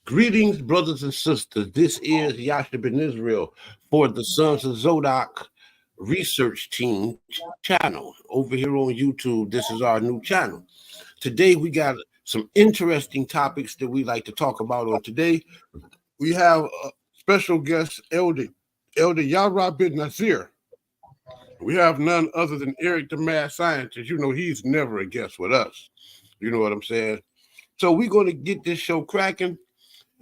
Greetings, brothers and sisters. This is Yasha ben Israel for the Sons of Zodok Research Team channel over here on YouTube. This is our new channel. Today we got some interesting topics that we like to talk about on today. We have a special guest, Elder Yarah ben Nazir. We have none other than Erik, the Madscientist. You know, he's never a guest with us. You know what I'm saying? So we're going to get this show cracking.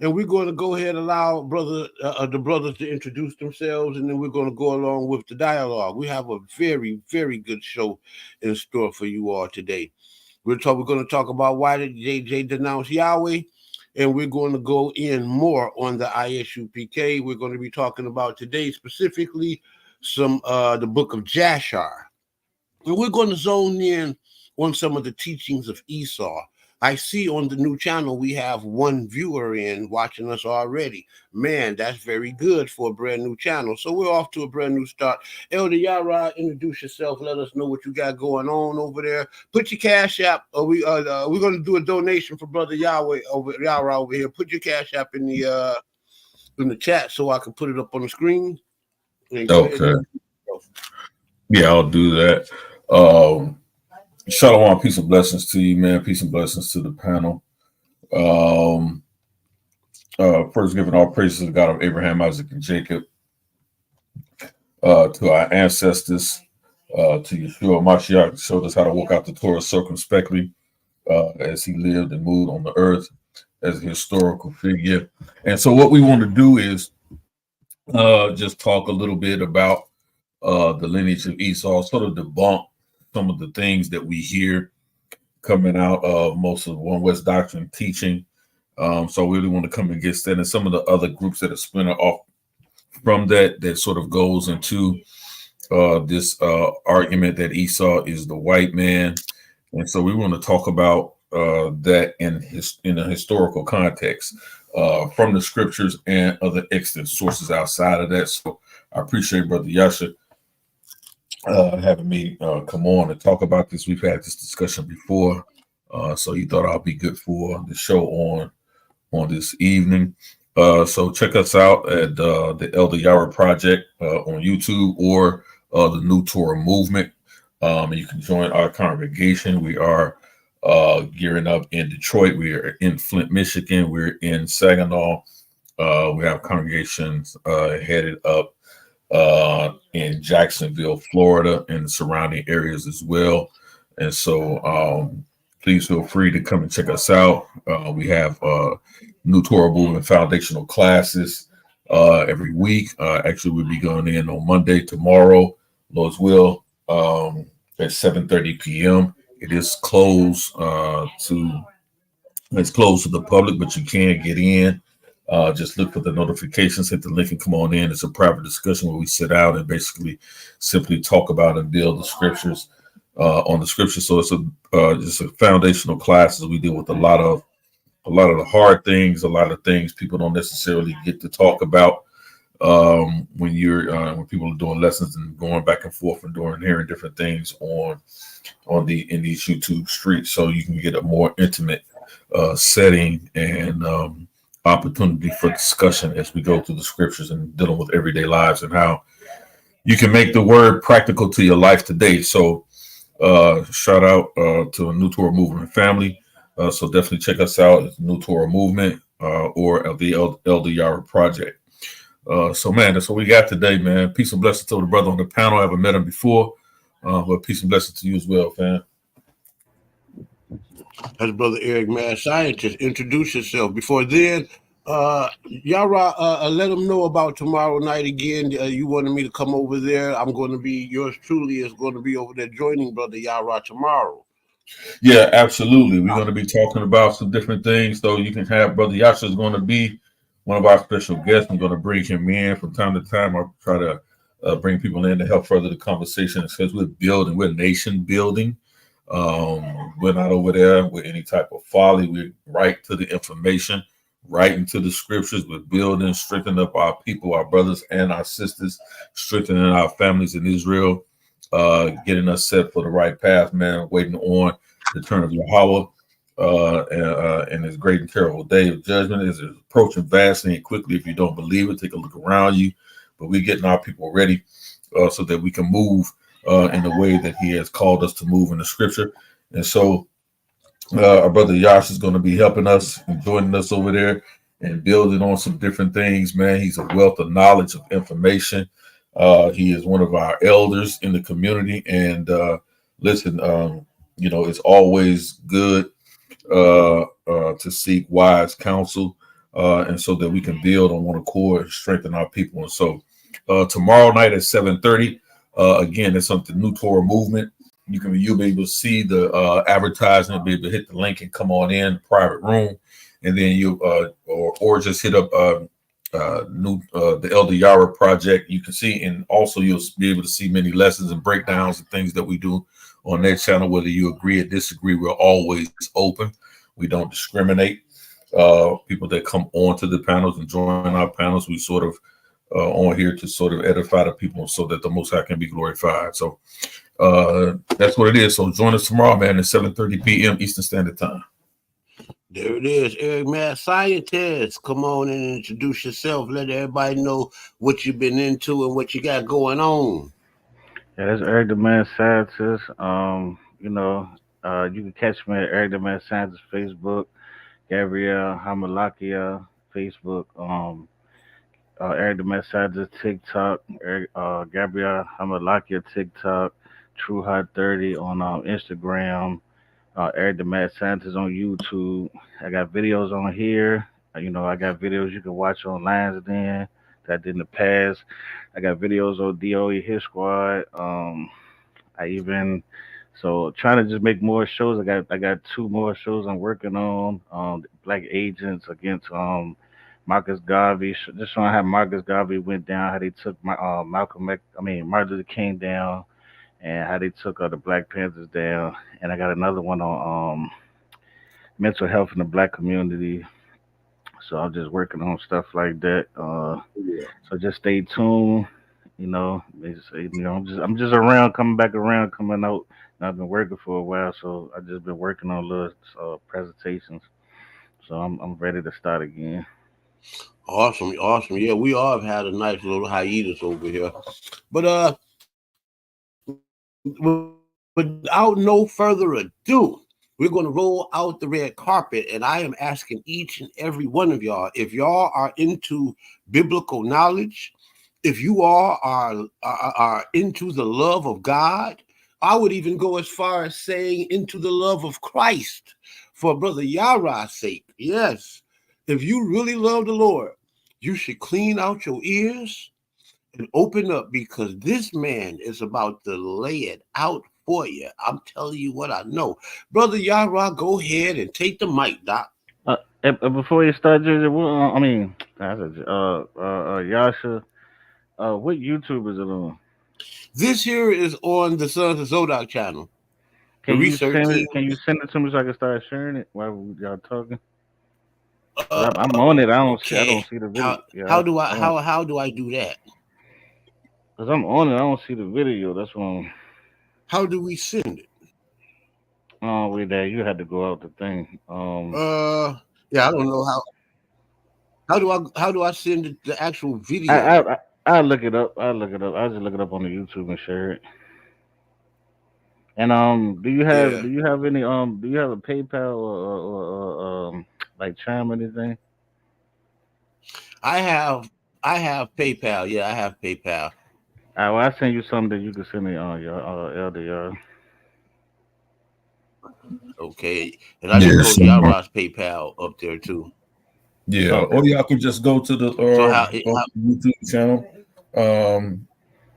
And we're going to go ahead and allow the brothers to introduce themselves, and then we're going to go along with the dialogue. We have a very, very good show in store for you all today. We're going to talk about why did JJ denounce Yahweh, and we're going to go in more on the ISUPK. We're going to be talking about today specifically the book of Yasha. And we're going to zone in on some of the teachings of Esau. I see on the new channel we have one viewer in watching us already. Man, that's very good for a brand new channel. So we're off to a brand new start. Elder Yarah, introduce yourself. Let us know what you got going on over there. Put your cash app. We're going to do a donation for Brother Yarah over here. Put your cash app in the chat so I can put it up on the screen. Okay. Yeah, I'll do that. Shalom, peace and blessings to you, man. Peace and blessings to the panel. First, giving all praises to the God of Abraham, Isaac, and Jacob, to our ancestors, to Yishrael, Mashiach, showed us how to walk out the Torah circumspectly as he lived and moved on the earth as a historical figure. And so what we want to do is just talk a little bit about the lineage of Esau, sort of debunk some of the things that we hear coming out of most of One West doctrine teaching. So we really want to come against that, and some of the other groups that are splinter off from that sort of goes into this argument that Esau is the white man. And so we want to talk about that in a historical context from the scriptures and other extant sources outside of that. So I appreciate Brother Yasha having me come on and talk about this. We've had this discussion before, so he thought I'll be good for the show on this evening. So check us out at the Elder Yarah Project on YouTube or the New Torah Movement. And you can join our congregation. We are gearing up in Detroit. We are in Flint, Michigan. We're in Saginaw. We have congregations headed up in Jacksonville, Florida, and the surrounding areas as well. And so please feel free to come and check us out. We have New Torah Movement foundational classes every week. Actually, we'll be going in on Monday, tomorrow, Lord's will, at 7:30 p.m. It is closed to the public, but you can get in. Just look for the notifications, hit the link, and come on in. It's a private discussion where we sit out and basically simply talk about and build the scriptures on the scriptures. So it's just a foundational class as we deal with a lot of the hard things, a lot of things people don't necessarily get to talk about when people are doing lessons and going back and forth and hearing different things in these YouTube streets. So you can get a more intimate setting and opportunity for discussion as we go through the scriptures and dealing with everyday lives and how you can make the word practical to your life today. So shout out to a New Torah Movement family. So definitely check us out at the New Torah Movement or the Elder Yarah Project. So man, that's what we got today, man. Peace and blessings to the brother on the panel. I haven't met him before, but peace and blessings to you as well, fam. That's Brother Erik, Madscientist. Introduce yourself. Before then, Yarah, let them know about tomorrow night again. You wanted me to come over there. I'm going to be, yours truly is going to be over there joining Brother Yarah tomorrow. Yeah, absolutely. We're going to be talking about some different things. So you can have Brother Yasha is going to be one of our special guests. I'm going to bring him in from time to time. I'll try to bring people in to help further the conversation because we're nation building. We're not over there with any type of folly. We're right to the information, right into the scriptures. We're building, strengthening up our people, our brothers and our sisters, strengthening our families in Israel, getting us set for the right path, man, waiting on the turn of Yahweh. and his great and terrible day of judgment is approaching vastly and quickly. If you don't believe it, take a look around you. But we're getting our people ready so that we can move in the way that he has called us to move in the scripture. And so our brother Yasha is going to be helping us and joining us over there and building on some different things, man. He's a wealth of knowledge, of information. He is one of our elders in the community. And listen, it's always good to seek wise counsel, and so that we can build on one accord and strengthen our people. And so tomorrow night at 7:30, again, it's something new Torah movement. You'll be able to see the advertisement, be able to hit the link and come on in the private room, and then you or just hit up the Elder Yarah project. You can see, and also you'll be able to see many lessons and breakdowns and things that we do on that channel. Whether you agree or disagree, we're always open. We don't discriminate. People that come onto the panels and join our panels, we sort of on here to sort of edify the people so that the Most High can be glorified. So that's what it is. So join us tomorrow, man, at 7:30 p.m. Eastern Standard Time. There it is, Erik, Madscientist. Come on and introduce yourself. Let everybody know what you've been into and what you got going on. Yeah, that's Erik the Madscientist. You can catch me at Erik the Madscientist Facebook, Gabrielle Hamalakia Facebook, Erik the Madscientist TikTok, Gabrielle Hamalakia TikTok, Trueheart 30 on Instagram, Erik the Madscientist on YouTube. I got videos on here. I got videos you can watch online then that I did in the past. I got videos on DOE Hit Squad. Trying to just make more shows. I got two more shows I'm working on. Black Agents against Marcus Garvey. Just showing how Marcus Garvey went down, how they took Martin Luther King down, and how they took the Black Panthers down. And I got another one on mental health in the Black community. So I'm just working on stuff like that. So just stay tuned. I'm just around, coming back around, coming out. And I've been working for a while, so I just been working on little presentations. So I'm ready to start again. Awesome. Yeah, we all have had a nice little hiatus over here, but without no further ado, we're going to roll out the red carpet, and I am asking each and every one of y'all, if y'all are into biblical knowledge, if you all are into the love of God, I would even go as far as saying into the love of Christ, for Brother Yarah's sake. Yes, if you really love the Lord, you should clean out your ears and open up, because this man is about to lay it out for you. I'm telling you what I know. Brother Yarah, go ahead and take the mic, Doc. Before you start, Yasha, what YouTube is it on? This here is on the Sons of Zodok channel. Can you send it to me so I can start sharing it while y'all talking? I'm on it. I don't see the video. How do I do that? Cause I'm on it. I don't see the video. That's wrong. How do we send it? Oh, wait, there. You had to go out the thing. Yeah, I don't know how. How do I send it, the actual video? I'll look it up. I'll just look it up on the YouTube and share it. And do you have a PayPal or like Chime or anything? I have PayPal. Yeah, I have PayPal. All right, well, I'll send you something that you can send me on your LDR. Okay, and I just post Yarah's PayPal up there too. Yeah, okay. Or y'all could just go to the YouTube channel,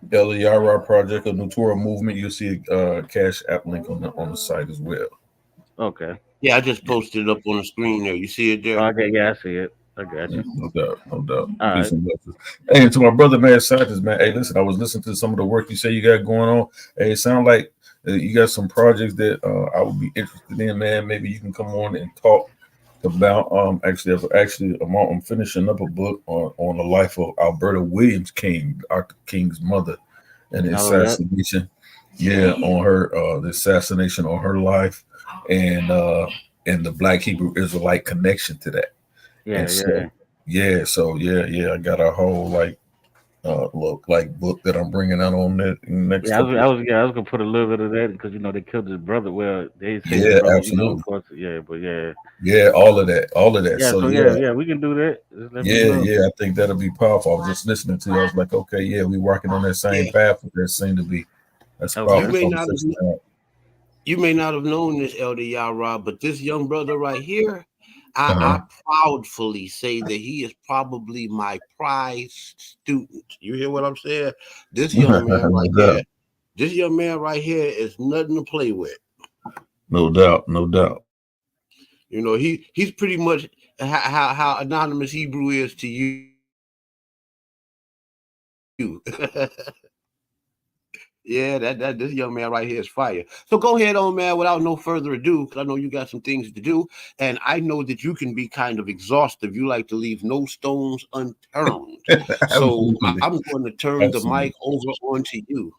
the Yarah Project, a New Torah Movement. You'll see a Cash App link on the site as well. Okay. Yeah, I just posted it up on the screen there. You see it there? Okay, yeah, I see it. I got you. No doubt. All right. Hey, and to my brother, man, scientist, man. Hey, listen, I was listening to some of the work you say you got going on. Hey, it sounds like you got some projects that I would be interested in, man. Maybe you can come on and talk about. I'm finishing up a book on the life of Alberta Williams King, Dr. King's mother, and the assassination. Yeah, on her, the assassination on her life, and and the Black Hebrew Israelite connection to that. Yeah, And so, yeah, I got a whole look like book that I'm bringing out on that in the next Yeah, couple of. I was gonna put a little bit of that because they killed his brother. Well, they say his Yeah, brother, of absolutely. course, yeah, but yeah, Yeah, all of that, all of that. yeah. So So yeah, yeah, we can do that. Just let me yeah, know. yeah. I think that'll be powerful. I was just listening to you. I was like, okay, yeah, we working on that same Yeah. path. That seemed to be that's a Okay. You powerful may not have conversation. you may not have known this, Elder Yarah, but this young brother right here, Uh-huh. I proudly say that he is probably my prize student. You hear what I'm saying? This young man No right doubt, here, this young man right here is nothing to play with. no doubt, no doubt. You know, he's pretty much how anonymous Hebrew is to you. Yeah, that this young man right here is fire. So go ahead on, man, without no further ado, because I know you got some things to do, and I know that you can be kind of exhaustive. You like to leave no stones unturned. So Absolutely, I'm going to turn the absolutely. mic over onto you.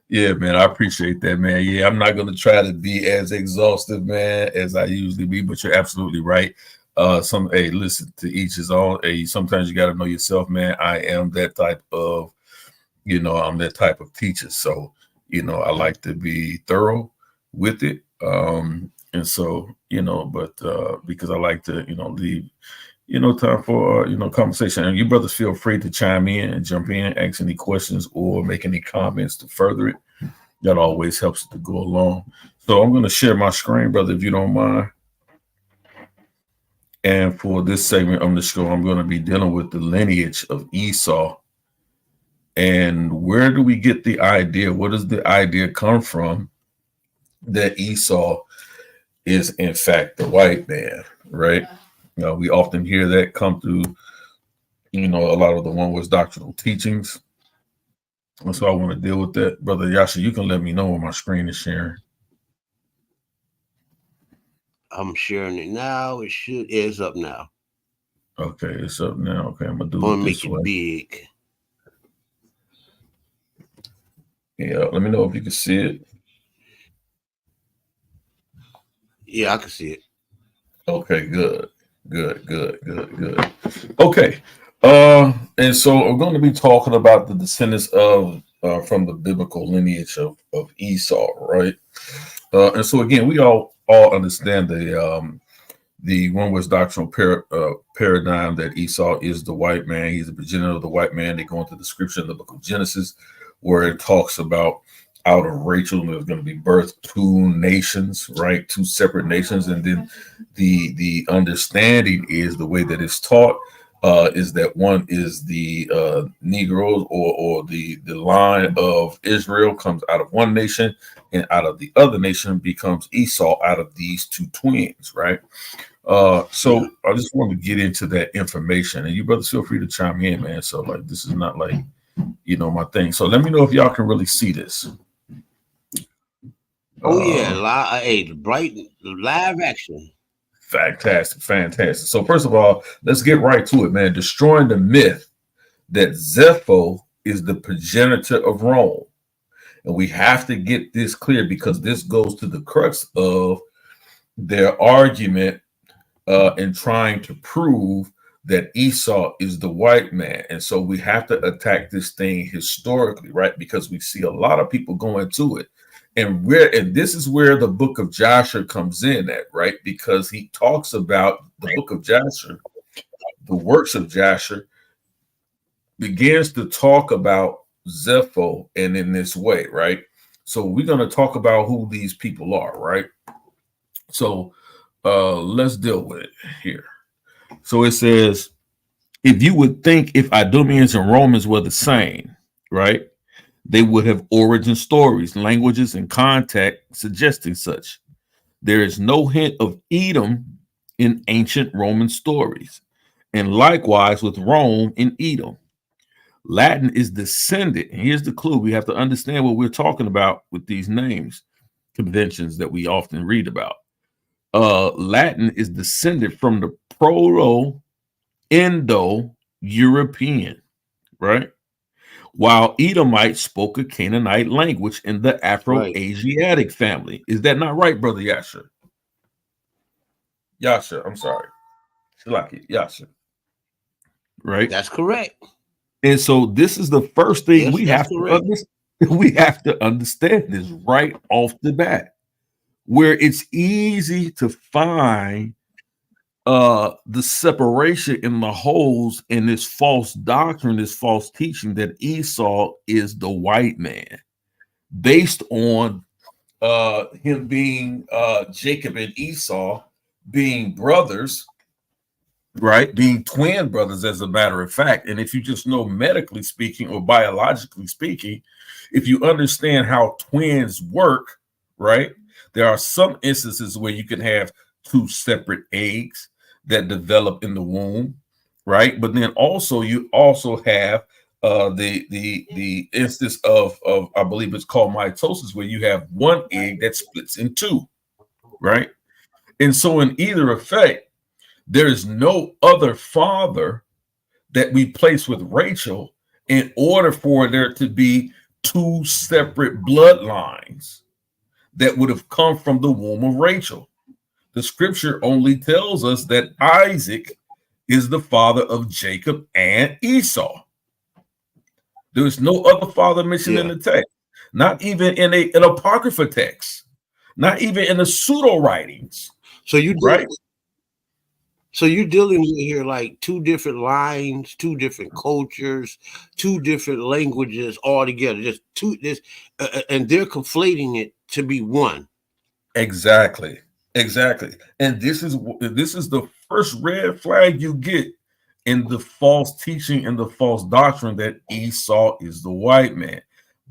Yeah, man, I appreciate that, man. Yeah, I'm not going to try to be as exhaustive, man, as I usually be, but you're absolutely right. Hey, listen, to each his own. Hey, sometimes you got to know yourself, man. I am that type of, I'm that type of teacher. So, I like to be thorough with it. And so, but because I like to, leave, time for, conversation. And you brothers feel free to chime in and jump in, ask any questions or make any comments to further it. That always helps it to go along. So I'm going to share my screen, brother, if you don't mind. And for this segment on the show, I'm going to be dealing with the lineage of Esau. And where do we get the idea? Where does the idea come from that Esau is, in fact, the white man, right? We often hear that come through, a lot of the One West doctrinal teachings. And so I want to deal with that. Brother Yasha, you can let me know when my screen is sharing. I'm sharing it now. It's up now. Okay, it's up now. Okay, I'm going to do I'm it gonna this make way. it big. Yeah, let me know if you can see it. Yeah, I can see it. Okay, good. Okay. And so I'm going to be talking about the descendants of from the biblical lineage of Esau, right? And so again, we all understand the One West doctrinal paradigm that Esau is the white man. He's the progenitor of the white man. They go into the scripture in the book of Genesis, where it talks about out of Rachel there's going to be birthed two nations, right? Two separate nations, and then the understanding is the way that it's taught is that one is the Negroes or the line of Israel comes out of one nation, and out of the other nation becomes Esau out of these two twins, right? So I just want to get into that information, and you brothers feel free to chime in, man. So like, this is not like, my thing. So let me know if y'all can really see this. Oh yeah, bright live action. Fantastic. So first of all, let's get right to it, man. Destroying the myth that Zepho is the progenitor of Rome. And we have to get this clear because this goes to the crux of their argument in trying to prove that Esau is the white man. And so we have to attack this thing historically, right? Because we see a lot of people going to it. And this is where the book of Yasha comes in at, right? Because he talks about the book of Yasha, the works of Yasha, begins to talk about Zepho and in this way, right? So we're going to talk about who these people are, right? So let's deal with it here. So it says, if you would think if Idumeans and Romans were the same, right? They would have origin stories, languages, and contact suggesting such. There is no hint of Edom in ancient Roman stories, and likewise with Rome in Edom. Latin is descended. And here's the clue. We have to understand what we're talking about with these names, conventions that we often read about. Latin is descended from the Proto-Indo-European, right? While Edomites spoke a Canaanite language in the Afro-Asiatic family. Is that not right, Brother Yasha? Yasha. I'm sorry. Shalaki, Yasha. Right? That's correct. And so this is the first thing Yes, we that's have to correct. understand. We have to understand this right off the bat, where it's easy to find the separation in the holes in this false doctrine, this false teaching that Esau is the white man, based on him being Jacob and Esau being brothers, right? Being twin brothers, as a matter of fact. And if you just know medically speaking or biologically speaking, if you understand how twins work, right? There are some instances where you can have two separate eggs that develop in the womb, right? But then also you also have the instance of I believe it's called mitosis, where you have one egg that splits in two, right? And so in either effect, there is no other father that we place with Rachel in order for there to be two separate bloodlines that would have come from the womb of Rachel. The scripture only tells us that Isaac is the father of Jacob and Esau. There is no other father mentioned in the text, not even in an apocrypha text, not even in the pseudo writings. So you right? So you're dealing with here like two different lines, two different cultures, two different languages all together. Just two this, and they're conflating it to be one. Exactly. And this is the first red flag you get in the false teaching and the false doctrine that Esau is the white man.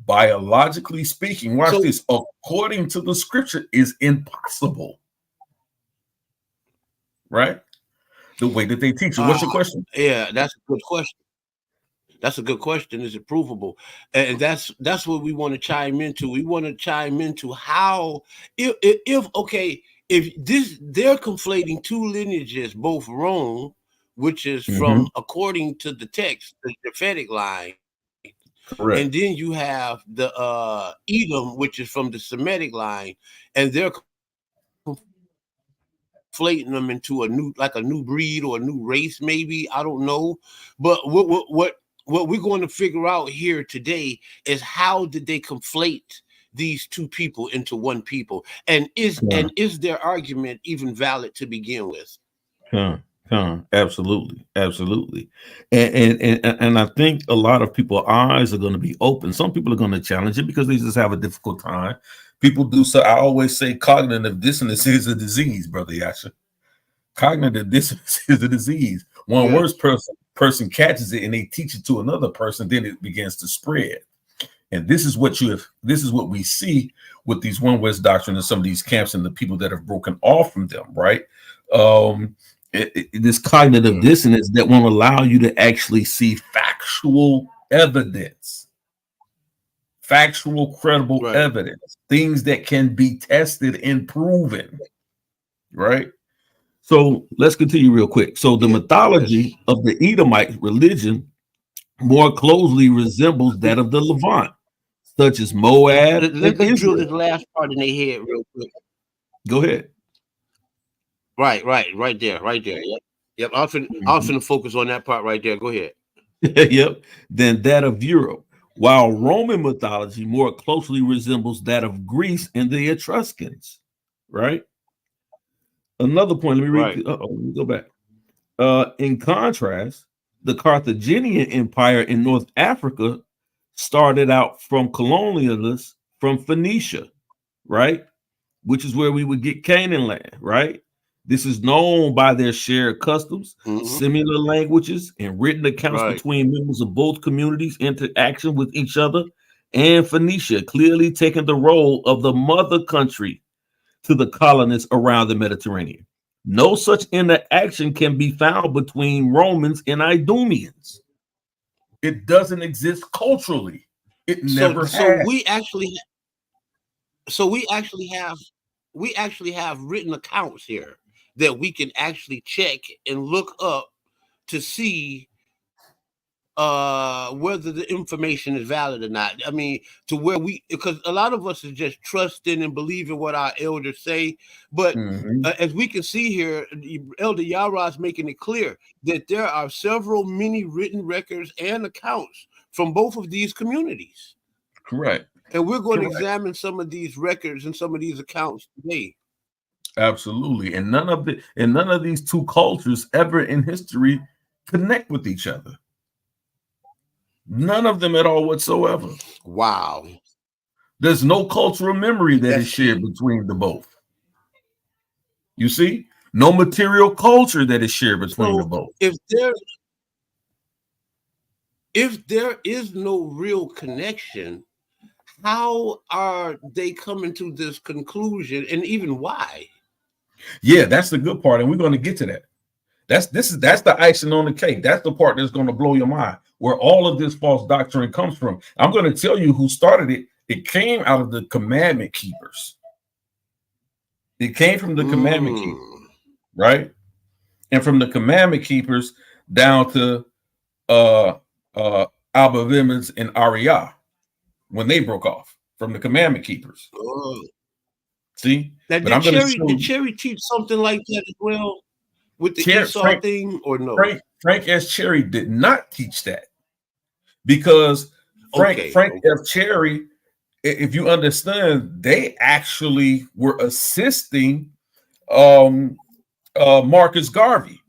Biologically speaking, watch this, according to the scripture, is impossible. Right? The way that they teach it. What's your question? Yeah, that's a good question. That's a good question. Is it provable? And that's what we want to chime into. We want to chime into how if okay, if this they're conflating two lineages, both wrong, which is from according to the text, the prophetic line. Correct. And then you have the Edom, which is from the Semitic line, and they're conflating them into a new breed or a new race, maybe. I don't know. But what we're going to figure out here today is how did they conflate these two people into one people, and is their argument even valid to begin with? Absolutely. And I think a lot of people's eyes are going to be open. Some people are going to challenge it because they just have a difficult time. People do so. I always say cognitive dissonance is a disease, brother Yasha. Cognitive dissonance is a disease. One worse person catches it and they teach it to another person, then it begins to spread. And this is what we see with these one West doctrine and some of these camps and the people that have broken off from them, right? This cognitive dissonance that won't allow you to actually see factual evidence, credible evidence, things that can be tested and proven, right? So let's continue real quick. So the mythology of the Edomite religion more closely resembles that of the Levant, such as Moab. Let's drill this last part in their head real quick. Go ahead. Right there. Yep. I'll finna focus on that part right there. Go ahead. Yep. Than that of Europe, while Roman mythology more closely resembles that of Greece and the Etruscans. Right. Another point. Let me read. Let me go back. In contrast, the Carthaginian Empire in North Africa started out from colonialists from Phoenicia, right? Which is where we would get Canaan land, right? This is known by their shared customs, similar languages, and written accounts between members of both communities' interaction with each other, and Phoenicia clearly taking the role of the mother country to the colonists around the Mediterranean. No such interaction can be found between Romans and Idumeans. It doesn't exist culturally. It never has. So we actually have written accounts here that we can actually check and look up to see whether the information is valid or not. I mean, to where because a lot of us is just trusting and believing what our elders say. But as we can see here, Elder Yarah is making it clear that there are several many written records and accounts from both of these communities. Correct. And we're going to examine some of these records and some of these accounts today. Absolutely. And none of these two cultures ever in history connect with each other. None of them at all whatsoever. Wow. There's no cultural memory that is shared between the both. You see? No material culture that is shared between the both. If there is no real connection, how are they coming to this conclusion, and even why? Yeah, that's the good part, and we're going to get to that. That's the icing on the cake. That's the part that's going to blow your mind, where all of this false doctrine comes from. I'm going to tell you who started it. It came out of the commandment keepers. It came from the commandment keepers, right? And from the commandment keepers down to Albavimmins and Yarah, when they broke off from the commandment keepers. See? Now, did Cherry teach something like that as well with the Esau thing, or no? Frank S. Cherry did not teach that, because Frank F. Cherry, if you understand, they actually were assisting Marcus Garvey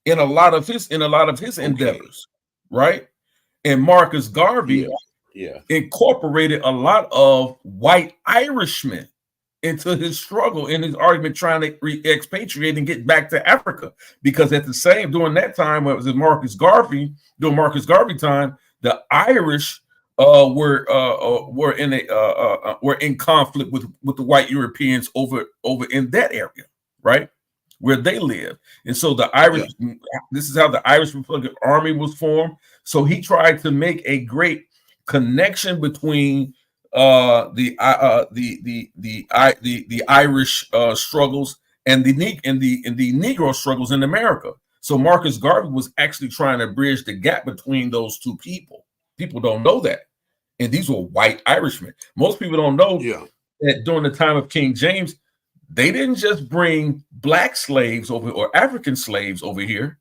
in a lot of his endeavors, right? And Marcus Garvey incorporated a lot of white Irishmen into his struggle, in his argument, trying to expatriate and get back to Africa. Because during that time, it was Marcus Garvey time, the Irish were in conflict with the white Europeans over in that area, right, where they live. And so the Irish, this is how the Irish Republican Army was formed. So he tried to make a great connection between the Irish struggles and the Negro struggles in America. So Marcus Garvey was actually trying to bridge the gap between those two people. People don't know that, and these were white Irishmen. Most people don't know that during the time of King James, they didn't just bring black slaves over or African slaves over here,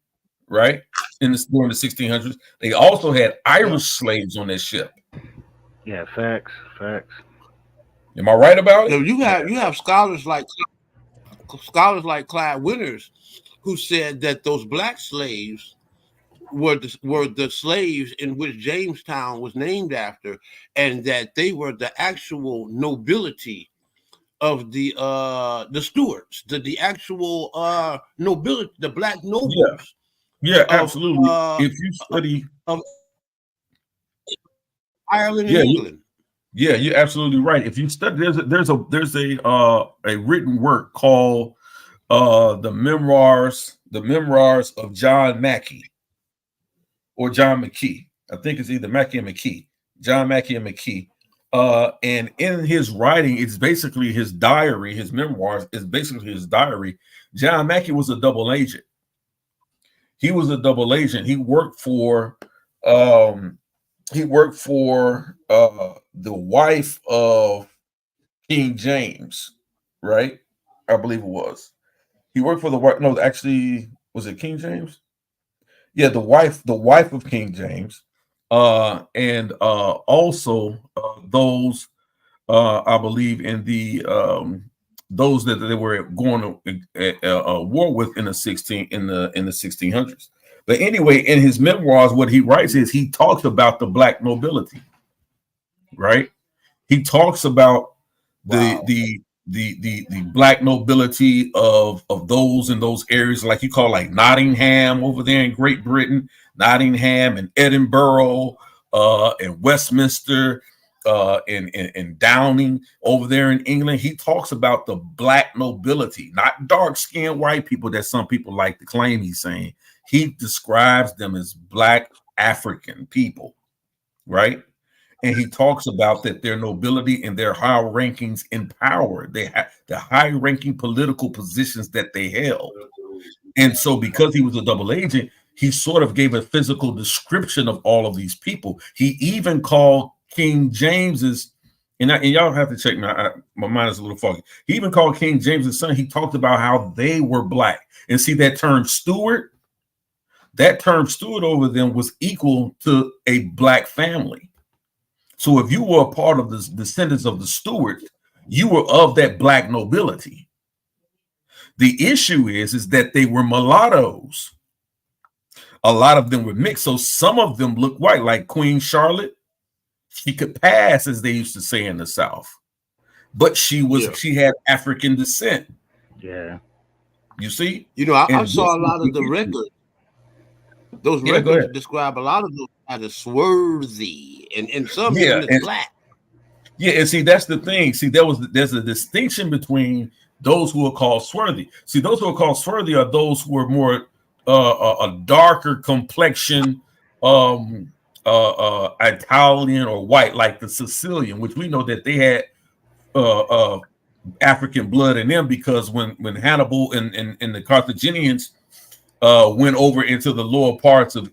right? During the 1600s, they also had Irish slaves on their ship. Yeah, facts. Am I right about it? You have scholars like Clyde Winters, who said that those black slaves were the slaves in which Jamestown was named after, and that they were the actual nobility of the Stuarts, the actual nobility, the black nobles. Yeah, absolutely. If you study of Ireland and England. Yeah, you're absolutely right. If you study, there's a written work called the memoirs of John Mackey or John McKee. I think it's either Mackey and McKee, John Mackey and McKee. And in his writing, it's basically his diary. His memoirs is basically his diary. John Mackey was a double agent. He was a double agent. He worked for the wife of King James, right? I believe it was. He worked for the wife. No, actually, was it King James? Yeah, the wife of King James, and also those I believe in the those that they were going to war with in the 1600s. But anyway, in his memoirs, what he writes is he talks about the black nobility, right? He talks about the black nobility of those in those areas, like you call like Nottingham over there in Great Britain, Nottingham and Edinburgh, and Westminster, and Downing over there in England. He talks about the black nobility, not dark-skinned white people that some people like to claim he's saying. He describes them as black African people, right? And he talks about that their nobility and their high rankings in power. They have the high-ranking political positions that they held. And so because he was a double agent, he sort of gave a physical description of all of these people. He even called King James's, and y'all have to check my mind is a little foggy. He even called King James's son. He talked about how they were black. And see that term steward? That term steward over them was equal to a black family. So if you were a part of the descendants of the stewards, you were of that black nobility. The issue is that they were mulattoes. A lot of them were mixed. So some of them looked white, like Queen Charlotte. She could pass, as they used to say in the South, but she had African descent. Yeah, you see, I saw a lot of the records. Those records describe a lot of them as a swarthy, and some even as black. Yeah, and see, that's the thing. See, there's a distinction between those who are called swarthy. See, those who are called swarthy are those who are more a darker complexion. Italian or white, like the Sicilian, which we know that they had African blood in them, because when Hannibal and the Carthaginians went over into the lower parts of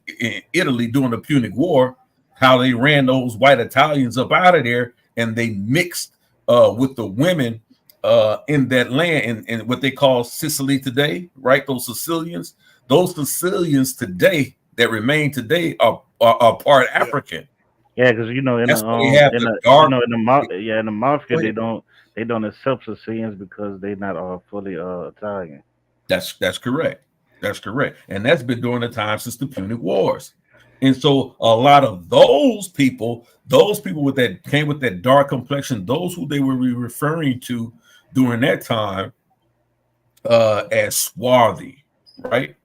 Italy during the Punic War, how they ran those white Italians up out of there, and they mixed with the women in that land, and what they call Sicily today, right? Those Sicilians today that remain today are part African. Yeah, because in the mafia they don't accept Sicilians because they're not all fully Italian. That's correct. That's correct, and that's been during the time since the Punic Wars. And so a lot of those people with that came with that dark complexion, those who they were referring to during that time as swarthy, right?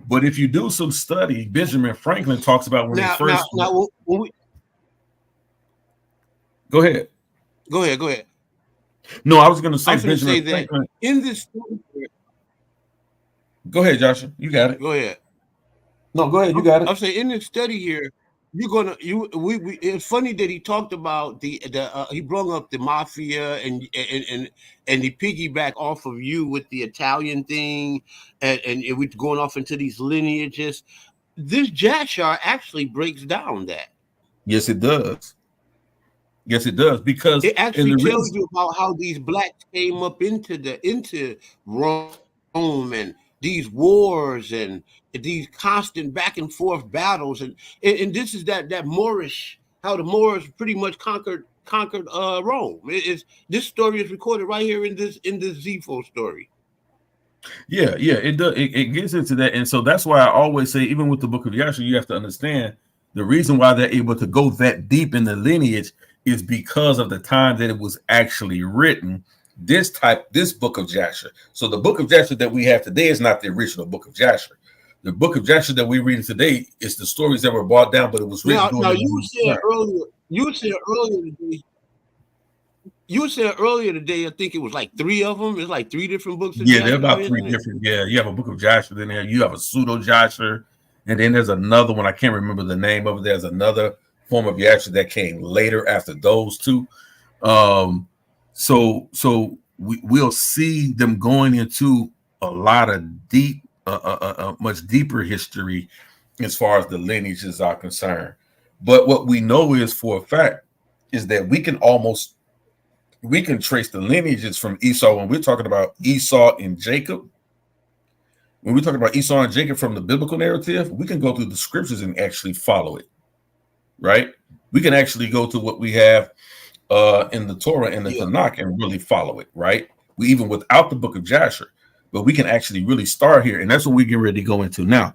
But if you do some study, Benjamin Franklin talks about when he first. Go ahead. No, I was going to say Benjamin Franklin. In this. Go ahead, Yasha. You got it. Go ahead. No, go ahead. You got it. I'm saying in this study here, it's funny that he talked about he brought up the mafia and he piggyback off of you with the Italian thing, and we're going off into these lineages. This Yasha actually breaks down that. Yes, it does. Because it actually tells you about how these blacks came up into Rome and these wars and these constant back and forth battles, and this is that Moorish, how the Moors pretty much conquered Rome. This story is recorded right here in this Zepho story. Yeah, it does. It gets into that, and so that's why I always say, even with the Book of Yasha, you have to understand the reason why they're able to go that deep in the lineage is because of the time that it was actually written. This Book of Yasha. So the Book of Yasha that we have today is not the original Book of Yasha. The Book of Yasha that we read today is the stories that were brought down, but it was written. Now you said earlier today, I think it was like 3 of them. It's like 3 different books. Yeah, they're about 3 different. Yeah, you have a Book of Yasha, then you have a pseudo Yasha, and then there's another one. I can't remember the name of it. There's another form of Yasha that came later after those 2. So we'll see them going into a lot of deep, much deeper history as far as the lineages are concerned. But what we know is for a fact is that we can trace the lineages from Esau when we're talking about Esau and Jacob. When we're talking about Esau and Jacob from the biblical narrative, we can go through the scriptures and actually follow it, right? We can actually go to what we have in the Torah and the Tanakh and really follow it, right? We even without the Book of Yasha, but we can actually really start here, and that's what we get ready to go into now.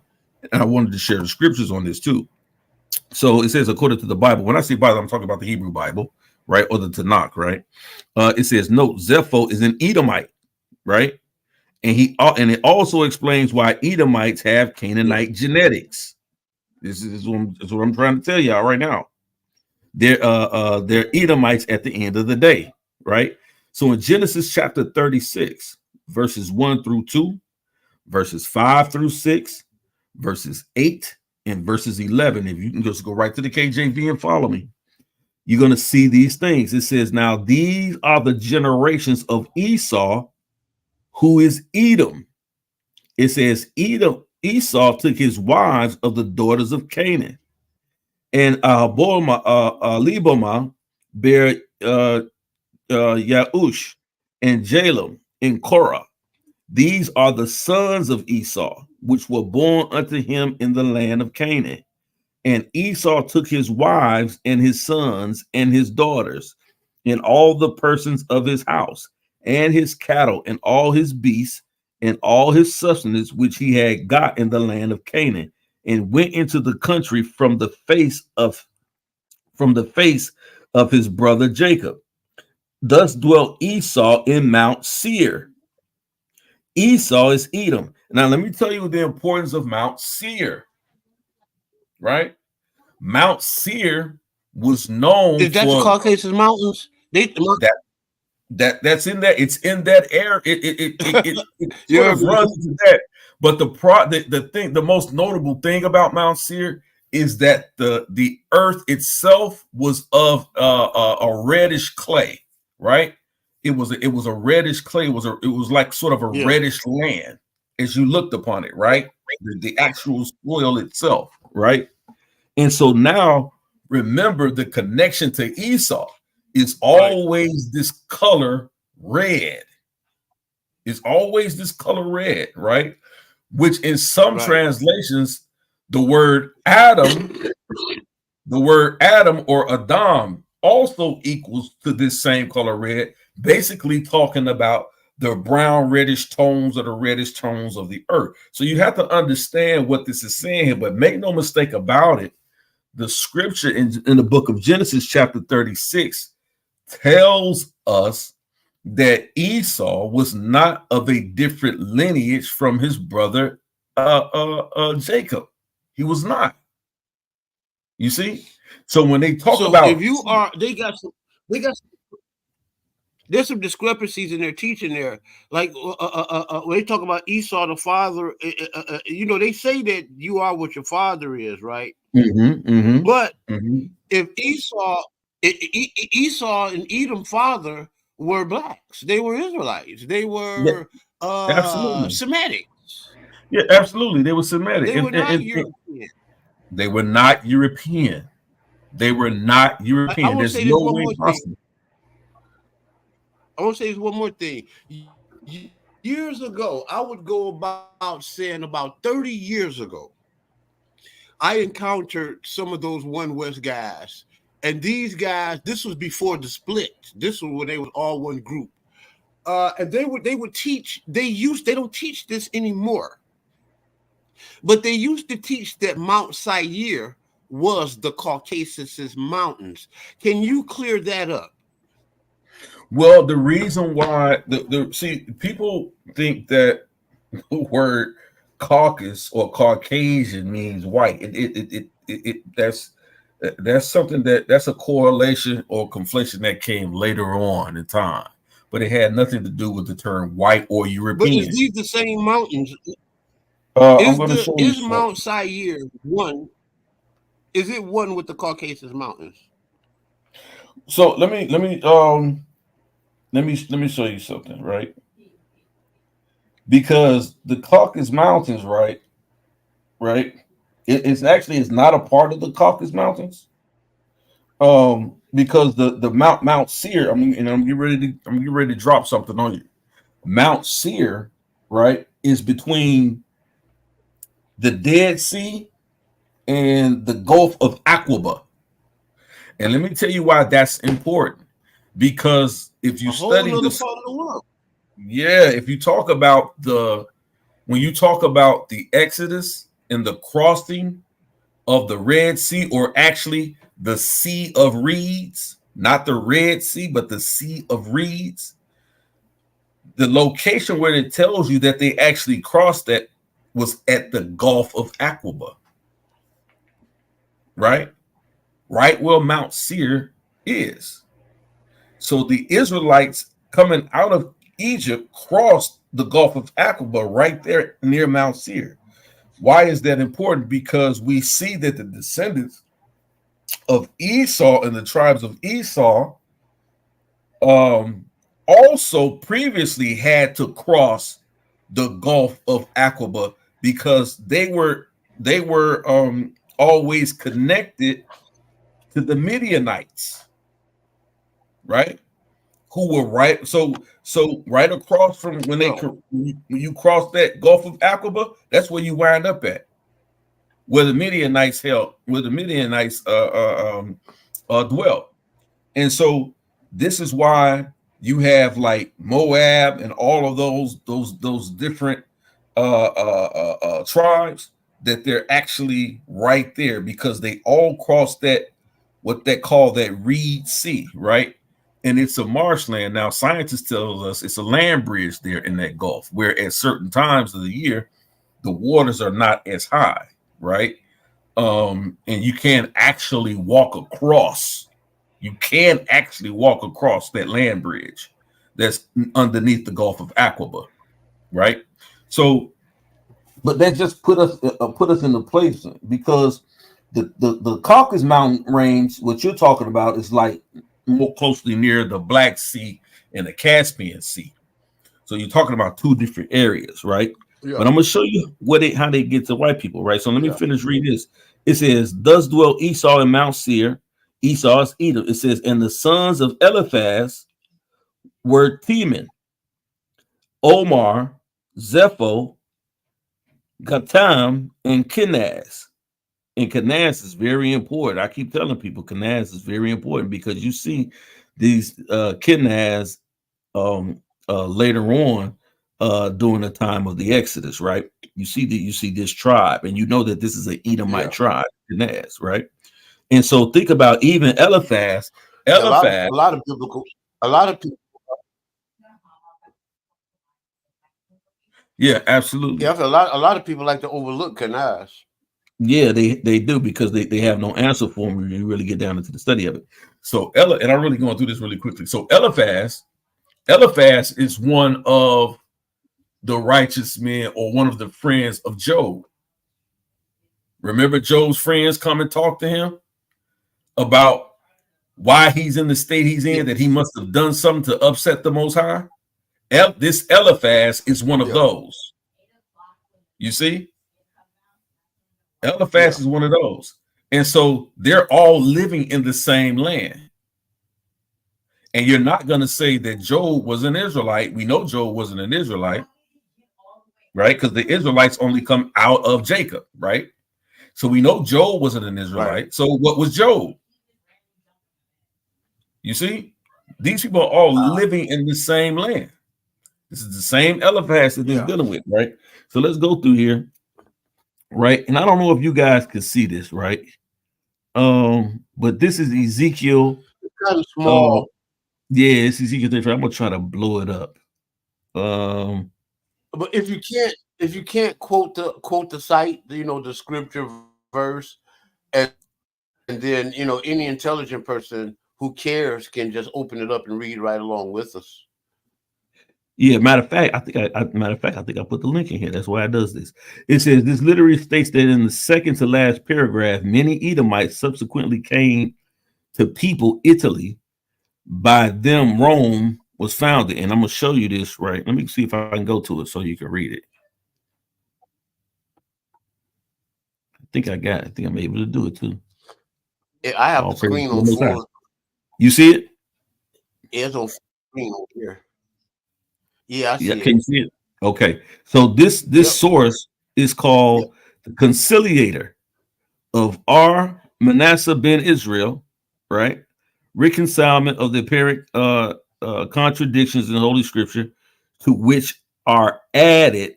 And I wanted to share the scriptures on this too. So it says, according to the Bible, when I say Bible, I'm talking about the Hebrew Bible, right, or the Tanakh, right? It says, note, Zepho is an Edomite, right? And it also explains why Edomites have Canaanite genetics. This is what I'm trying to tell y'all right now. They're Edomites at the end of the day, right? So in Genesis chapter 36, verses 1 through 2, verses 5 through 6, verses 8, and verses 11, if you can just go right to the KJV and follow me, you're going to see these things. It says, now these are the generations of Esau, who is Edom. It says Edom Esau took his wives of the daughters of Canaan, and Libomah bare Yaush and Jalem and Korah. These are the sons of Esau, which were born unto him in the land of Canaan. And Esau took his wives and his sons and his daughters and all the persons of his house and his cattle and all his beasts and all his sustenance which he had got in the land of Canaan, and went into the country from the face of his brother Jacob. Thus dwelt Esau in Mount Seir. Esau is Edom. Now let me tell you the importance of Mount Seir. Right? Mount Seir was known Is that the for Caucasus Mountains? that's in that. It's in that area. It sort Yeah, of runs into that. But the most notable thing about Mount Seir is that the earth itself was of a reddish clay. Right? It was a reddish clay. It was like sort of a reddish land as you looked upon it. Right? The actual soil itself. Right? And so now remember the connection to Esau is always this color red. It's always this color red, right? Which in some translations, the word Adam or Adam also equals to this same color red, basically talking about the brown reddish tones or the reddish tones of the earth. So you have to understand what this is saying here, but make no mistake about it. The scripture in the book of Genesis, chapter 36, tells us that Esau was not of a different lineage from his brother Jacob. He was not. You see? So when they talk about, if you are, there's some discrepancies in their teaching there. Like when they talk about Esau, the father, they say that you are what your father is, right? But if Esau and Edom father were blacks, they were Israelites, they were Semitic. Yeah, absolutely. They were Semitic. They were not European. They were not European. They were not European. I There's no way possible. I want to say this one more thing. Years ago, I would go about saying about 30 years ago, I encountered some of those One West guys. And these guys, this was before the split. This was when they was all one group. And they would teach, they don't teach this anymore. But they used to teach that Mount Seir was the Caucasus Mountains. Can you clear that up? Well, the reason why see, people think that the word caucus or Caucasian means white. That's something that's a correlation or conflation that came later on in time, but it had nothing to do with the term white or European. But is these the same mountains? I'm going to show you. Is Mount Seir one? Is it one with the Caucasus Mountains? So let me show you something, right? Because the Caucasus Mountains, right? It's not a part of the Caucasus Mountains. Because the Mount Seir, I'm getting ready to drop something on you. Mount Seir, right, is between the Dead Sea and the Gulf of Aqaba. And let me tell you why that's important. Because if you study this part of the world, if you talk about when you talk about the Exodus and the crossing of the Red Sea, or actually the Sea of Reeds, not the Red Sea, but the Sea of Reeds, the location where it tells you that they actually crossed that was at the Gulf of Aqaba, right where Mount Seir is. So the Israelites coming out of Egypt crossed the Gulf of Aqaba right there near Mount Seir. Why is that important? Because we see that the descendants of Esau and the tribes of Esau also previously had to cross the Gulf of Aqaba because they were always connected to the Midianites, right? Who were right right across from when you cross that Gulf of Aqaba, that's where you wind up at, where the Midianites dwelt. And so this is why you have like Moab and all of those different tribes, that they're actually right there because they all cross that, what they call that Reed Sea, right? And it's a marshland. Now, scientists tell us it's a land bridge there in that Gulf, where at certain times of the year, the waters are not as high, right? And you can't actually walk across. You can actually walk across that land bridge that's underneath the Gulf of Aqaba, right? So, but that just put us in the place, because the Caucasus Mountain range, what you're talking about, is like more closely near the Black Sea and the Caspian Sea. So you're talking about two different areas, right? Yeah. But I'm going to show you how they get to white people, right? So let me finish reading this. It says, "Thus dwelt Esau in Mount Seir." Esau is Edom. It says, "And the sons of Eliphaz were Teman, Omar, Zepho, Gatam, and Kenaz." And Kenaz is very important. I keep telling people Kenaz is very important, because you see these Kenaz later on during the time of the Exodus, right? You see this tribe, and you know that this is an Edomite tribe, Kenaz, right? And so think about even Eliphaz. A lot of people. Yeah, absolutely. Yeah, a lot of people like to overlook Kenaz. Yeah, they do, because they have no answer for them when you really get down into the study of it. So and I'm really going through this really quickly. So Eliphaz is one of the righteous men, or one of the friends of Job. Remember, Job's friends come and talk to him about why he's in the state he's in, that he must have done something to upset the Most High. This Eliphaz is one of those. You see? Eliphaz is one of those. And so they're all living in the same land. And you're not going to say that Job was an Israelite. We know Job wasn't an Israelite, right? Because the Israelites only come out of Jacob, right? So we know Job wasn't an Israelite. Right. So what was Job? You see? These people are all living in the same land. This is the same Eliphaz that they're dealing with, right? So let's go through here, right? And I don't know if you guys can see this, right? But this is Ezekiel. It's kind of small. Yeah, it's Ezekiel 35. I'm gonna try to blow it up. But if you can't quote the site, the scripture verse, and then any intelligent person who cares can just open it up and read right along with us. Yeah, matter of fact, I think I put the link in here. That's why it does this. It says this literally states that in the second to last paragraph, many Edomites subsequently came to people Italy. By them, Rome was founded. And I'm gonna show you this, right? Let me see if I can go to it so you can read it. I think I got it. I think I'm able to do it too. I have the screen on full. You see it? It's on screen over here. Yeah, I see it. Can you see it? Okay. So this source is called the Conciliator of R. Manasseh ben Israel, right? Reconcilement of the apparent contradictions in Holy Scripture, to which are added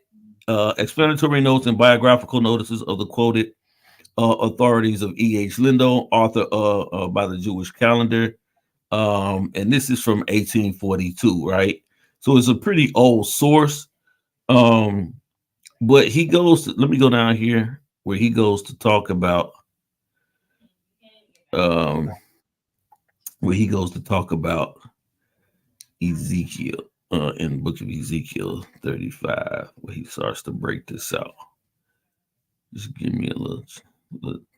explanatory notes and biographical notices of the quoted authorities of E.H. Lindo, author by the Jewish calendar. And this is from 1842, right? So it's a pretty old source. But he goes to, let me go down here where he goes to talk about Ezekiel in the book of Ezekiel 35, where he starts to break this out. Just give me a little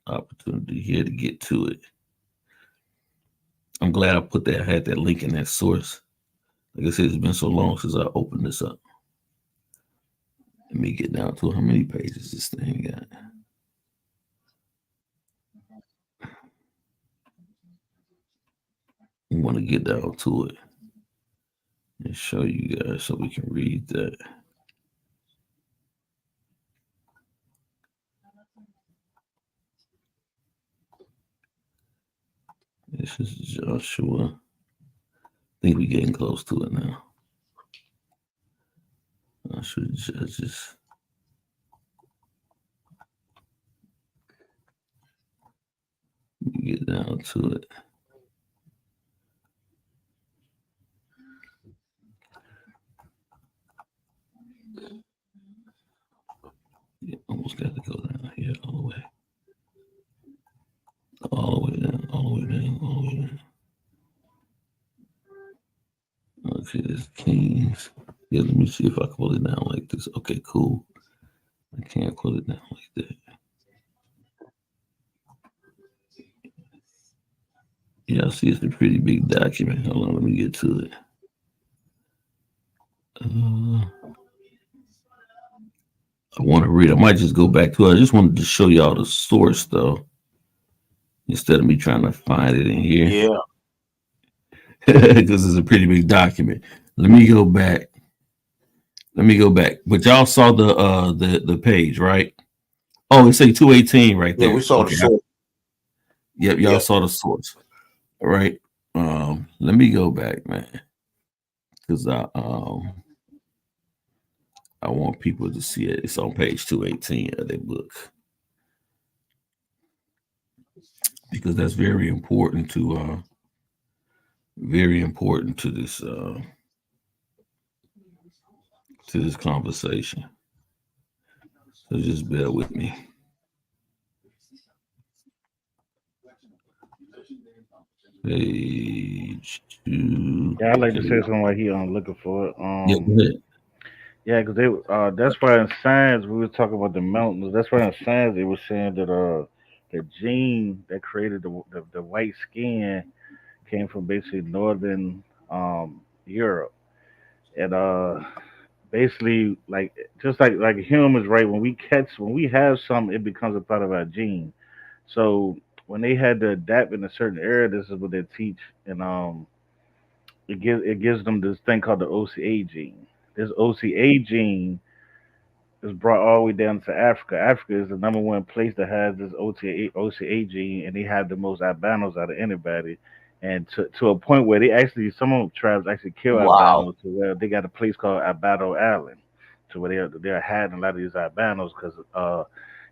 opportunity here to get to it. I'm glad I had that link in that source. Like I said, it's been so long since I opened this up. Let me get down to how many pages this thing got. I want to get down to it and show you guys so we can read that. This is Joshua. I think we're getting close to it now. Joshua Judges. Get down to it. Yeah, almost got to go down here all the way. All the way down, all the way down, all the way down. Okay, this Kings. Yeah, let me see if I can pull it down like this. Okay, cool. I can't pull it down like that. Yeah, I see it's a pretty big document. Hold on, let me get to it. I want to read. I might just go back to it. I just wanted to show y'all the source, though, instead of me trying to find it in here. Yeah. Because it's a pretty big document. Let me go back. But y'all saw the page, right? Oh, it say 218 right there. Yeah, we saw the source. Yep, y'all saw the source. All right. Let me go back, man. Because I want people to see it. It's on page 218 of their book. Because that's very important to this conversation. So just bear with me. Page 2. Yeah, I'd like to say something while he looking for it. Yeah, go ahead. Yeah, because they that's why in science we were talking about the mountains. That's why in science they were saying that the gene that created the white skin came from basically northern Europe, and basically like just like humans, right? When we have something, it becomes a part of our gene. So when they had to adapt in a certain area, this is what they teach, and it gives them this thing called the OCA gene. This OCA gene is brought all the way down to Africa. Africa is the number one place that has this OCA gene, and they have the most albinos out of anybody. And to a point where they actually, some of the tribes actually kill Wow. albinos to where they got a place called Albino Island, to where they're hiding a lot of these albinos because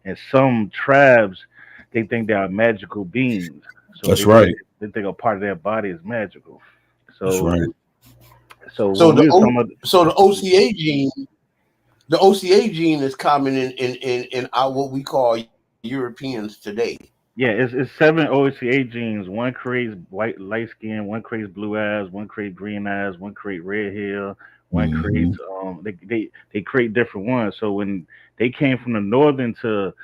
in some tribes they think they are magical beings, so That's right. they think a part of their body is magical. That's So right. so So when we was talking about the OCA gene is common in our what we call Europeans today. yeah, it's seven OHCA genes. One creates white light skin, one creates blue eyes, one creates green eyes, one creates red hair, one Mm-hmm. creates they create different ones. So when they came from the northern to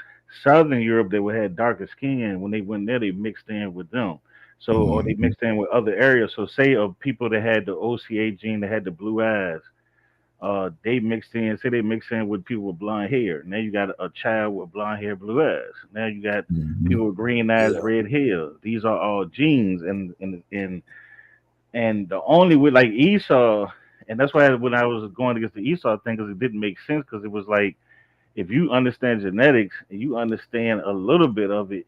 southern Europe, they would have darker skin. When they went there, they mixed in with them. So or they Mm-hmm. mixed in with other areas. So say of people that had the OCA gene that had the blue eyes, they mixed in, say they mixed in with people with blonde hair. Now you got a child with blonde hair, blue eyes. Now you got Mm-hmm. people with green eyes, Yeah. red hair. These are all genes, and the only with like Esau, and that's why when I was going against the Esau thing, because it didn't make sense, because it was like if you understand genetics and you understand a little bit of it,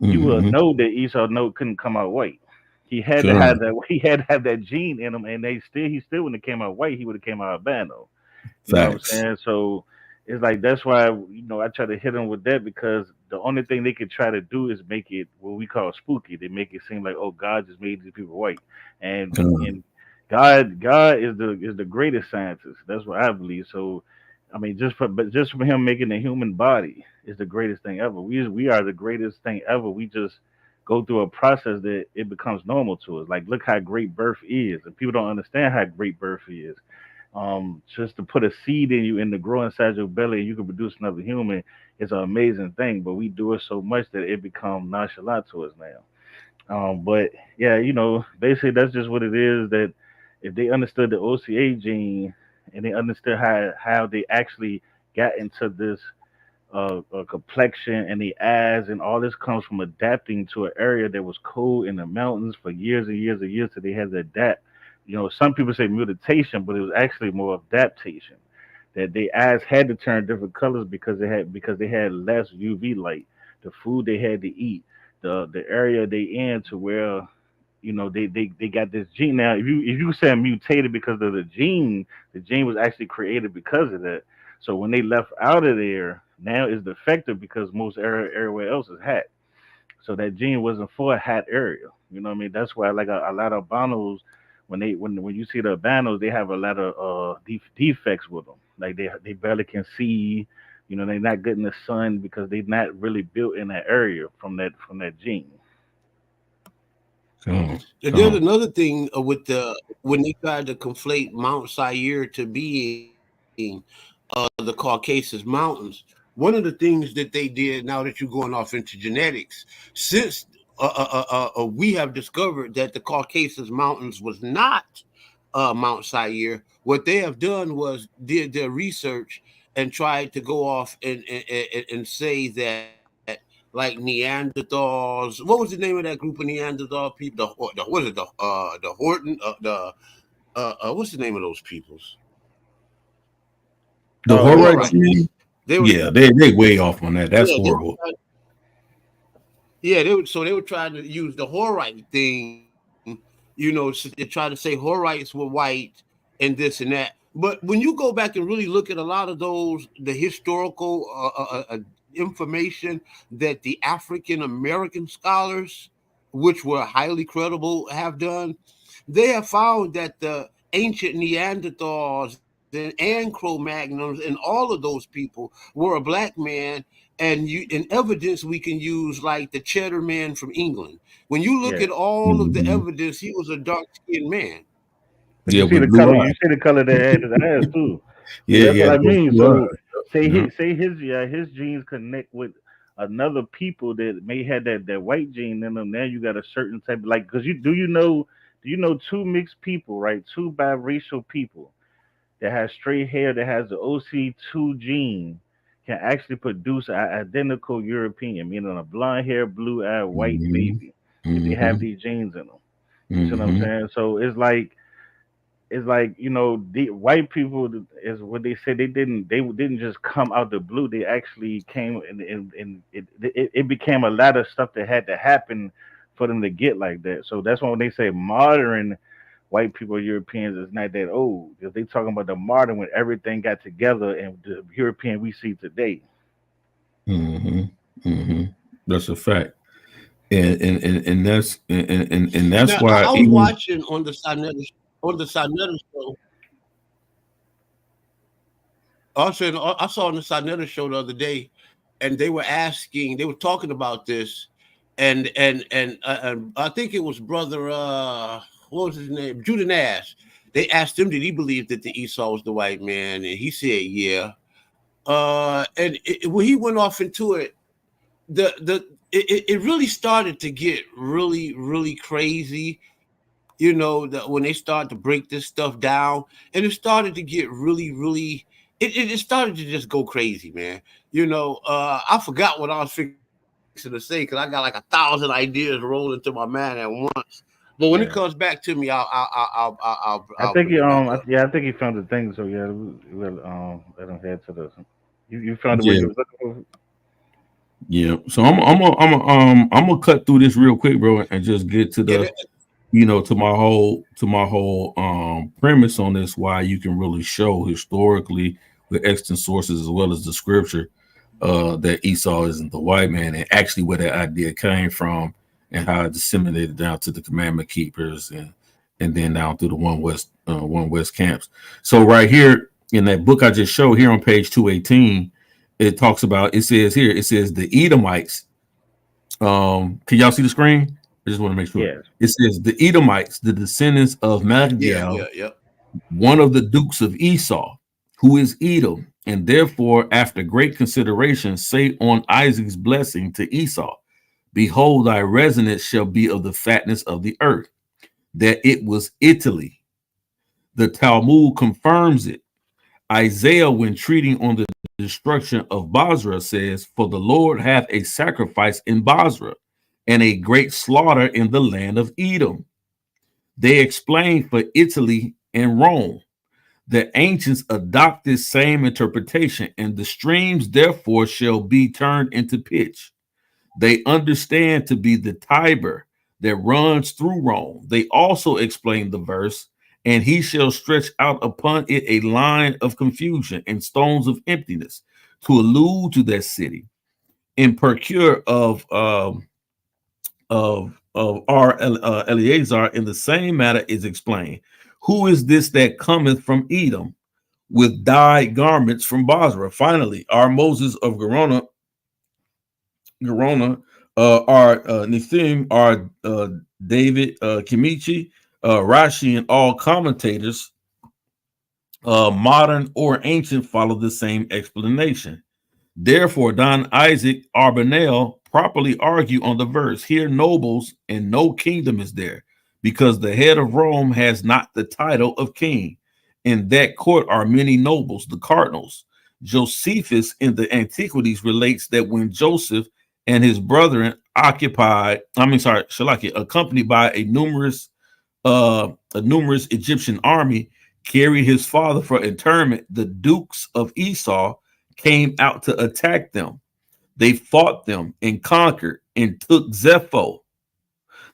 you will Mm-hmm. know that Esau couldn't come out white. He had to Sure. have that. He had to have that gene in him, and he still wouldn't have came out white. He would have came out albino. You know what I'm Facts. saying? So it's like that's why I try to hit them with that, because the only thing they could try to do is make it what we call spooky. They make it seem like, oh, God just made these people white, Sure. and God is the greatest scientist. That's what I believe. So I mean, just for him making the human body is the greatest thing ever. We are the greatest thing ever. We just go through a process that it becomes normal to us. Like look how great birth is, and people don't understand how great birth is. Just to put a seed in you and to grow inside your belly and you can produce another human is an amazing thing. But we do it so much that it becomes nonchalant to us now. But yeah, basically that's just what it is. That if they understood the OCA gene and they understood how they actually got into this complexion and the eyes, and all this comes from adapting to an area that was cold in the mountains for years and years and years. So they had to adapt. You know, some people say mutation, but it was actually more adaptation. That their eyes had to turn different colors because they had less UV light. The food they had to eat, the area they in, to where they got this gene. Now if you say mutated because of the gene was actually created because of that. So when they left out of there, now it's defective because most area everywhere else is hot. So that gene wasn't for a hot area. You know what I mean? That's why like a lot of albinos, when you see the albinos, they have a lot of defects with them. Like they barely can see. You know, they're not good in the sun because they're not really built in that area from that gene. And there's another thing with the when they tried to conflate Mount Sayer to being the Caucasus Mountains. One of the things that they did, now that you're going off into genetics, since we have discovered that the Caucasus Mountains was not Mount Sayer, what they have done was did their research and tried to go off and say that like Neanderthals. What was the name of that group of Neanderthal people? What is it? The Horton. What's the name of those peoples? The The horror Horites. They were. yeah, they way off on that. That's Yeah, horrible. they were trying to use the Horite thing, they try to say Horites were white and this and that. But when you go back and really look at a lot of the historical information that the African American scholars, which were highly credible, have done, they have found that the ancient Neanderthals and Cro-Magnons and all of those people were a black man, and in evidence we can use like the Cheddar Man from England. When you look Yeah. at all of the Mhm. evidence, he was a dark skinned man. But Yeah, with blue you eyes. see the color they had his eyes too. Yeah, Yeah, that's yeah, what I those mean. blue eyes. So Yeah. his genes connect with another people that may have that white gene in them. Now you got a certain type, like, because do you know two mixed people, right? Two biracial people that has straight hair that has the OC2 gene can actually produce an identical European, meaning a blonde hair, blue eyed white Hmm. baby, if they have Hmm. these genes in them. You see what I'm Hmm. saying? So it's like the white people is what they said. They didn't just come out the blue. They actually came, and it became a lot of stuff that had to happen for them to get like that. So that's why when they say modern white people, Europeans, is not that old, because they talking about the modern when everything got together and the European we see today. Hmm. Hmm. That's a fact. And that's Now why I was even watching on the Sinetta show. I saw on the Sinetta show the other day, and they were talking about this, and I think it was brother what was his name, Judah Nash. They asked him, did he believe that the Esau was the white man, and he said, yeah. When he went off into it, it really started to get really crazy. That when they started to break this stuff down, and it started to get really, it started to just go crazy, man. I forgot what I was fixing to say because I got like 1,000 ideas rolling through my mind at once. But when it comes Yeah, back to me, I'll I bring it think he back up. yeah, I think he found the thing. So yeah, we'll let him head to the. You found it where yeah, you was looking yeah. So I'm gonna cut through this real quick, bro, and just get to Yeah, the to my whole premise on this, why you can really show historically with extant sources as well as the scripture that Esau isn't the white man, and actually where that idea came from and how it disseminated down to the commandment keepers and then down through the one west camps. So right here in that book I just showed here on page 218, it talks about, it says the Edomites. Can y'all see the screen? I just want to make sure. for? It says the Edomites, the descendants of yeah, Magdiel, yeah. one of the dukes of Esau, who is Edom, and therefore, after great consideration, say on Isaac's blessing to Esau, behold, thy residence shall be of the fatness of the earth, that it was Italy. The Talmud confirms it. Isaiah, when treating on the destruction of Basra, says, "For the Lord hath a sacrifice in Basra, and a great slaughter in the land of Edom." They explain for Italy and Rome. The ancients adopt this same interpretation, and the streams therefore shall be turned into pitch. They understand to be the Tiber that runs through Rome. They also explain the verse, "And he shall stretch out upon it a line of confusion and stones of emptiness," to allude to that city. In Procure of R. Eleazar, in the same matter is explained, "Who is this that cometh from Edom with dyed garments from Basra?" Finally, our Moses of Gerona, our Nithim, our David Kimichi, Rashi, and all commentators, modern or ancient, follow the same explanation. Therefore, Don Isaac Arbanel properly argue on the verse, "Here nobles and no kingdom is there, because the head of Rome has not the title of king. In that court are many nobles, the cardinals." Josephus in the Antiquities relates that when Joseph and his brethren accompanied by a numerous Egyptian army, carried his father for interment, the dukes of Esau came out to attack them. They fought them and conquered and took Zepho,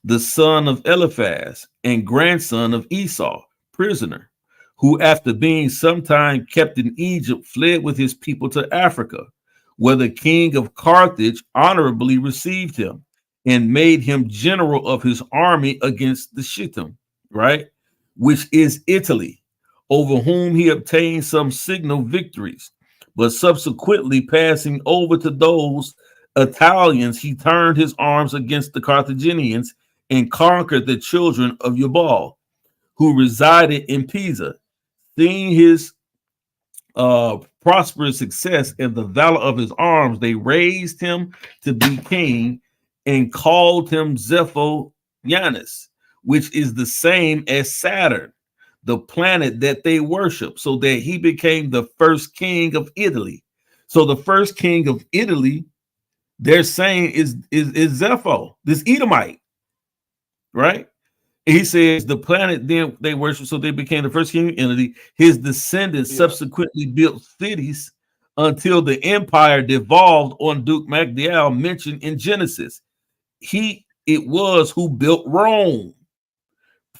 the son of Eliphaz and grandson of Esau, prisoner, who after being sometime kept in Egypt fled with his people to Africa, where the king of Carthage honorably received him and made him general of his army against the Shittim, right, which is Italy, over whom he obtained some signal victories. But subsequently passing over to those Italians, he turned his arms against the Carthaginians and conquered the children of Yabal, who resided in Pisa. Seeing his prosperous success and the valor of his arms, they raised him to be king and called him Zepho Yanis, which is the same as Saturn, the planet that they worship, so that he became the first king of Italy. So the first king of Italy, they're saying is Zepho, this Edomite, right? He says the planet then they worship, so they became the first king of Italy. His descendants subsequently built cities until the empire devolved on Duke Magdiel, mentioned in Genesis. It was who built Rome,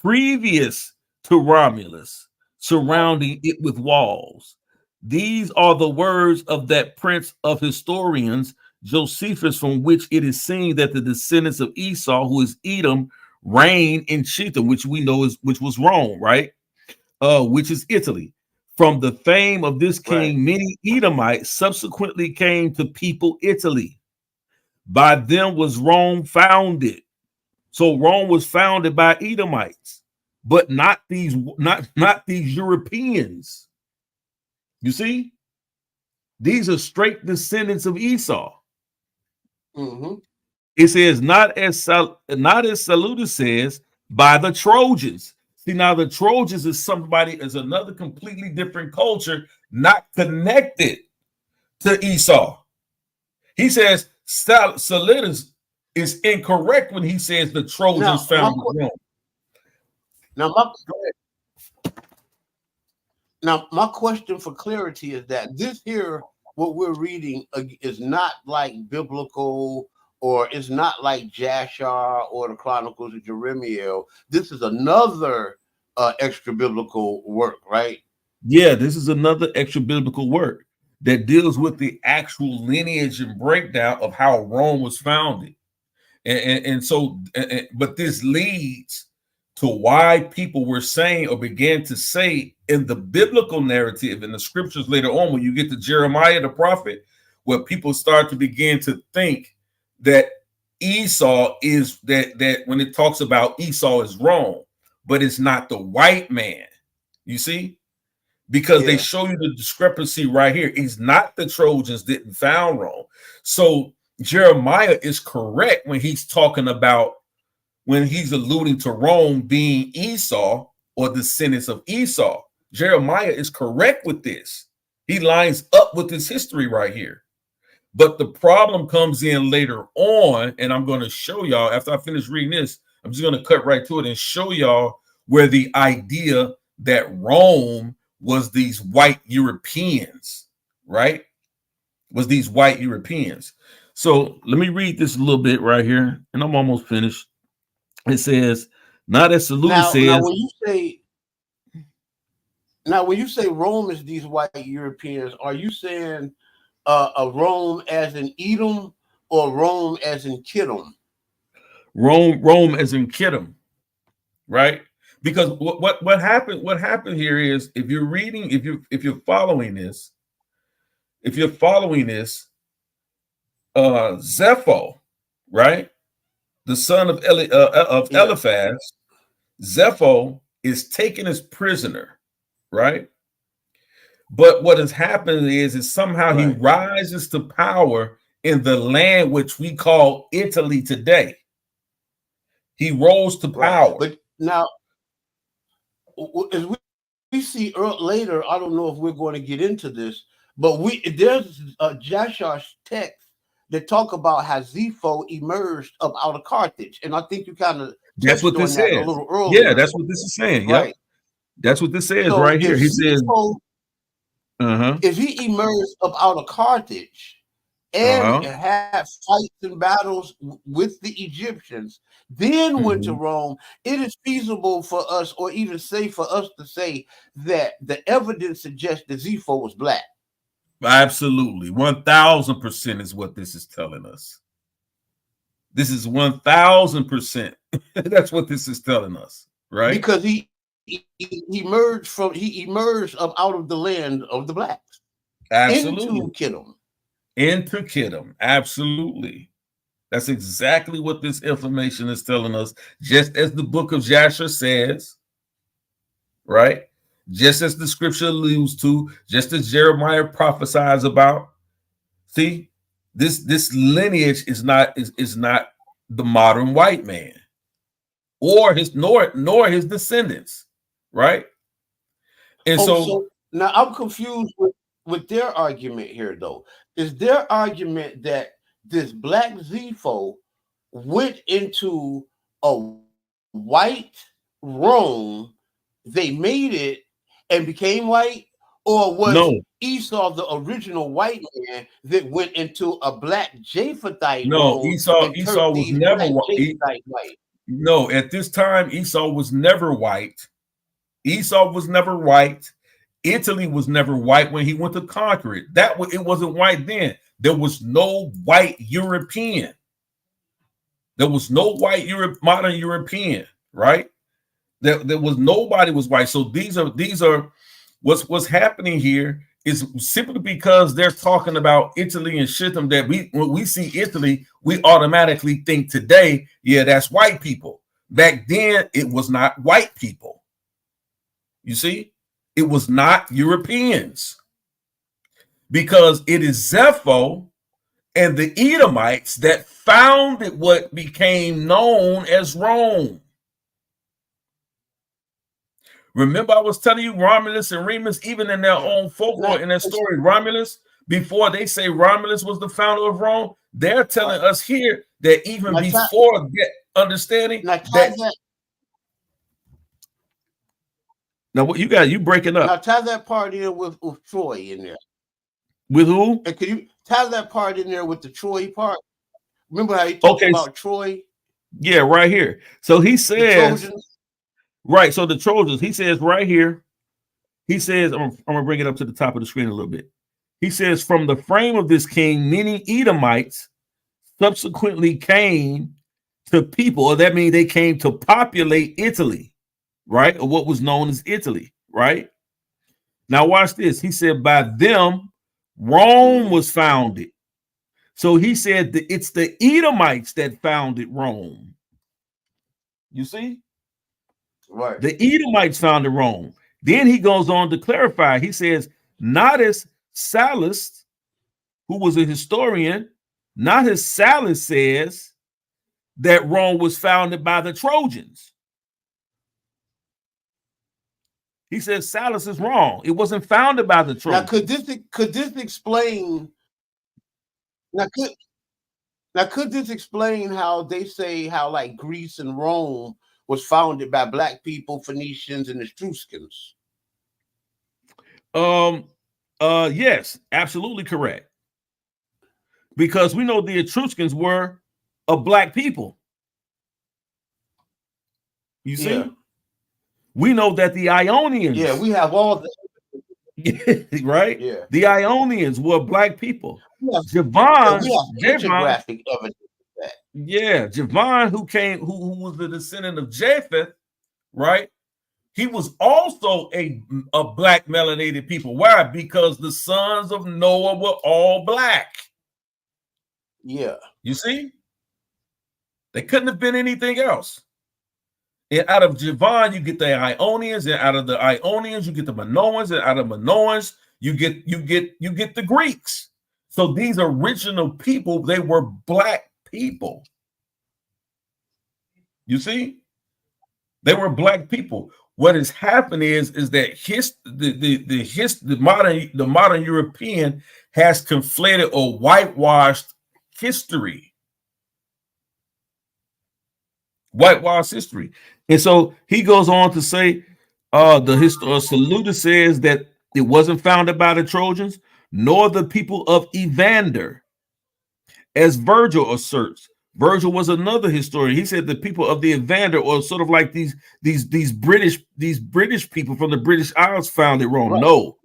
previous to Romulus, surrounding it with walls. These are the words of that prince of historians, Josephus, from which it is seen that the descendants of Esau, who is Edom, reigned in Shittim, which we know which was Rome, right? Which is Italy. From the fame of this king, many Edomites subsequently came to people Italy. By them was Rome founded. So Rome was founded by Edomites, but not these Europeans. You see, these are straight descendants of Esau. Mm-hmm. It says not as Salutis says, by the Trojans. See, now the Trojans is another completely different culture, not connected to Esau. He says Salutis is incorrect when he says the Trojans founded Rome. Now, my question for clarity is that this here, what we're reading, is not like biblical, or it's not like Yasha or the Chronicles of Jeremiel. This is another extra biblical work, right? Yeah, this is another extra biblical work that deals with the actual lineage and breakdown of how Rome was founded. But this leads to why people were saying or began to say in the biblical narrative in the scriptures later on, when you get to Jeremiah the prophet, where people start to begin to think that Esau is that when it talks about Esau is Rome, but it's not the white man. You see? Because they show you the discrepancy right here. It's not the Trojans didn't found Rome. So Jeremiah is correct when he's talking about, when he's alluding to Rome being Esau or descendants of Esau. Jeremiah is correct with this. He lines up with his history right here. But the problem comes in later on, and I'm going to show y'all after I finish reading this. I'm just going to cut right to it and show y'all where the idea that Rome was these white Europeans, right? Was these white Europeans. So let me read this a little bit right here, and I'm almost finished. It says, not as Saluda says. Now, when you say Rome is these white Europeans, are you saying a Rome as in Edom or Rome as in Kittim? Rome as in Kittim, right? Because what happened here is, if you're reading, if you're following this, Zepho, right, the son of Eliphaz, Zepho is taken as prisoner, right? But what has happened is somehow he rises to power in the land which we call Italy today. He rose to power. But now, as we see later, I don't know if we're going to get into this, but there's a Yasha's text that talk about how Zepho emerged up out of Carthage, and I think you kind of that's what this says. A little earlier. Yeah, that's what this is saying. Right. Yep. That's what this says So right here. He says, if he emerged up out of Carthage and had fights and battles with the Egyptians, then went to Rome, it is feasible for us, or even safe for us to say that the evidence suggests that Zepho was black. Absolutely. 1000% is what this is telling us. This is 1000%. That's what this is telling us, right? Because he emerged up out of the land of the blacks. Absolutely. Into Kittim. Absolutely. That's exactly what this information is telling us, just as the book of Yasha says, right? Just as the scripture alludes to, just as Jeremiah prophesies about. See, this lineage is not the modern white man, or his nor his descendants, right? And so now I'm confused with their argument here, though. Is their argument that this black Zepho went into a white Rome, they made it and became white, or was Esau the original white man that went into a black Japhethite Rome? Esau was never white. No, at this time Esau was never white. Esau was never white. Italy was never white when he went to conquer it. It wasn't white then. There was no white European. There was no white modern European, right? There was nobody was white. So these are what's happening here is simply because they're talking about Italy and Shittim, that when we see Italy, we automatically think today, yeah, that's white people. Back then, it was not white people. You see, it was not Europeans, because it is Zepho and the Edomites that founded what became known as Rome. Remember, I was telling you Romulus and Remus, even in their own folklore, in their story, Romulus, before they say Romulus was the founder of Rome, they're telling us here that even before that understanding that. Now, what you got? You breaking up? Now, tie that part in with Troy in there. With who? And can you tie that part in there with the Troy part? Remember how he talked about Troy? Yeah, right here. So he says, right. So the Trojans, he says right here, he says, I'm going to bring it up to the top of the screen a little bit. He says, from the frame of this king, many Edomites subsequently came to people, or that means they came to populate Italy, right? Or what was known as Italy, right? Now watch this. He said, by them, Rome was founded. So he said that it's the Edomites that founded Rome. You see? Right. The Edomites founded Rome. Then he goes on to clarify. He says, not as Sallust, who was a historian, not as Sallust says that Rome was founded by the Trojans. He says Salus is wrong. It wasn't founded by the Trojans. Now, could this explain? Could this explain how they say how like Greece and Rome was founded by black people, Phoenicians, and Etruscans? Yes, absolutely correct. Because we know the Etruscans were a black people. You see? Yeah. We know that the Ionians. Yeah, we have all the right? Yeah. The Ionians were black people. Yeah. Javon, We have photographic evidence of that. Yeah, Javon, who was the descendant of Japheth, right? He was also a black melanated people. Why? Because the sons of Noah were all black. Yeah. You see? They couldn't have been anything else. And out of Javon, you get the Ionians, and out of the Ionians, you get the Minoans, and out of Minoans, you get the Greeks. So these original people, they were black people. You see? They were black people. What has happened is that the modern European has conflated or whitewashed history. Whitewashed history. And so he goes on to say, Saluda says that it wasn't founded by the Trojans, nor the people of Evander, as Virgil asserts. Virgil was another historian. He said the people of the Evander, or sort of like these British people from the British Isles, found it wrong. Right. No,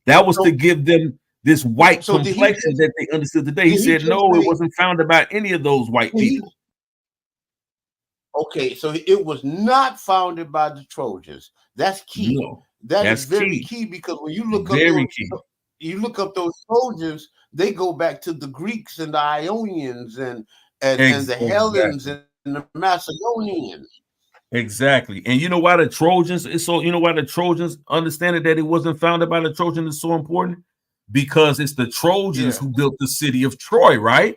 that was to give them this white complexion that they understood today. He said no, it wasn't founded by any of those white people. Okay, so it was not founded by the Trojans. That's key. No, that's very key because when you look up those Trojans, they go back to the Greeks and the Ionians and the Hellenes and the Macedonians. Exactly. And you know why the Trojans understanding that it wasn't founded by the Trojans is so important? Because it's the Trojans who built the city of Troy, right?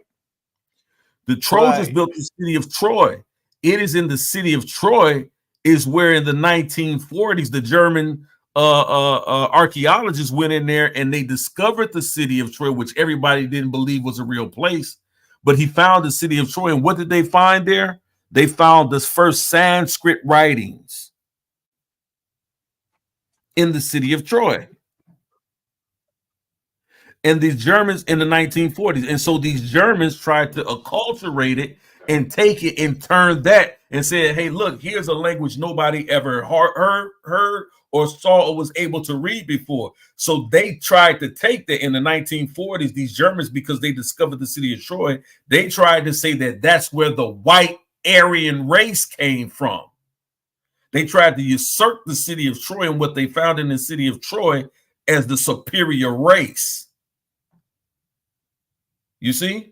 The Trojans built the city of Troy. It is in the city of Troy is where in the 1940s the German archaeologists went in there and they discovered the city of Troy, which everybody didn't believe was a real place. But he found the city of Troy. And what did they find there? They found the first Sanskrit writings in the city of Troy. And these Germans in the 1940s. And so these Germans tried to acculturate it and take it and turn that and said, hey, look, here's a language nobody ever heard or saw or was able to read before. So they tried to take that in the 1940s, these Germans, because they discovered the city of Troy, they tried to say that that's where the white Aryan race came from. They tried to usurp the city of Troy and what they found in the city of Troy as the superior race. You see?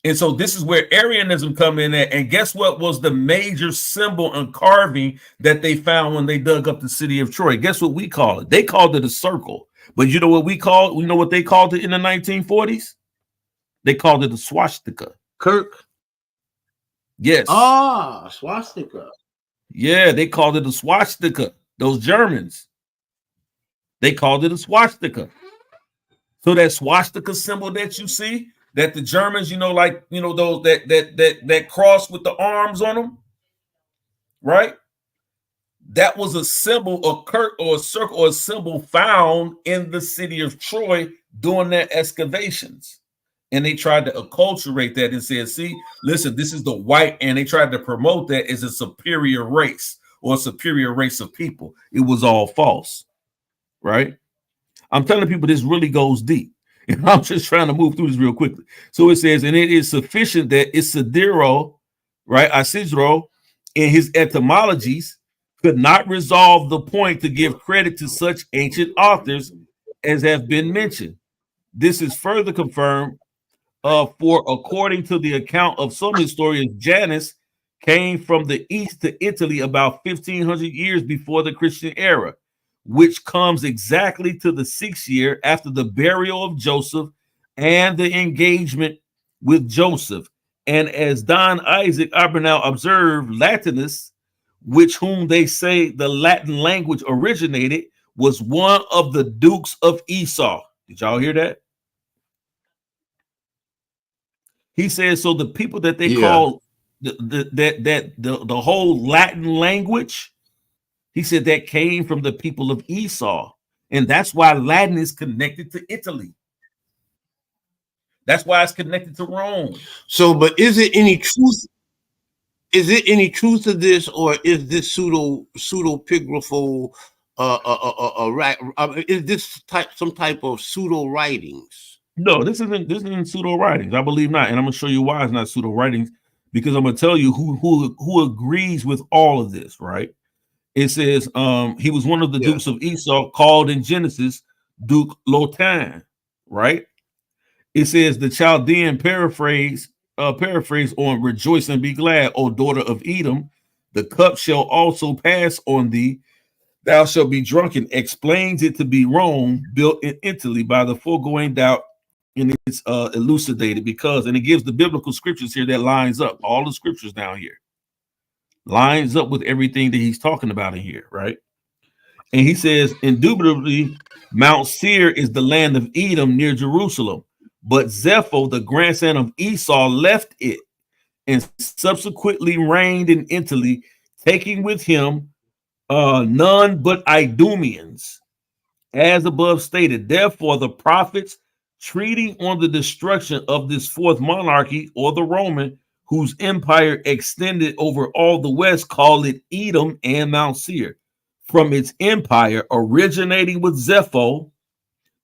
And so this is where Aryanism come in at. And guess what was the major symbol and carving that they found when they dug up the city of Troy? Guess what we call it? They called it a circle. But you know what we know what they called it in the 1940s? They called it a swastika. Kirk. Yes. Ah, swastika. Yeah, they called it a swastika. Those Germans. They called it a swastika. So that swastika symbol that you see, that the Germans, those that cross with the arms on them, right? That was a symbol, a circle, or a symbol found in the city of Troy during their excavations. And they tried to acculturate that and said, see, listen, this is the white, and they tried to promote that as a superior race or a superior race of people. It was all false, right? I'm telling people this really goes deep. And I'm just trying to move through this real quickly. So it says, and it is sufficient that Isidro, right, Isidro, in his etymologies, could not resolve the point to give credit to such ancient authors as have been mentioned. This is further confirmed for according to the account of some historians, Janus came from the east to Italy about 1500 years before the Christian era, which comes exactly to the 6th year after the burial of Joseph and the engagement with Joseph. And as Don Isaac Abernow observed, Latinus, which whom they say the Latin language originated, was one of the dukes of Esau. Did y'all hear that? He says, so the people that they call the whole Latin language, he said that came from the people of Esau. And that's why Latin is connected to Italy. That's why it's connected to Rome. So, but is it any truth? Is it any truth to this, or is this pseudepigraphal? Is this some type of pseudo writings? No, this isn't pseudo writings. I believe not, and I'm gonna show you why it's not pseudo writings, because I'm gonna tell you who agrees with all of this. Right? It says he was one of the dukes of Esau, called in Genesis Duke Lotan. Right? It says the Chaldean paraphrase on rejoice and be glad, O daughter of Edom. The cup shall also pass on thee. Thou shalt be drunken. Explains it to be Rome, built in Italy by the foregoing doubt, and it's elucidated because, and it gives the biblical scriptures here that lines up. All the scriptures down here lines up with everything that he's talking about in here, right? And he says, indubitably, Mount Seir is the land of Edom near Jerusalem. But Zepho, the grandson of Esau, left it and subsequently reigned in Italy, taking with him none but Idumeans, as above stated. Therefore, the prophets treating on the destruction of this fourth monarchy, or the Roman, whose empire extended over all the west, call it Edom and Mount Seir, from its empire originating with Zepho,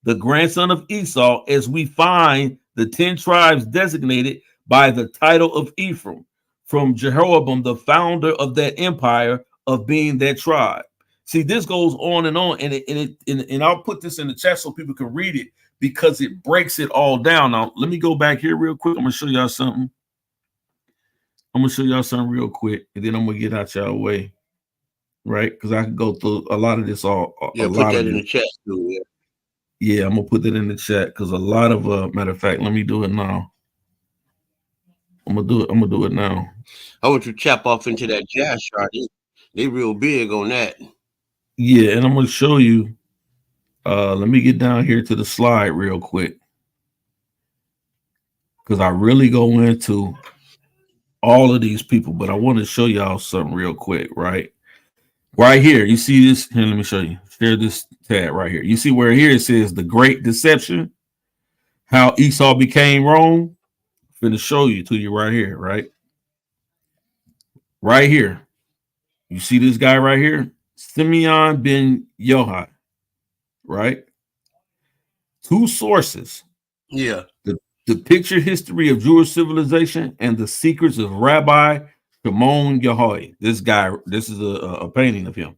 the grandson of Esau, as we find the 10 tribes designated by the title of Ephraim, from Jehoram, the founder of that empire, of being that tribe. See, this goes on, and I'll put this in the chat so people can read it, because it breaks it all down. Now, let me go back here real quick. I'm gonna show y'all something. Real quick, and then I'm gonna get out y'all way, right? Because I can go through a lot of this. Put that in the chat too. Yeah, I'm gonna put that in the chat, because a lot of matter of fact, let me do it now. I'm gonna do it now. I want you to chop off into that Yasha. They real big on that. Yeah, and I'm gonna show you. Let me get down here to the slide real quick, because I really go into all of these people, but I want to show y'all something real quick, right? Right here, you see this? Here, let me show you. Share this tab right here. You see where here it says the Great Deception, how Esau became Rome. I'm going to show you to you right here, right? Right here. You see this guy right here? Simeon ben Yohai, right? Two sources. Yeah. The picture history of Jewish civilization and the secrets of Rabbi Shimon Yohai. This guy, this is a painting of him.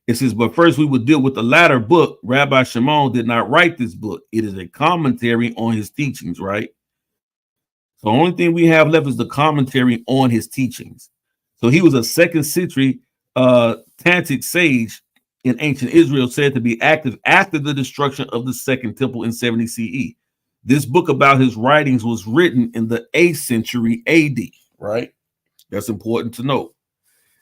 It says, but first we would deal with the latter book. Rabbi Shimon did not write this book. It is a commentary on his teachings, right? So the only thing we have left is the commentary on his teachings. So he was a 2nd century Tantic sage in ancient Israel, said to be active after the destruction of the Second Temple in 70 CE. This book about his writings was written in the 8th century AD, right? That's important to note.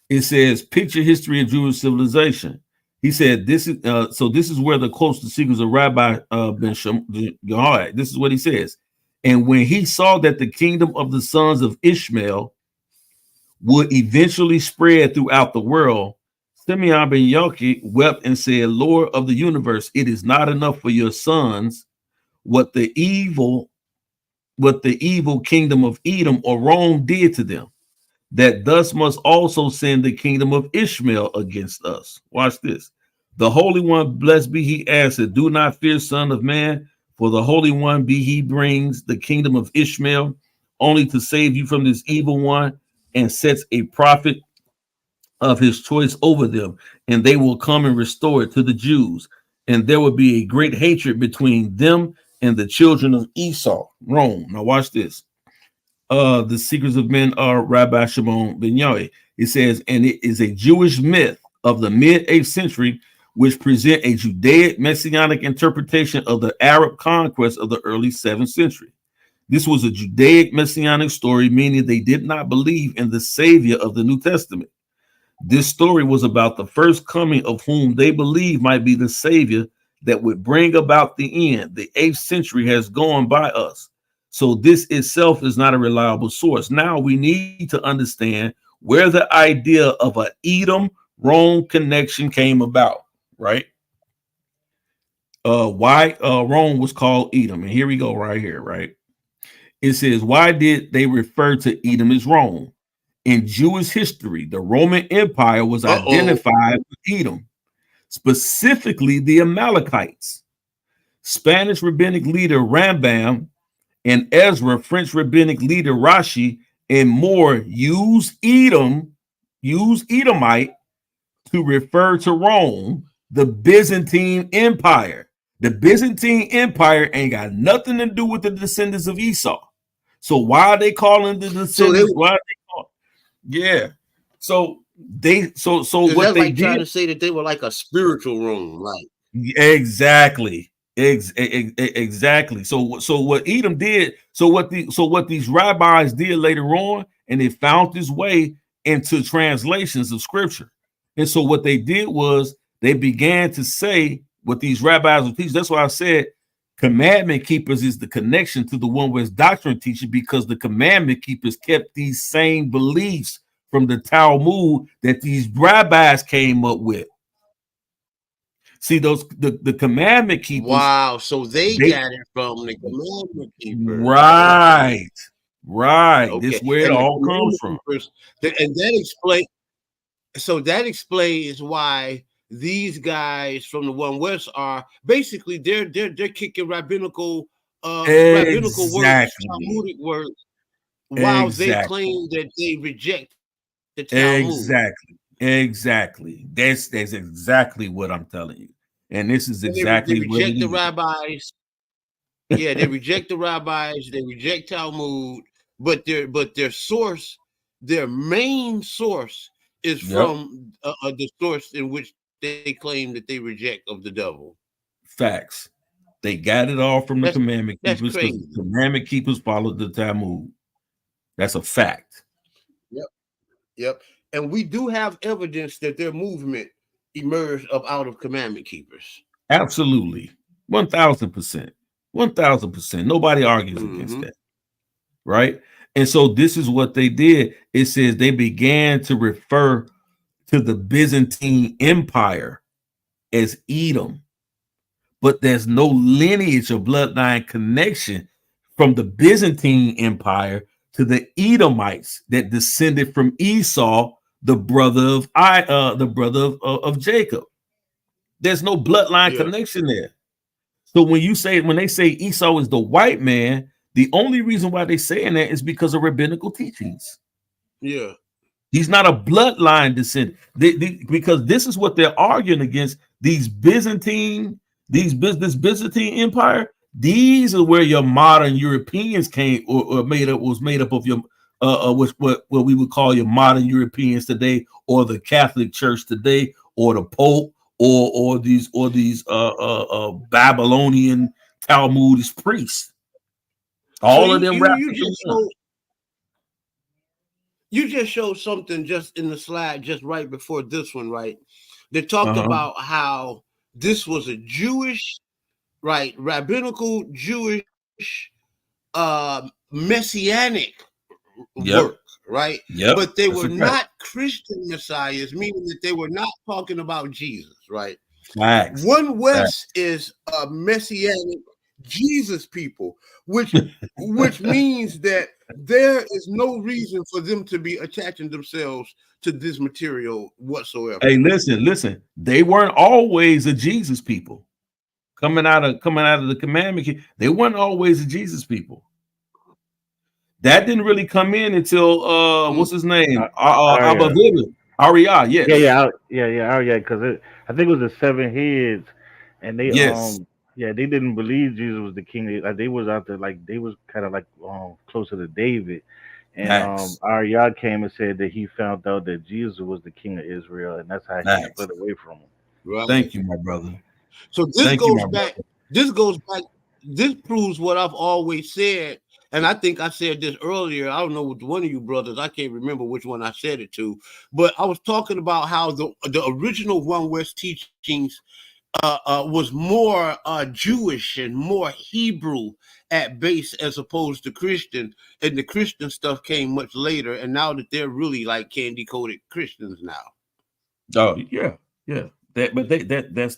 It says, picture history of Jewish civilization. He said, this is this is where the closest secrets of Rabbi Ben Yohai. This is what he says. And when he saw that the kingdom of the sons of Ishmael would eventually spread throughout the world, Simeon ben Yochai wept and said, Lord of the universe, it is not enough for your sons what the evil kingdom of Edom or Rome did to them, that thus must also send the kingdom of Ishmael against us. Watch this. The Holy One, blessed be he, answered, do not fear, son of man, for the Holy One be he brings the kingdom of Ishmael only to save you from this evil one, and sets a prophet of his choice over them, and they will come and restore it to the Jews. And there will be a great hatred between them and the children of Esau, Rome. Now watch this. The secrets of men are Rabbi Shimon ben Yochai. It says, and it is a Jewish myth of the mid-8th century, which present a Judaic messianic interpretation of the Arab conquest of the early 7th century. This was a Judaic messianic story, meaning they did not believe in the Savior of the New Testament. This story was about the first coming of whom they believe might be the Savior that would bring about the end. The 8th century has gone by us. So this itself is not a reliable source. Now we need to understand where the idea of a Edom-Rome connection came about, right? Why Rome was called Edom. And here we go right here, right? It says, why did they refer to Edom as Rome? In Jewish history, the Roman Empire was identified with Edom, specifically the Amalekites. Spanish rabbinic leader Rambam and Ezra, French rabbinic leader Rashi, and more use Edomite to refer to Rome, the Byzantine Empire. The Byzantine Empire ain't got nothing to do with the descendants of Esau. So why are they calling the descendants? Why are they calling? Yeah. So what they like did, trying to say that they were like a spiritual Rome, like exactly. Exactly. So what Edom did, so what these rabbis did later on, and it found its way into translations of scripture. And so what they did was they began to say what these rabbis would teach. That's why I said commandment keepers is the connection to the one with doctrine teaching, because the commandment keepers kept these same beliefs from the Talmud that these rabbis came up with. See, those the commandment keepers. Wow, so they got it from the commandment keepers. Right. Right. Okay. This is where it all comes from. And that explains why these guys from the One West are basically they're kicking rabbinical words, Talmudic words, while they claim that they reject the Talmud. Exactly. That's exactly what I'm telling you. And this is exactly they reject the rabbis. Yeah, they reject the rabbis, they reject Talmud, but their source, their main source is from the source in which they claim that they reject of the devil. Facts. They got it all from the commandment keepers, because the commandment keepers followed the Talmud. That's a fact. Yep. And we do have evidence that their movement emerged out of commandment keepers. Absolutely. 1,000%. 1,000%. Nobody argues against that. Right? And so this is what they did. It says they began to refer to the Byzantine Empire as Edom, but there's no lineage or bloodline connection from the Byzantine Empire to the Edomites that descended from Esau, the brother of Jacob. There's no bloodline connection there. So when they say Esau is the white man, the only reason why they're saying that is because of rabbinical teachings. Yeah. He's not a bloodline descendant. Because this is what they're arguing against. This Byzantine Empire. These are where your modern Europeans came or was made up of your what we would call your modern Europeans today, or the Catholic Church today, or the Pope, or these Babylonian Talmudic priests. All of them. You just showed something just in the slide just right before this one, right? They talked about how this was a Jewish, right, rabbinical Jewish messianic work, right? But they were not Christian messiahs, meaning that they were not talking about Jesus, right? Facts. One West is a messianic Jesus people, which means that there is no reason for them to be attaching themselves to this material whatsoever. Hey, listen. They weren't always a Jesus people. Coming out of the commandment, they weren't always a Jesus people. That didn't really come in until what's his name? Arya, yes. Arya, because I think it was the 7 heads, and they they didn't believe Jesus was the king. They was out there they was kind of closer to David, and Arya came and said that he found out that Jesus was the king of Israel, and that's how he split away from him. Right. Thank you, my brother. So this goes back. This proves what I've always said, and I think I said this earlier. I don't know with one of you brothers. I can't remember which one I said it to, but I was talking about how the original One West teachings was more Jewish and more Hebrew at base as opposed to Christian, and the Christian stuff came much later. And now that they're really like candy coated Christians now. Oh yeah, yeah. That's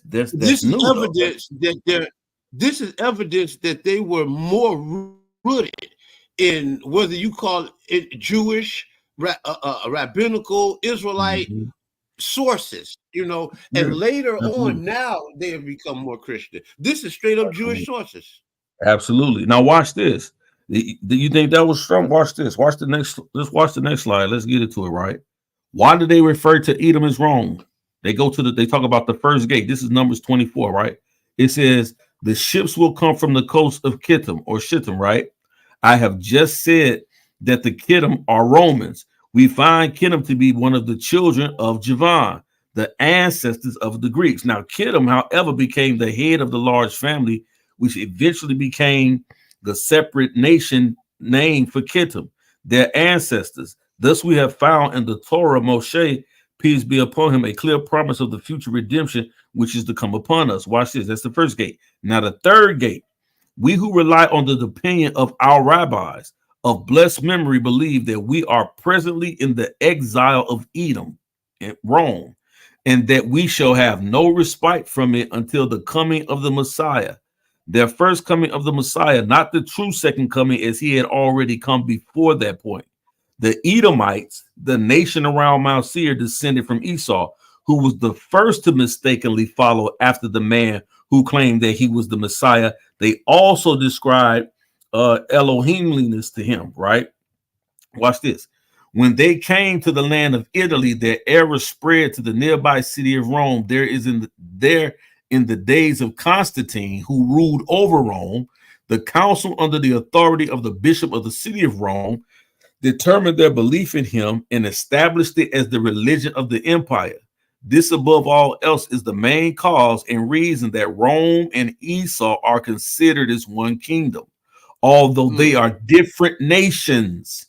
This is new though. evidence that they're. This is evidence that they were more rooted in whether you call it Jewish, rabbinical, Israelite sources, you know, and Yeah, later absolutely. on, now they have become more Christian. This is straight up Jewish sources. Absolutely. Now watch this. Do you think that was strong? Watch this. Watch the next. Let's watch the next slide. Let's get into it. Right. Why do they refer to Edom as wrong? They go to they talk about the first gate. This is Numbers 24, right? It says the ships will come from the coast of Kittim or Shittim, right? I have just said that the Kittim are Romans. We find Kittim to be one of the children of Javan, the ancestors of the Greeks. Now, Kittim, however, became the head of the large family, which eventually became the separate nation name for Kittim, their ancestors. Thus, we have found in the Torah Moshe, peace be upon him, a clear promise of the future redemption which is to come upon us. Watch this. That's the first gate. Now, the third gate, we who rely on the opinion of our rabbis of blessed memory believe that we are presently in the exile of Edom in Rome, and that we shall have no respite from it until the coming of the Messiah. Their first coming of the Messiah, not the true second coming, as he had already come before that point. The Edomites, the nation around Mount Seir, descended from Esau, who was the first to mistakenly follow after the man who claimed that he was the Messiah. They also described Elohimliness to him, right? Watch this. When they came to the land of Italy, their error spread to the nearby city of Rome. There in the days of Constantine, who ruled over Rome, the council under the authority of the bishop of the city of Rome determined their belief in him and established it as the religion of the empire. This, above all else, is the main cause and reason that Rome and Esau are considered as one kingdom, although they are different nations.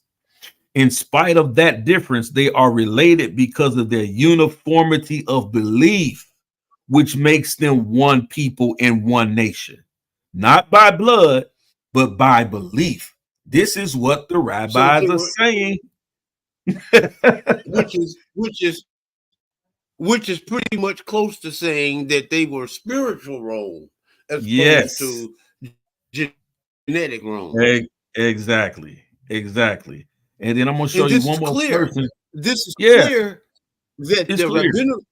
In spite of that difference, they are related because of their uniformity of belief, which makes them one people and one nation, not by blood, but by belief. This is what the So rabbis are saying. which is pretty much close to saying that they were spiritual Rome as opposed Yes, to genetic Rome. exactly. And then I'm going to show And you this one is more clear. person. This is Yeah, clear that it's the clear. rabbinical.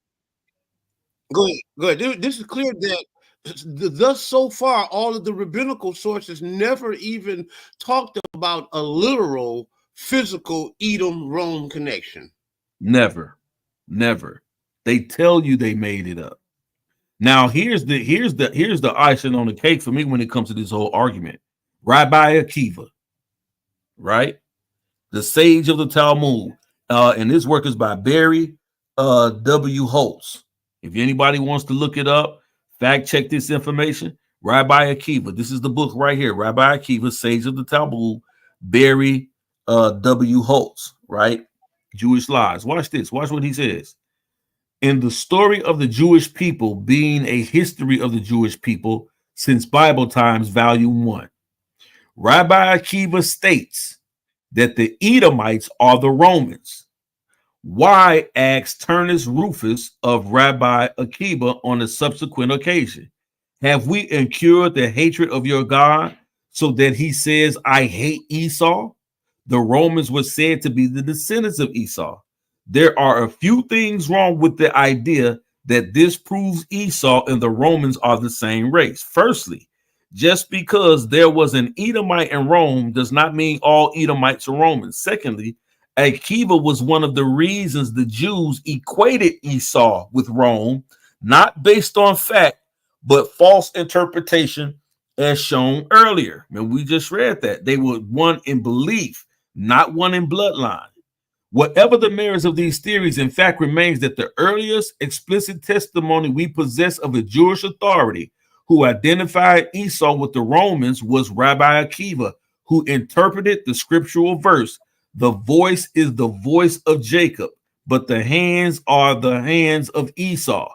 Go ahead. This is clear that thus so far all of the rabbinical sources never even talked about a literal physical Edom Rome connection. Never. They tell you they made it up. Now here's the icing on the cake for me when it comes to this whole argument. Rabbi Akiva, right? The sage of the Talmud. And this work is by Barry W. Holtz. If anybody wants to look it up, fact check this information. Rabbi Akiva. This is the book right here. Rabbi Akiva, Sage of the Talmud, Barry W. Holtz, right? Jewish Lies. Watch this. Watch what he says. In the story of the Jewish people being a history of the Jewish people since Bible times, volume 1, Rabbi Akiva states that the Edomites are the Romans. Why, asks Turnus Rufus of Rabbi Akiva on a subsequent occasion, have we incurred the hatred of your God so that he says, I hate Esau? The Romans were said to be the descendants of Esau. There are a few things wrong with the idea that this proves Esau and the Romans are the same race. Firstly, just because there was an Edomite in Rome does not mean all Edomites are Romans. Secondly, Akiva was one of the reasons the Jews equated Esau with Rome, not based on fact, but false interpretation, as shown earlier. And we just read that. They were one in belief, not one in bloodline. Whatever the merits of these theories, in fact, remains that the earliest explicit testimony we possess of a Jewish authority who identified Esau with the Romans was Rabbi Akiva, who interpreted the scriptural verse. The voice is the voice of Jacob, but the hands are the hands of Esau.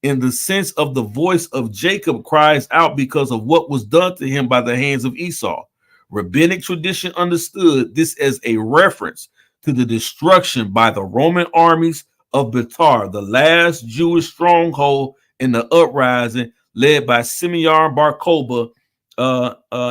In the sense of the voice of Jacob cries out because of what was done to him by the hands of Esau. Rabbinic tradition understood this as a reference to the destruction by the Roman armies of Betar, the last Jewish stronghold in the uprising led by Simeon Bar Kokhba.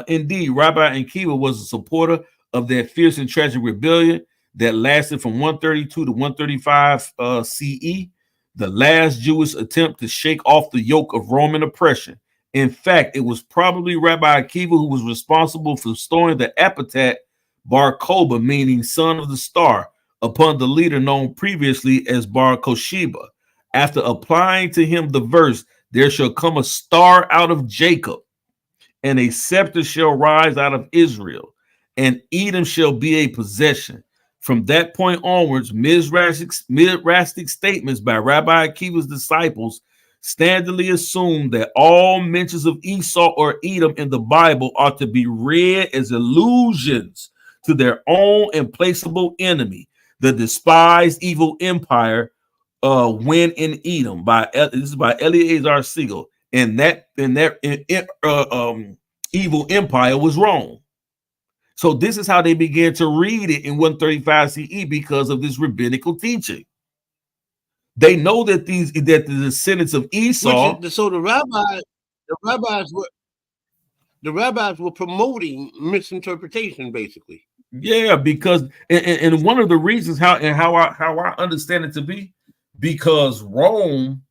Indeed, Rabbi Akiva was a supporter of that fierce and tragic rebellion that lasted from 132 to 135 CE, the last Jewish attempt to shake off the yoke of Roman oppression. In fact, it was probably Rabbi Akiva who was responsible for bestowing the epithet Bar Kokhba, meaning son of the star, upon the leader known previously as Bar Kokhba. After applying to him the verse, there shall come a star out of Jacob, and a scepter shall rise out of Israel, and Edom shall be a possession. From that point onwards, midrastic statements by Rabbi Akiva's disciples standardly assume that all mentions of Esau or Edom in the Bible are to be read as allusions to their own implacable enemy, the despised evil empire, when in Edom. This is by Eleazar Siegel, and that evil empire was Rome. So this is how they began to read it in 135 CE because of this rabbinical teaching. They know that the descendants of Esau. So the rabbis were promoting misinterpretation, basically. Yeah, because and one of the reasons how I understand it to be, because Rome,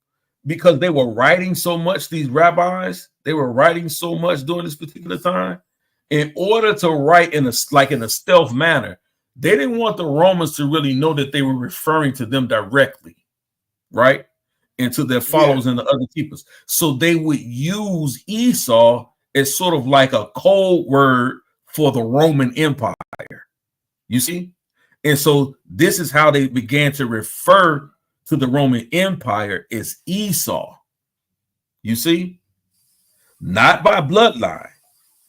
because they were writing so much, these rabbis, they were writing so much during this particular time. In order to write in a stealth manner, they didn't want the Romans to really know that they were referring to them directly, right? And to their followers and the other keepers. So they would use Esau as sort of like a code word for the Roman Empire. You see? And so this is how they began to refer to the Roman Empire as Esau. You see? Not by bloodline.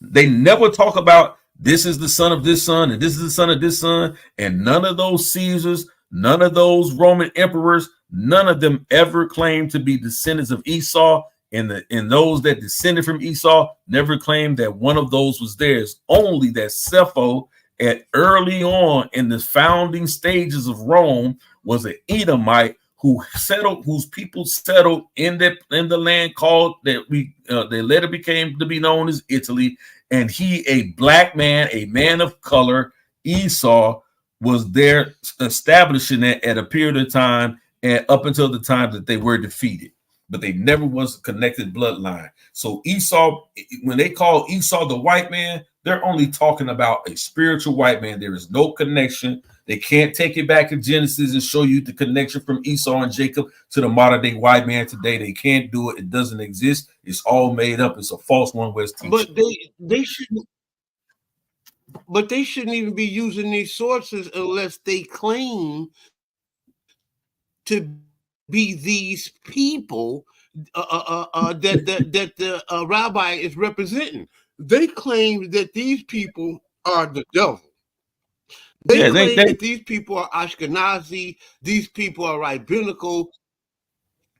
They never talk about this is the son of this son and this is the son of this son, and none of those Caesars, none of those Roman emperors, none of them ever claimed to be descendants of Esau, and those that descended from Esau never claimed that one of those was theirs. Only that Cepho, at early on in the founding stages of Rome, was an Edomite whose people settled in the land called that later became to be known as Italy, and he, a black man, a man of color, Esau, was there establishing it at a period of time and up until the time that they were defeated, but they never was a connected bloodline. So Esau, when they call Esau the white man, they're only talking about a spiritual white man. There is no connection. They can't take it back to Genesis and show you the connection from Esau and Jacob to the modern day white man today. They can't do it. It doesn't exist. It's all made up. It's a false one West teaching. But they shouldn't even be using these sources unless they claim to be these people that the rabbi is representing. They claim that these people are the devil. They claim that these people are Ashkenazi, these people are rabbinical.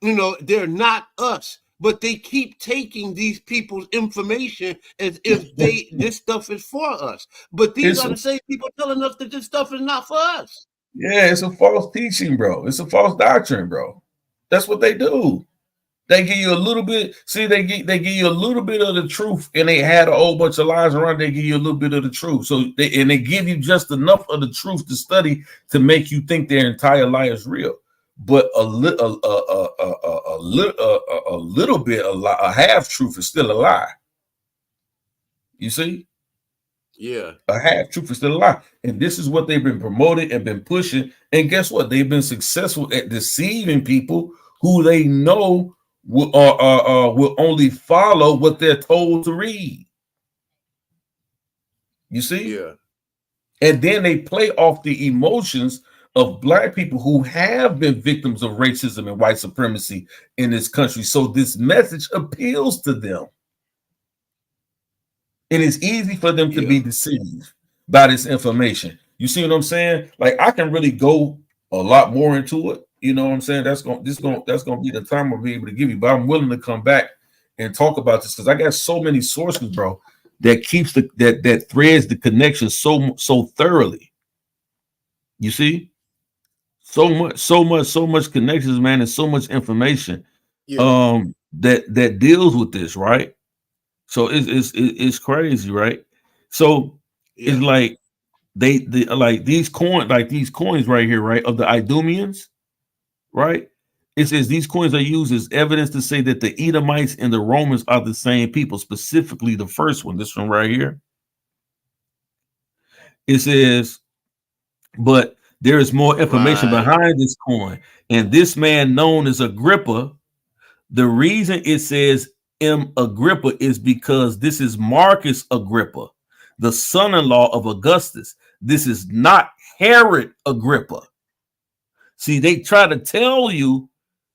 You know, they're not us, but they keep taking these people's information as if this stuff is for us. But these are the same people telling us that this stuff is not for us. Yeah, it's a false teaching, bro. It's a false doctrine, bro. That's what they do. They give you a little bit. See, they give you a little bit of the truth, and they had a whole bunch of lies around. They give you a little bit of the truth. So they give you just enough of the truth to study to make you think their entire lie is real. But a half truth is still a lie. You see? Yeah. A half truth is still a lie. And this is what they've been promoting and been pushing. And guess what? They've been successful at deceiving people who they know will only follow what they're told to read. You see? Yeah. And then they play off the emotions of black people who have been victims of racism and white supremacy in this country. So this message appeals to them. And it's easy for them to Yeah. be deceived by this information. You see what I'm saying? Like I can really go a lot more into it. You know what I'm saying? That's gonna be the time I'll be able to give you. But I'm willing to come back and talk about this because I got so many sources, bro, that keeps that threads the connection so thoroughly. You see? So much connections, man, and so much information that deals with this, right? So it's crazy, right? So Yeah. it's like they like these coins right here, right? Of the Idumeans, right? It says these coins are used as evidence to say that the Edomites and the Romans are the same people, specifically the first one, this one right here. It says, but there is more information behind this coin. And this man known as Agrippa, the reason it says M. Agrippa is because this is Marcus Agrippa, the son-in-law of Augustus. This is not Herod Agrippa. See, they try to tell you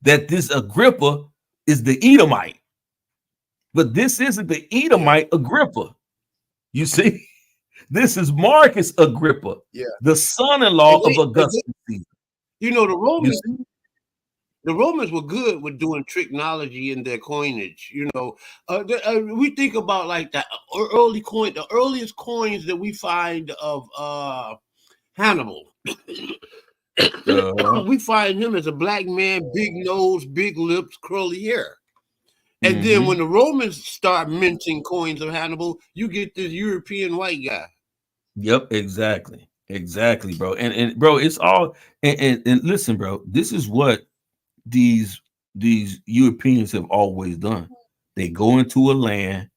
that this Agrippa is the Edomite, but this isn't the Edomite Agrippa. You see, this is Marcus Agrippa, the son-in-law of Augustus. You know, the Romans were good with doing technology in their coinage. You know, we think about like the earliest coins that we find of Hannibal. We find him as a black man, big nose, big lips, curly hair. And then when the Romans start minting coins of Hannibal, you get this European white guy. Yep, exactly, bro. And bro, it's all and listen, bro. This is what these Europeans have always done. They go into a land,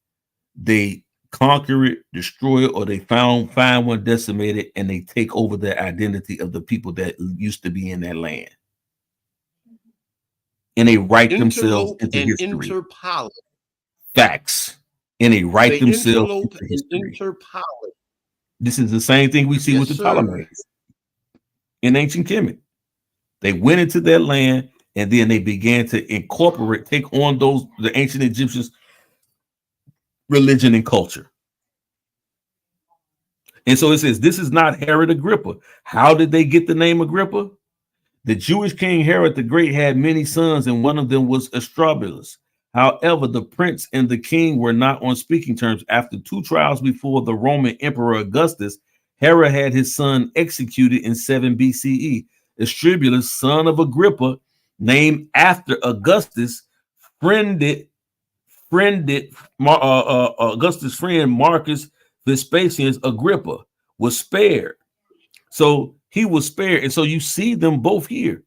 they conquer it, destroy it, or they find one, decimate it, and they take over the identity of the people that used to be in that land. And they write themselves into history. Facts. And they write themselves into history. This is the same thing we see with the Ptolemies in ancient Kemet. They went into that land and then they began to incorporate, take on the ancient Egyptians' religion and culture. And so it says, this is not Herod Agrippa. How did they get the name Agrippa? The Jewish king Herod the Great had many sons, and one of them was Aristobulus. However, the prince and the king were not on speaking terms. After 2 trials before the Roman Emperor Augustus, Herod had his son executed in 7 BCE. Aristobulus, son of Agrippa, named after Augustus, friended Augustus' friend Marcus Vespasian's Agrippa, was spared. So he was spared. And so you see them both here.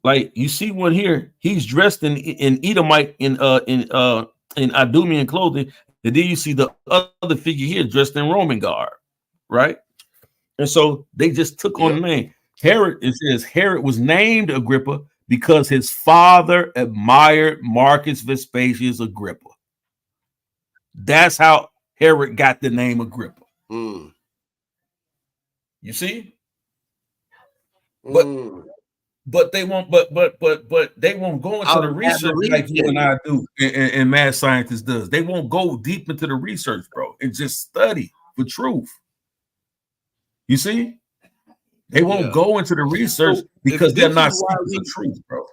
Like you see one here, he's dressed in Edomite in Idumean clothing, and then you see the other figure here dressed in Roman garb, right? And so they just took on the name. Herod, it says Herod was named Agrippa because his father admired Marcus Vespasian's Agrippa. That's how Herod got the name Agrippa. You see? But they won't. But they won't go into the research like you and I do, and Mad Scientist does. They won't go deep into the research, bro, and just study for truth. You see, they won't go into the research because they're not seeking the truth, bro.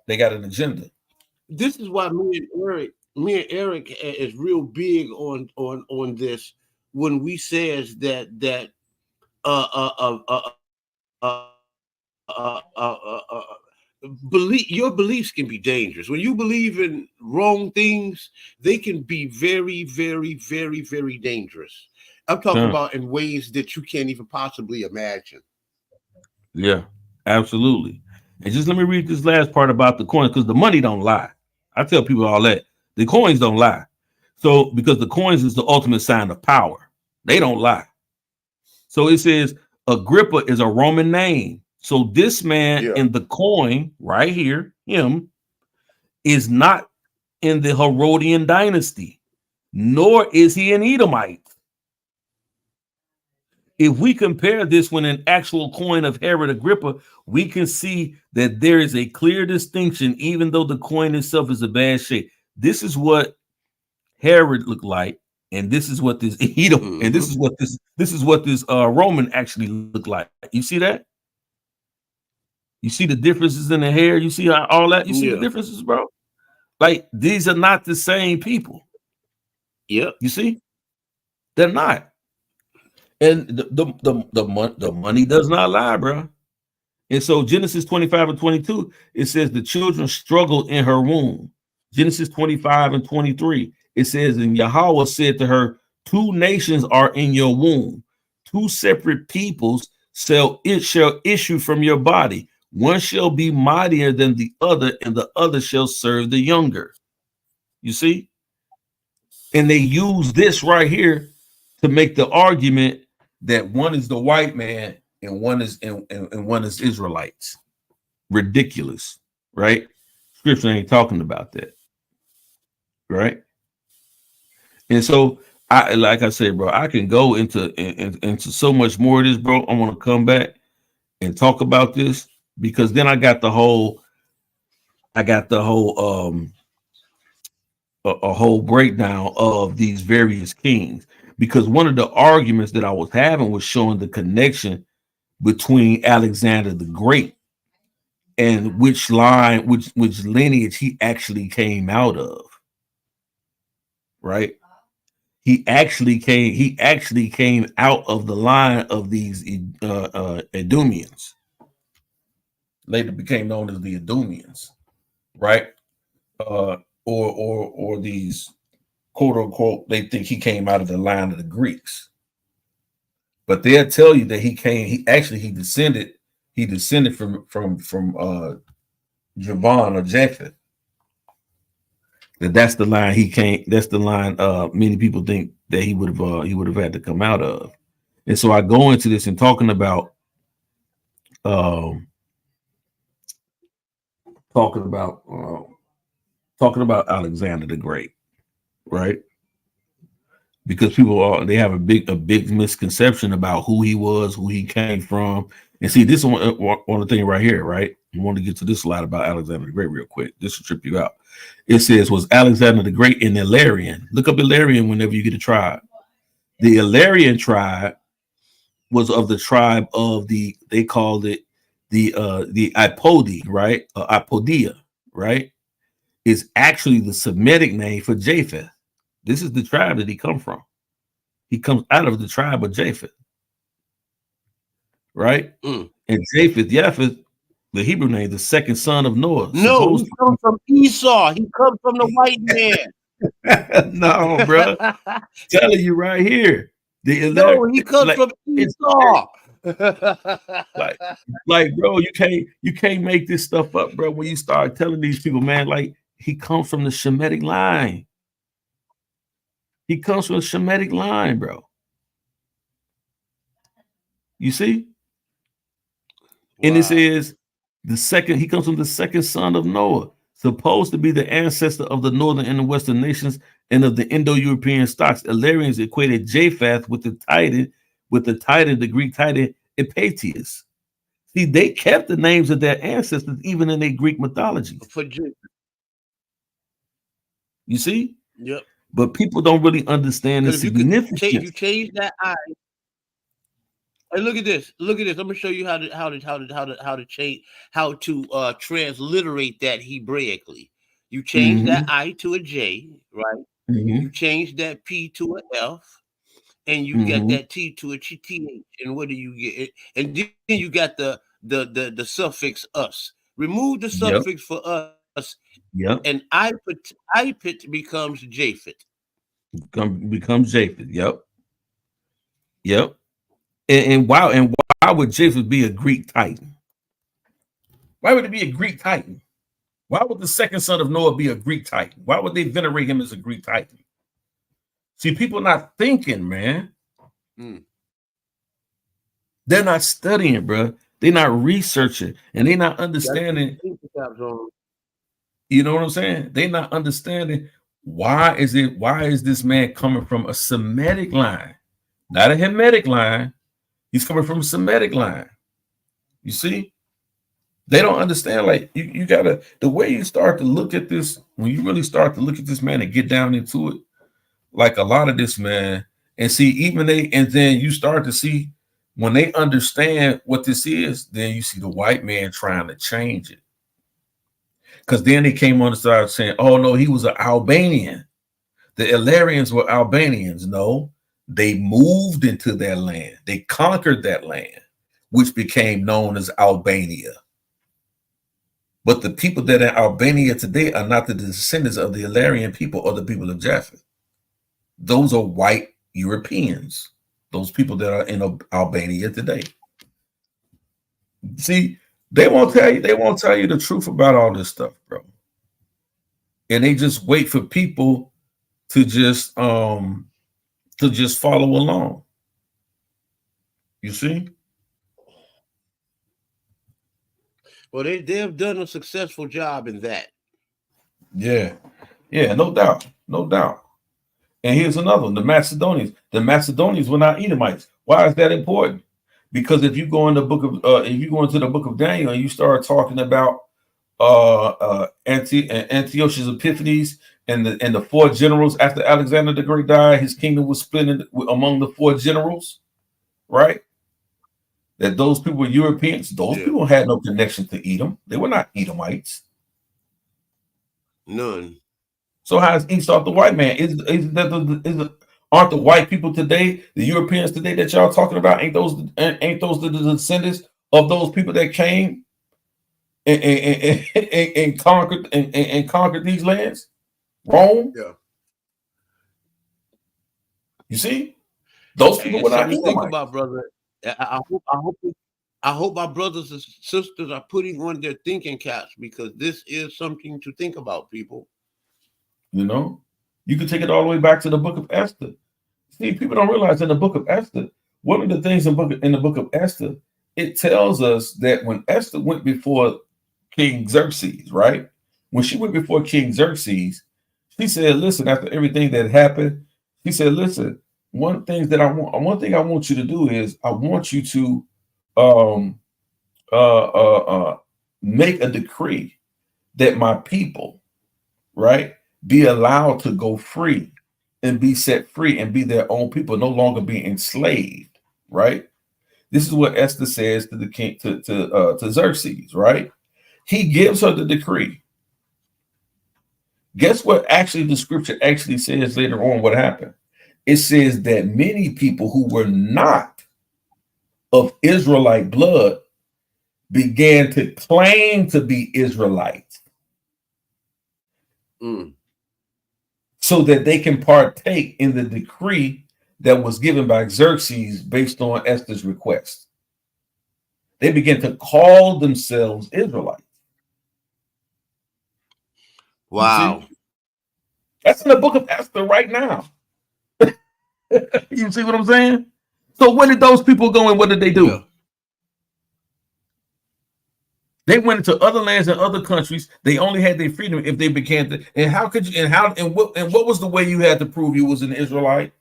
They got an agenda. This is why me and Erik is real big on this when we says that your beliefs can be dangerous. When you believe in wrong things, they can be very, very, very, very dangerous. I'm talking about in ways that you can't even possibly imagine. Yeah, absolutely. And just let me read this last part about the coins, because the money don't lie. I tell people all that. The coins don't lie. So because the coins is the ultimate sign of power. They don't lie. So it says Agrippa is a Roman name. So this man in the coin right here, him, is not in the Herodian dynasty, nor is he an Edomite. If we compare this with an actual coin of Herod Agrippa, we can see that there is a clear distinction, even though the coin itself is a bad shape. This is what Herod looked like. and this is what this Edom, and this is what this Roman actually looked like. You see that? You see the differences in the hair. You see how all that. You see the differences, bro. Like these are not the same people. Yep. You see, they're not. And the money does not lie, bro. And so Genesis 25 and 22, it says the children struggled in her womb. Genesis 25 and 23, it says, and Yahweh said to her, 2 nations are in your womb, 2 separate peoples shall issue from your body. One shall be mightier than the other, and the other shall serve the younger. You see? And they use this right here to make the argument that one is the white man and one is and one is Israelites. Ridiculous, right? Scripture ain't talking about that, right? And so, like I said, bro, I can go into so much more of this, bro. I want to come back and talk about this because then I got the whole a whole breakdown of these various kings. Because one of the arguments that I was having was showing the connection between Alexander the Great and which line, which lineage he actually came out of. Right? He actually came out of the line of these Edomians. Later became known as the Edomians, right? Or these quote unquote, they think he came out of the line of the Greeks. But they'll tell you that he descended from Javan or Japheth. That's the line he came. That's the line many people think that he would have had to come out of. And so I go into this and talking about Alexander the Great, right? Because they have a big misconception about who he was, who he came from. And see, this one the thing right here, right? I want to get to this slide about Alexander the Great real quick. This will trip you out. It says, was Alexander the Great an Illyrian? Look up Illyrian whenever you get a tribe. The Illyrian tribe was of the tribe of they called it the Ipodi, right? Ipodia, right? Is actually the Semitic name for Japheth. This is the tribe that he come from. He comes out of the tribe of Japheth, right? And Japheth, the Hebrew name, the second son of Noah. No, he comes from Esau. He comes from the white man. No, bro. Telling you right here. No, he comes from Esau. like, bro, you can't make this stuff up, bro. When you start telling these people, man, like he comes from the Shemitic line. He comes from the Shemitic line, bro. You see? Wow. And it says he comes from the second son of Noah, supposed to be the ancestor of the northern and the western nations and of the Indo-European stocks. Illyrians equated Japheth with the Titan, the Greek Titan Epatius. See, they kept the names of their ancestors even in their Greek mythology. You see? Yep. But people don't really understand the significance. You change that I. And look at this. Look at this. I'm gonna show you how to change, how to transliterate that Hebraically. You change that I to a J, right? You change that P to an F, and you get that T to a TH. And what do you get? And then you got the suffix us. Remove the suffix for us. Yep. And Ipit becomes Japheth. Becomes Japheth. Yep. Yep. And why would Japheth be a Greek Titan? Why would it be a Greek Titan? Why would the second son of Noah be a Greek Titan? Why would they venerate him as a Greek Titan? See, people not thinking, man. They're not studying, bro. They're not researching, and they're not understanding. You know what I'm saying? They're not understanding why is this man coming from a Semitic line, not a Hamitic line. He's coming from a Semitic line. You see? They don't understand. Like you gotta, the way you start to look at this, when you really start to look at this man and get down into it, like a lot of this, man. And see, even they, and then you start to see when they understand what this is, then you see the white man trying to change it. Because then they came on the side saying, oh no, he was an Albanian. The Illyrians were Albanians. No, they moved into their land. They conquered that land, which became known as Albania. But the people that are in Albania today are not the descendants of the Illyrian people or the people of Jaffa. Those are white Europeans, those people that are in Albania today. See, they won't tell you the truth about all this stuff, bro. And they just wait for people to just follow along. You see? Well, they have done a successful job in that. Yeah, no doubt. And here's another one: the Macedonians. The Macedonians were not Edomites. Why is that important? Because if you go in the book of into the book of Daniel and you start talking about Antiochus Epiphanes and the four generals after Alexander the Great died, his kingdom was split among the four generals, right? That those people were Europeans. Those people had no connection to Edom. They were not Edomites. None. So how is Esau the white man? Aren't the white people today, the Europeans today that y'all talking about, ain't those the descendants of those people that came and conquered these lands? Rome? Yeah. You see? Those people were not Edomites. Think about, brother. I hope my brothers and sisters are putting on their thinking caps, because this is something to think about, people. You know, you can take it all the way back to the book of Esther. See, people don't realize in the book of Esther, one of the things in the book of Esther, it tells us that when Esther went before King Xerxes, right? When she went before King Xerxes, she said, listen, after everything that happened, she said, listen, one thing I want you to do is I want you to make a decree that my people, right, be allowed to go free and be set free and be their own people, no longer be enslaved, right? This is what Esther says to the king, to Xerxes, right? He gives her the decree. Guess what actually the scripture actually says later on what happened? It says that many people who were not of Israelite blood began to claim to be Israelites. So that they can partake in the decree that was given by Xerxes based on Esther's request. They began to call themselves Israelites. Wow. That's in the book of Esther right now. You see what I'm saying? So where did those people go and what did they do? Yeah. They went into other lands and other countries. They only had their freedom if they began to. And how could you? And what was the way you had to prove you was an Israelite?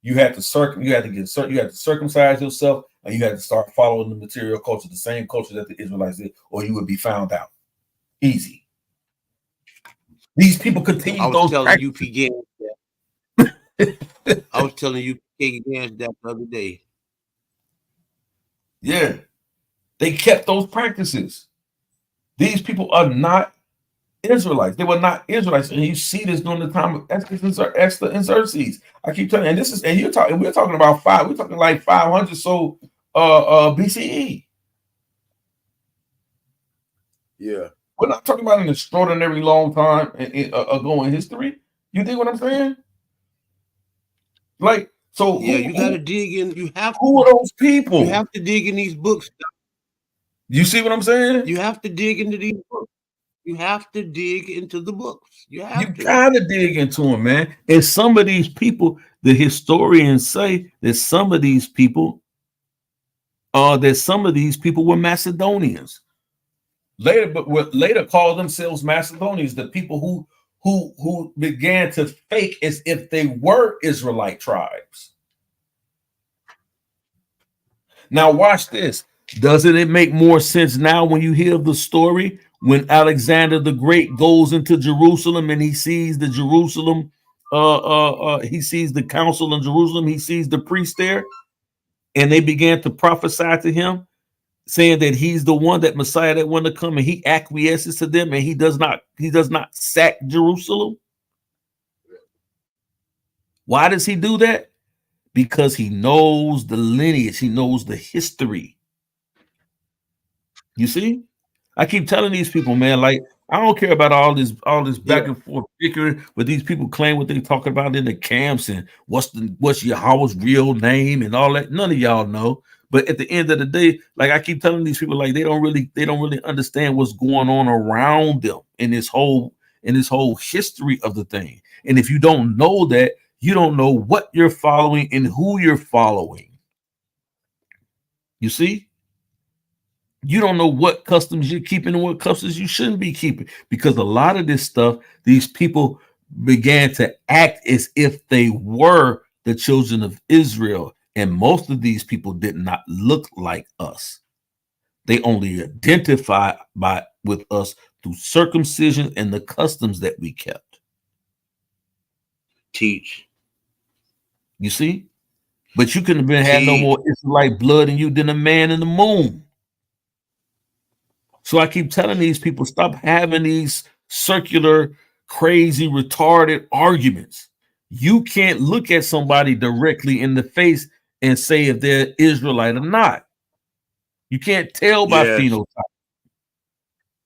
You had to circumcise yourself, and you had to start following the material culture, the same culture that the Israelites did, or you would be found out. Easy. These people continue those practices. I was telling you, that the other day. Yeah. They kept those practices. These people are not Israelites. They were not Israelites. And you see this during the time of Esther and Xerxes. I keep telling you, we're talking about we're talking like 500 so BCE. Yeah. We're not talking about an extraordinary long time ago in history. You think what I'm saying? Like, so yeah, you got to dig in. You have who are those people? You have to dig in these books. You see what I'm saying? You have to dig into these books. You have to dig into the books. You gotta dig into them, man. And some of these people, the historians say that some of these people were Macedonians. Later called themselves Macedonians, the people who began to fake as if they were Israelite tribes. Now watch this. Doesn't it make more sense now when you hear the story when Alexander the Great goes into Jerusalem and he sees the Jerusalem he sees the council in Jerusalem, he sees the priest there, and they began to prophesy to him, saying that he's the one, that Messiah that wanted to come, and he acquiesces to them, and he does not sack Jerusalem. Why does he do that? Because he knows the lineage, he knows the history. You see? I keep telling these people, man, like, I don't care about all this back and forth bickering, but these people claim what they talking about in the camps and what's Yahweh's real name and all that. None of y'all know. But at the end of the day, like I keep telling these people, like they don't really understand what's going on around them in this whole history of the thing. And if you don't know that, you don't know what you're following and who you're following. You see? You don't know what customs you're keeping and what customs you shouldn't be keeping, because a lot of this stuff, these people began to act as if they were the children of Israel. And most of these people did not look like us. They only identify with us through circumcision and the customs that we kept. Teach. You see? But you couldn't have had no more Israelite blood in you than a man in the moon. So I keep telling these people, stop having these circular, crazy, retarded arguments. You can't look at somebody directly in the face and say if they're Israelite or not. You can't tell by phenotype.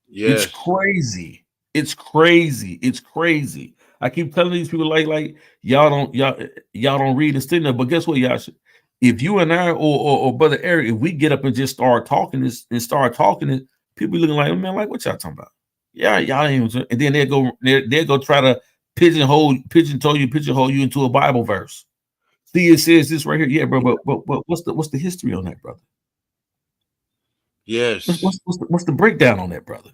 Yes. It's crazy. It's crazy. It's crazy. I keep telling these people, like y'all don't read and study, but guess what, Yasha? If you and I or Brother Erik, if we get up and just start talking this and start talking it, people be looking like, man, like what y'all talking about? Yeah, y'all ain't. And then they'll go try to pigeonhole you into a Bible verse. See, it says this right here. Yeah, bro. But what's the history on that, brother? Yes. What's the breakdown on that, brother?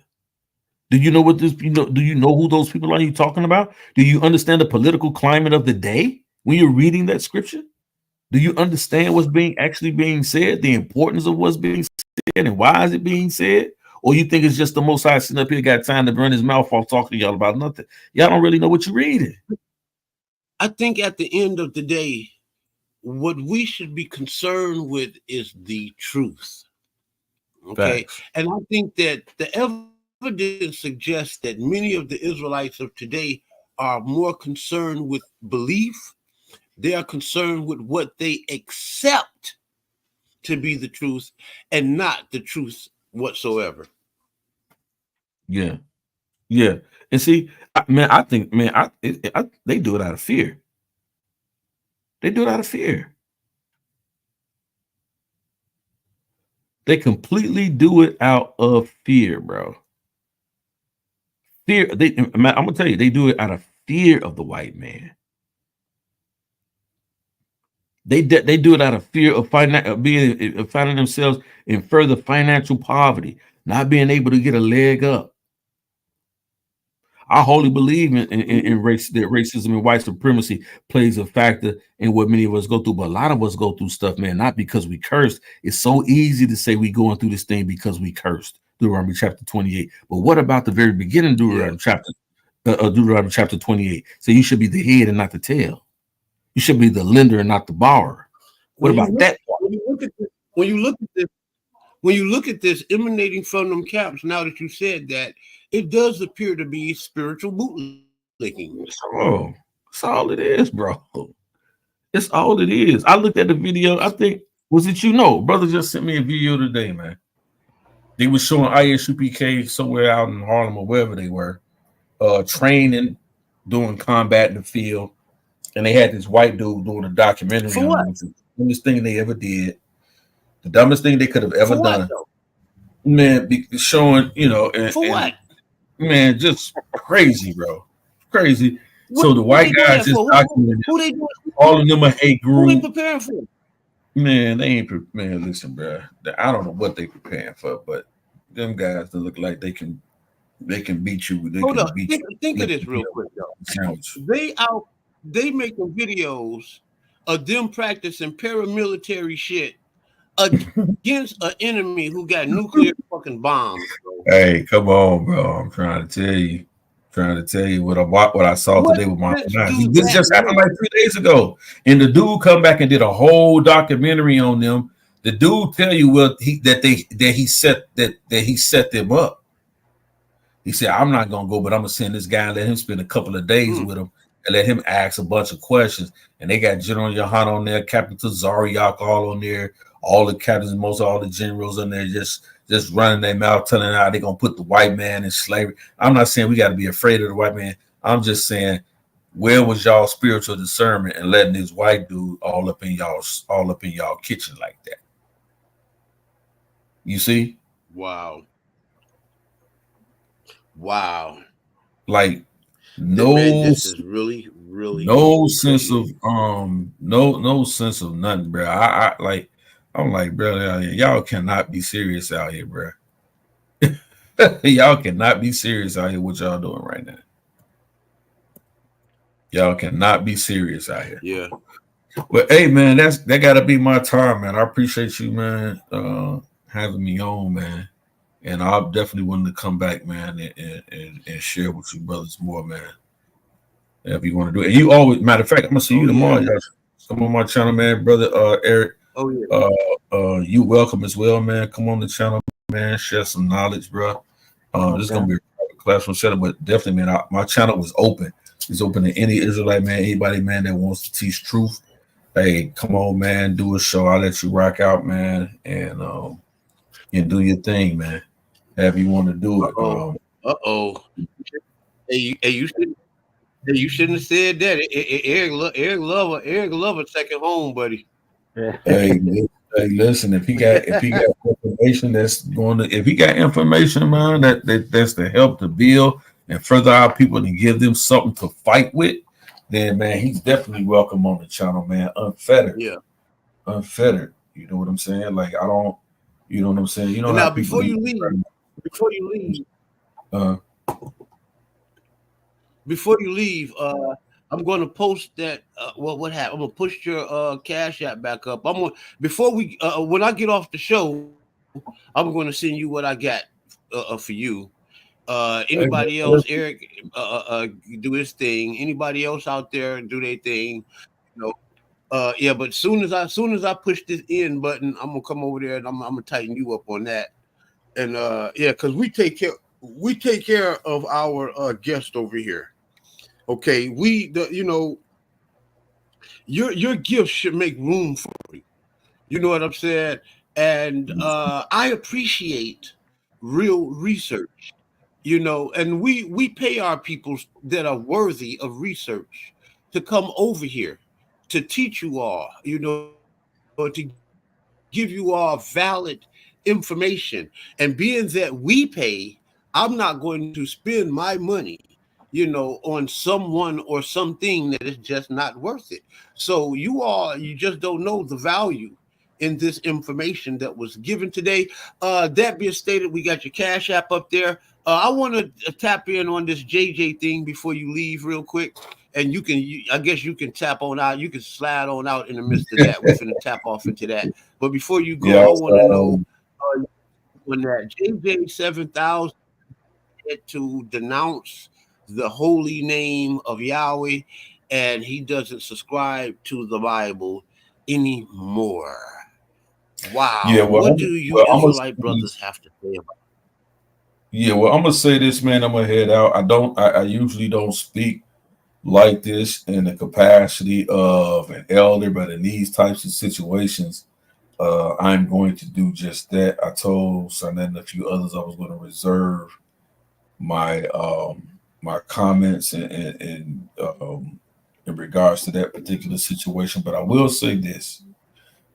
Do you know what this? Do you know who those people are you talking about? Do you understand the political climate of the day when you're reading that scripture? Do you understand what's actually being said? The importance of what's being said and why is it being said? Or you think it's just the Most High sitting up here got time to burn his mouth off talking to y'all about nothing? Y'all don't really know what you're reading. I think at the end of the day, what we should be concerned with is the truth. Okay. Facts. And I think that the evidence suggests that many of the Israelites of today are more concerned with belief. They are concerned with what they accept to be the truth and not the truth whatsoever. Yeah. Yeah. And see, I think they do it out of fear. They do it out of fear. They completely do it out of fear, bro. Fear. I'm gonna tell you, they do it out of fear of the white man. They do it out of fear of finding themselves in further financial poverty, not being able to get a leg up. I wholly believe in race, that racism and white supremacy plays a factor in what many of us go through, but a lot of us go through stuff, man, not because we cursed. It's so easy to say we going through this thing because we cursed. Deuteronomy chapter 28. But what about the very beginning of Deuteronomy chapter 28? So you should be the head and not the tail. You should be the lender and not the borrower. What about that? When you look at this emanating from them camps, now that you said that, it does appear to be spiritual bootlicking. Oh, that's all it is, bro. It's all it is. I looked at the video. I think, was it brother just sent me a video today, man. They were showing ISUPK somewhere out in Harlem or wherever they were, training, doing combat in the field. And they had this white dude doing a documentary For what? on it. The dumbest thing they ever did. The dumbest thing they could have ever done. Man, showing, what? Man, just crazy, bro. Crazy. So the white guys just documented all of them a hate group. Who they preparing for? Man, they ain't man, listen, bro. I don't know what they preparing for, but them guys that look like they can beat you. Hold up. Think of this real quick, y'all. They making videos of them practicing paramilitary shit against an enemy who got nuclear fucking bombs, bro. Hey, come on, bro. I'm trying to tell you. Trying to tell you what I saw What today with my sense own eyes. do This that just happened make? like 3 days ago, and the dude come back and did a whole documentary on them. The dude tell you that he set them up. He said, I'm not gonna go, but I'm gonna send this guy and let him spend a couple of days with him and let him ask a bunch of questions. And they got General Yohan on there, Captain Tazariak all on there, all the captains, most of all the generals on there, just running their mouth, telling how they're gonna put the white man in slavery. I'm not saying we got to be afraid of the white man. I'm just saying, where was y'all spiritual discernment and letting this white dude all up in y'all kitchen like that? You see? Wow. Wow. Like Man, no this is really, really no sense of crazy. no sense of nothing, bro. I'm like, bro, y'all cannot be serious out here, bro. Y'all cannot be serious out here. What y'all doing right now? Y'all cannot be serious out here. Yeah. Well, hey, man, that got to be my time, man. I appreciate you, man, having me on, man. And I'll definitely want to come back, man, and share with you brothers more, man. If you want to do it. And you always, matter of fact, I'm gonna see Oh you yeah. tomorrow. Y'all. Come on my channel, man, brother. Erik, Oh yeah. you welcome as well, man. Come on the channel, man. Share some knowledge, bro. This is Okay. gonna be a private classroom setup, but definitely, man. My channel was open. It's open to any Israelite man, anybody, man, that wants to teach truth. Hey, come on, man. Do a show. I'll let you rock out, man, and do your thing, man. However you want to do it. Uh-oh. Uh-oh. Hey, you shouldn't have said that. Eric love a second home, buddy. Yeah. Hey, listen. If he got information that's going to, if he got information, man, that's to help to build and further our people and give them something to fight with, then man, he's definitely welcome on the channel, man. Unfettered, Yeah. unfettered. You know what I'm saying? Like I don't, you know what I'm saying? You know And how now people do. before you leave, Uh, before you leave, I'm going to post that. What happened? I'm gonna push your cash app back up. I'm gonna before we when I get off the show, I'm going to send you what I got for you. hey, Anybody else, man, Eric, do his thing. Anybody else out there do their thing. You know, yeah. But soon as I push this in button, I'm gonna come over there and I'm gonna tighten you up on that. And yeah, because we take care of our guest over here. Okay, your gift should make room for you. You know what I'm saying? And I appreciate real research. And we pay our people that are worthy of research to come over here to teach you all. To give you all valid information. And being that we pay, I'm not going to spend my money on someone or something that is just not worth it. So you just don't know the value in this information that was given today. That being stated, we got your Cash App up there. I want to tap in on this JJ thing before you leave real quick. And I guess you can tap on out. You can slide on out in the midst of that. We finna tap off into that. But before you go, yeah, I want to know when that JJ 7,000 to denounce the holy name of Yahweh, and he doesn't subscribe to the Bible anymore. yeah. Wow, what do you Israelite brothers have to say about I'm gonna say this, man. I'm gonna head out. I usually don't speak like this in the capacity of an elder, but in these types of situations, I'm going to do just that. I told Son and a few others I was going to reserve my my comments in regards to that particular situation. But I will say this: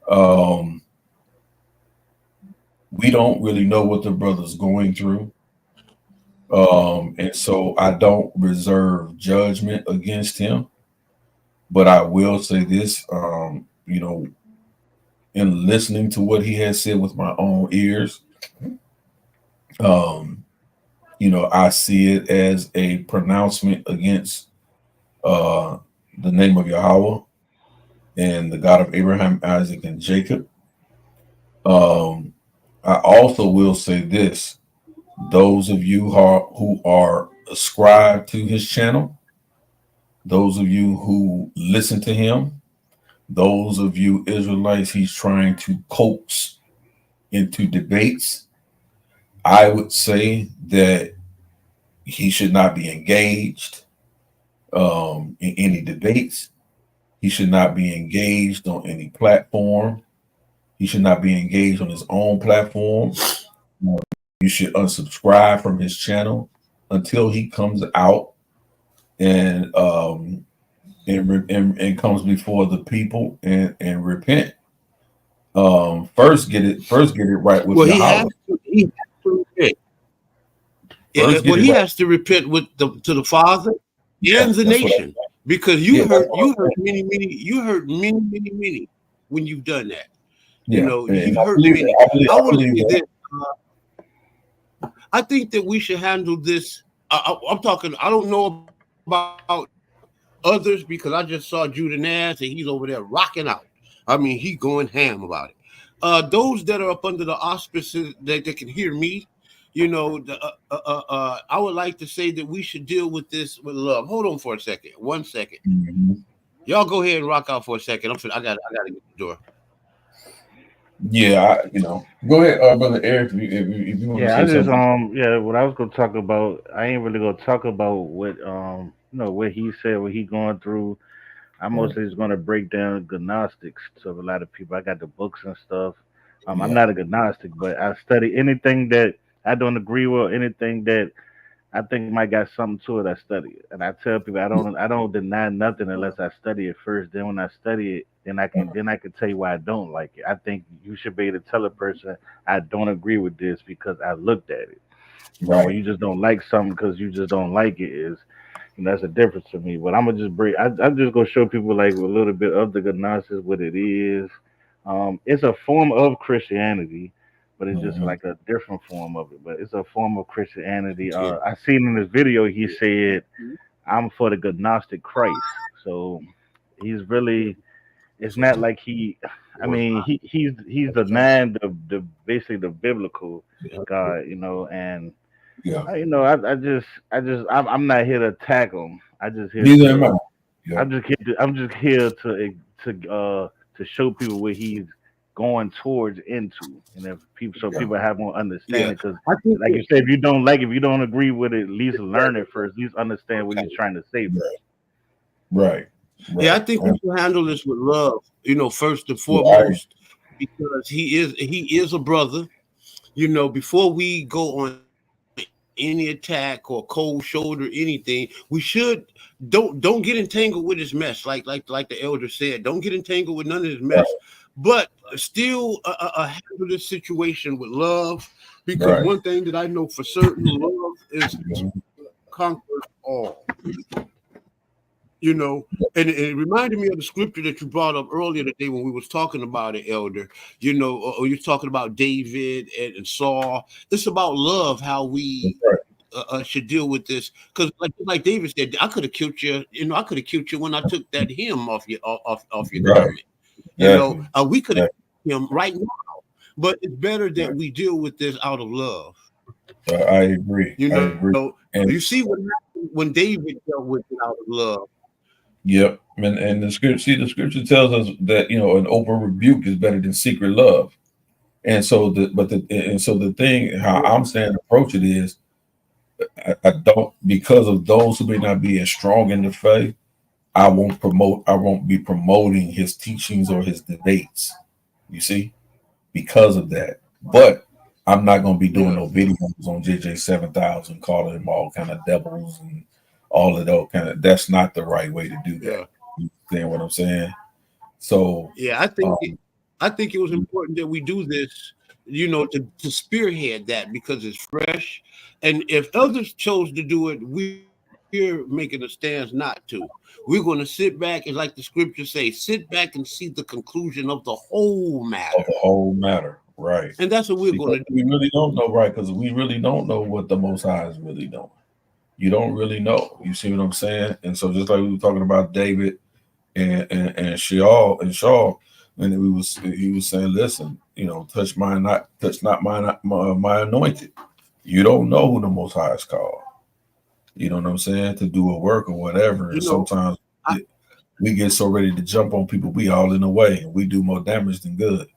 um, we don't really know what the brother's going through. And so I don't reserve judgment against him. But I will say this, in listening to what he has said with my own ears, um, I see it as a pronouncement against uh, the name of Yahweh and the God of Abraham, Isaac, and Jacob. I also will say this: those of you who are ascribe to his channel, those of you who listen to him, those of you Israelites he's trying to coax into debates, I would say that he should not be engaged in any debates. He should not be engaged on any platform. He should not be engaged on his own platform. You should unsubscribe from his channel until he comes out and comes before the people and repent. First get it right with Yahweh. He has to repent. He has to repent to the Father and the nation, because you hurt many when you've done that. You know, you've hurt many. I think that we should handle this. I'm talking. I don't know about others, because I just saw Judah Nash and he's over there rocking out. I mean, he going ham about it. Those that are up under the auspices that they can hear me, you know, I would like to say that we should deal with this with love. Hold on for a second. 1 second. Mm-hmm. Y'all go ahead and rock out for a second. I got to get the door. Yeah, go ahead, brother Eric. If you want to say something. What I was gonna talk about, I ain't really gonna talk about what what he said, what he going through. I'm mostly just gonna break down Gnostics to a lot of people. I got the books and stuff. I'm not a Gnostic, but I study anything that I don't agree with, anything that I think might got something to it. I study it, and I tell people I don't deny nothing unless I study it first. Then when I study it, then I can tell you why I don't like it. I think you should be able to tell a person I don't agree with this because I looked at it. Right. When you just don't like something because you just don't like it that's a difference to me. But I'm gonna just break. I'm just gonna show people like a little bit of the Gnosis, what it is. It's a form of Christianity, but it's just like a different form of it. But it's a form of Christianity. I seen in this video he said, "I'm for the Gnostic Christ." So he's really. It's not like he's the man, the basically the biblical God, and. Yeah. I'm not here to attack them. I'm just here to show people where he's going towards into, and if people have more understanding. Because, like you said, if you don't agree with it, at least learn it first. At least understand what he's trying to say. Right. Yeah, I think we should handle this with love. First and foremost, because he is a brother. Before we go on any attack or cold shoulder, anything, we should don't get entangled with his mess. Like the elder said, don't get entangled with none of his mess, but still handle this situation with love. Because one thing that I know for certain, love is conquers all. And it reminded me of the scripture that you brought up earlier today when we was talking about it, Elder. Or you're talking about David and Saul. It's about love, how we should deal with this. Because like David said, I could have killed you. I could have killed you when I took that hem off your garment. We could have killed him right now. But it's better that we deal with this out of love. I agree. I agree. And you see what happened when David dealt with it out of love. Yep, and the scripture tells us that an open rebuke is better than secret love, and so the thing how I'm saying approach it is, I don't, because of those who may not be as strong in the faith, I won't be promoting his teachings or his debates. You see, because of that, but I'm not going to be doing no videos on JJ7000 calling them all kind of devils and all of those kind of. That's not the right way to do that. You understand what I'm saying? So I think it was important that we do this, to spearhead that, because it's fresh, and if others chose to do it, we're making a stance not to. We're going to sit back and, like the scriptures say, sit back and see the conclusion of the whole matter. Right? And that's what we're going to do. We really don't know, right? Because we really don't know what the Most High is really doing. You don't really know. You see what I'm saying? And so just like we were talking about David and Shaul, and he was saying, listen, touch not my anointed. You don't know who the Most High is called. You know what I'm saying? To do a work or whatever. You And know, sometimes I, we get so ready to jump on people, we all in the way, and we do more damage than good.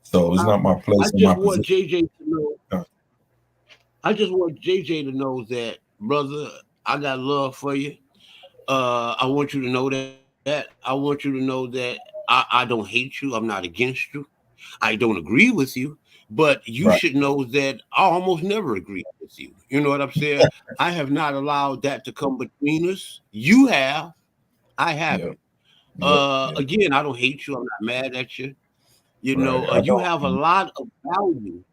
So it's I, not my I place or my just want position. JJ to know. I just want JJ to know that, brother, I got love for you. I want you to know that. I want you to know that I don't hate you. I'm not against you. I don't agree with you, but you should Right. know that I almost never agree with you. You know what I'm saying? I have not allowed that to come between us. You have. I Yep. haven't. Yep. Yep. Again, I don't hate you. I'm not mad at you. You Right. know, I you don't. have a lot of value,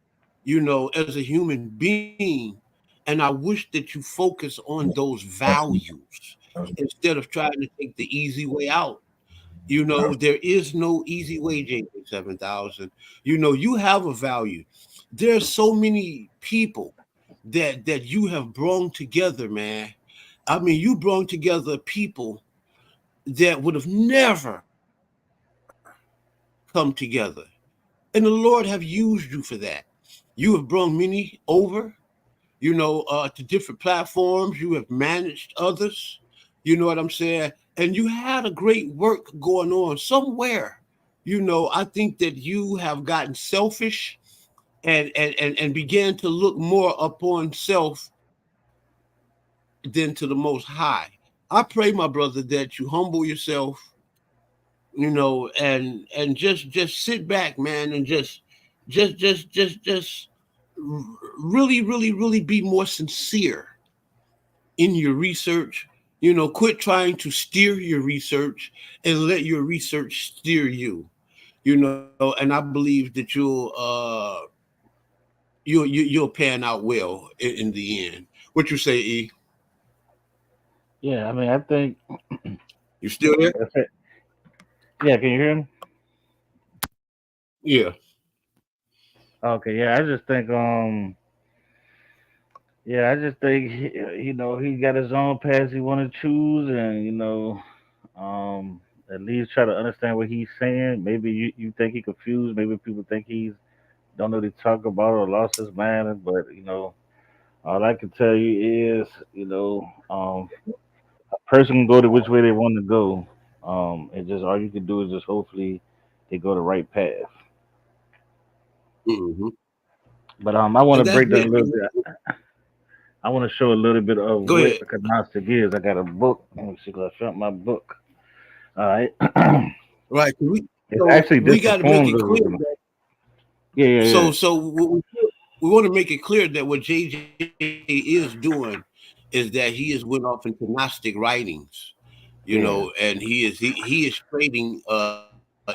you know, as a human being. And I wish that you focus on Yeah. those Absolutely. values Absolutely. instead of trying to take the easy way out. You know, Absolutely. there is no easy way, JJ 7000. You know, you have a value. There's so many people that you have brought together, man. I mean, you brought together people that would have never come together. And the Lord have used you for that. You have brought many over, to different platforms. You have managed others. You know what I'm saying? And you had a great work going on somewhere. You know, I think that you have gotten selfish and began to look more upon self than to the most high. I pray, my brother, that you humble yourself, and just sit back, man, and just really be more sincere in your research. Quit trying to steer your research and let your research steer you. And I believe that you'll pan out well in the end. What you say, E? Yeah, I mean, I think You still there? that's it. Yeah, can you hear me? Yeah. Okay, yeah, I just think yeah, I just think he got his own paths he want to choose, and um, at least try to understand what he's saying. Maybe you think he confused. Maybe people think he's don't know what he talk about or lost his mind. But all I can tell you is a person can go to which way they want to go. And just all you can do is just hopefully they go the right path. Hmm. But I want to And that's break down a it. little bit. I want to show a little bit of Go what ahead. a gnostic is. I got a book. Let me see, 'cause I found my book. All right. Right. It's So actually we got different to make forms it clear. of. Yeah, yeah, yeah, So we want to make it clear that what JJ is doing is that he has went off into Gnostic writings, yeah, and he is trading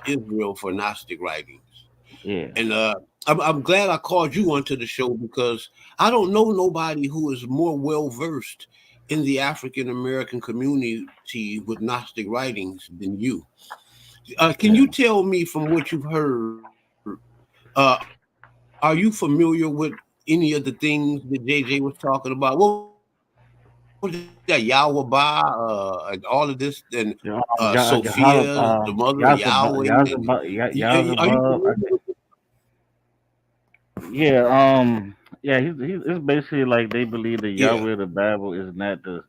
Israel for Gnostic writings. And yeah, I'm glad I called you onto the show because I don't know nobody who is more well versed in the African American community with Gnostic writings than you. Can yeah. you tell me from what you've heard? Are you familiar with any of the things that JJ was talking about? What was that Yahweh and all of this, and Sophia, the mother of Yahweh, are you familiar with it? Yeah, yeah. It's basically like they believe that Yeah. Yahweh of the Bible is not the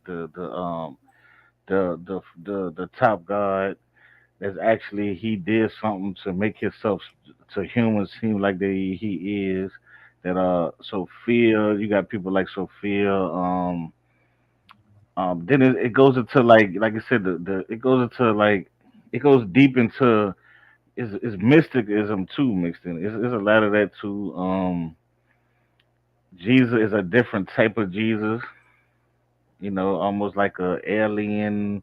top God. That's actually he did something to make himself to humans seem like he is. That Sophia, you got people like Sophia. Then it goes into like I said, the it goes into like it goes deep into is mysticism too mixed in. It's a lot of that too. Jesus is a different type of Jesus, almost like a alien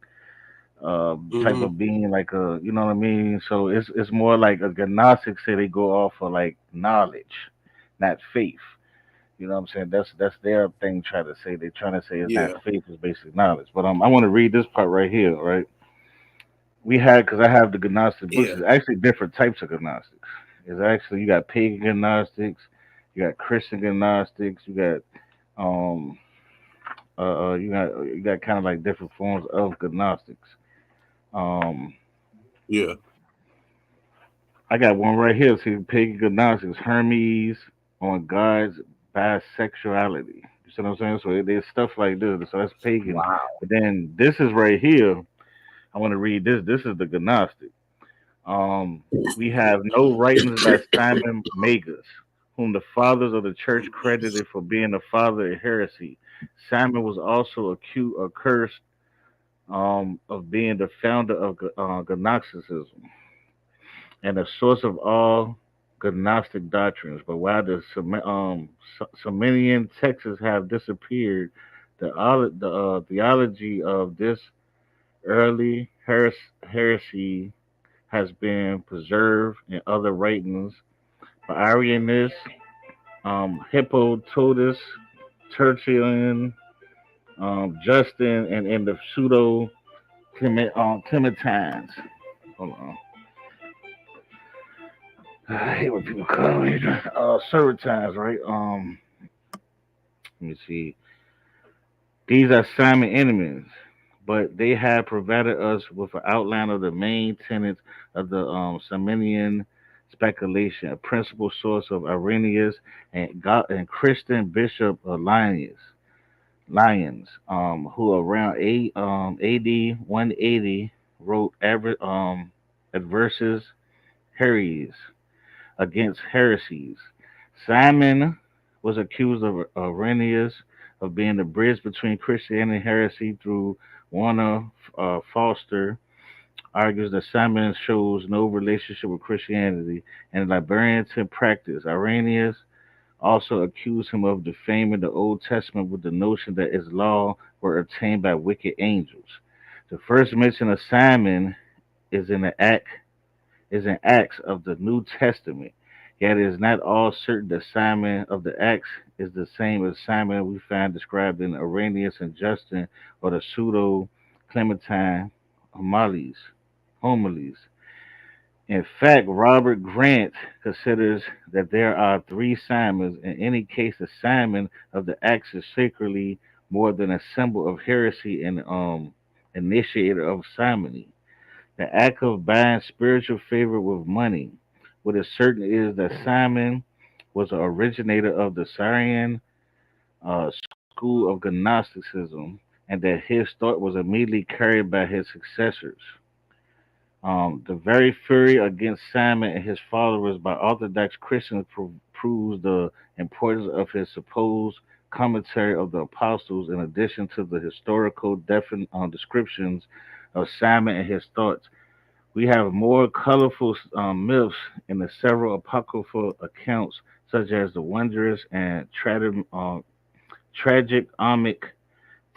type of Hmm. being, like a you know what I mean. So it's more like a Gnostic say they go off of like knowledge, not faith. You know what I'm saying? That's their thing. Try to say they're trying to say it's not Yeah. faith, it's basic knowledge. But I want to read this part right here. Right, we had because I have the Gnostic books. Yeah. It's actually different types of Gnostics. It's actually you got pagan Gnostics, you got Christian Gnostics, um you got kind of like different forms of Gnostics. Um, Yeah. I got one right here. See, pagan Gnostics, Hermes on God's bisexuality. You see what I'm saying? So there's stuff like this. So that's pagan. Wow. But then this is right here. I want to read this. This is the Gnostic. Um, we have no writings by Simon Magus, whom the fathers of the church credited for being the father of heresy. Simon was also accursed of being the founder of Gnosticism and the source of all Gnostic doctrines. But while the Sumerian texts have disappeared, the theology of this early heresy has been preserved in other writings by Arianus, Hippototus, Tertullian, Justin, and in the pseudo Clementines. Hold on. I hate when people call me Serpentines, right? Let me see. These are Simon enemies, but they have provided us with an outline of the main tenets of the Simonian speculation, a principal source of Irenaeus and God and Christian Bishop who around AD 180 wrote adverses heresies against heresies. Simon was accused of Irenaeus of being the bridge between Christianity and heresy through Warner Foster argues that Simon shows no relationship with Christianity and liberative practice. Irenaeus also accused him of defaming the Old Testament with the notion that its law were obtained by wicked angels. The first mention of Simon is in the Acts of the New Testament. Yet it is not all certain that Simon of the Acts is the same as Simon we find described in Irenaeus and Justin or the pseudo Clementine homilies. In fact, Robert Grant considers that there are three Simons. In any case, the Simon of the Acts is sacredly more than a symbol of heresy and initiator of simony. The act of buying spiritual favor with money. What is certain is that Simon was an originator of the Syrian school of Gnosticism, and that his thought was immediately carried by his successors. The very fury against Simon and his followers by Orthodox Christians proves the importance of his supposed commentary of the apostles, in addition to the historical descriptions of Simon and his thoughts. We have more colorful myths in the several apocryphal accounts, such as the wondrous and tragic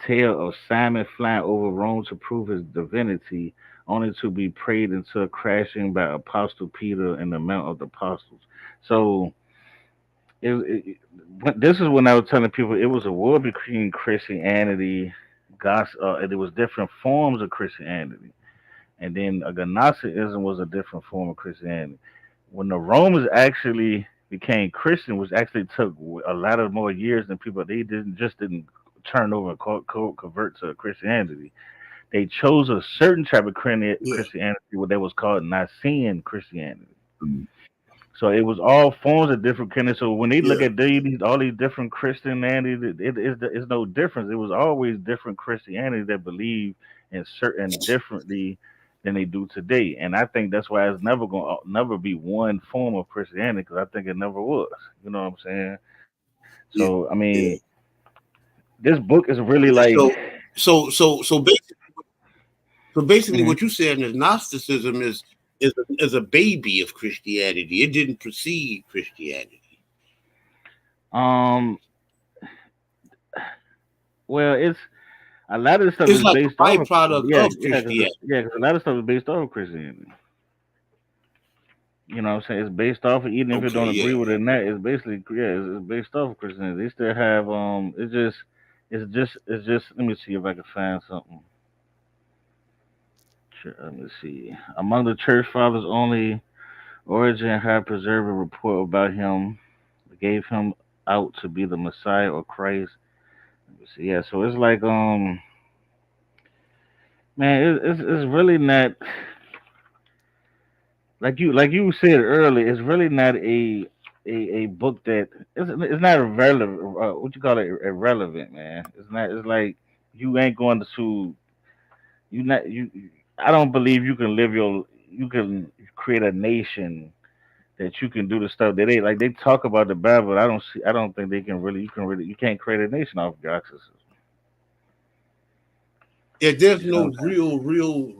tale of Simon flying over Rome to prove his divinity, only to be prayed into a crashing by Apostle Peter in the Mount of the Apostles. So this is when I was telling people it was a war between Christianity, gospel, and it was different forms of Christianity. And then agnosticism was a different form of Christianity. When the Romans actually became Christian, which actually took a lot of more years than people, they didn't turn over and convert to Christianity. They chose a certain type of Christianity, what that was called Nicene Christianity. Mm. So it was all forms of different kind. So when they look at all these different Christianity, it's no difference. It was always different Christianity that believe in certain differently than they do today. And I think that's why it's never gonna never be one form of Christianity, because I think it never was. You know what I'm saying? Yeah, So I mean, yeah. this book is really like. So basically, Mhm. what you saying is Gnosticism is a baby of Christianity. It didn't precede Christianity. Um. Well, it's a lot of the stuff It's is like based a off of byproduct yeah, of yeah, cause, Christianity. yeah, 'cause a lot of stuff is based off of Christianity. You know what I'm saying? It's based off of, even if you Okay, don't agree yeah. with it or not, it's basically it's based off of Christianity. They still have it's just let me see if I can find something. Sure, let me see. Among the church fathers only Origin had preserved a report about him, gave him out to be the Messiah or Christ. Let me see. Yeah, so it's like man, it's really not like you said earlier. It's really not a a book that it's not irrelevant. What you call it? Irrelevant, man. It's not. It's like you ain't going to you not you. I don't believe you can live your. You can create a nation that you can do the stuff that they like. They talk about the Bible. But I don't see. I don't think they can really. You can really. You can't create a nation off Gnosticism. Yeah, there's You know no what I'm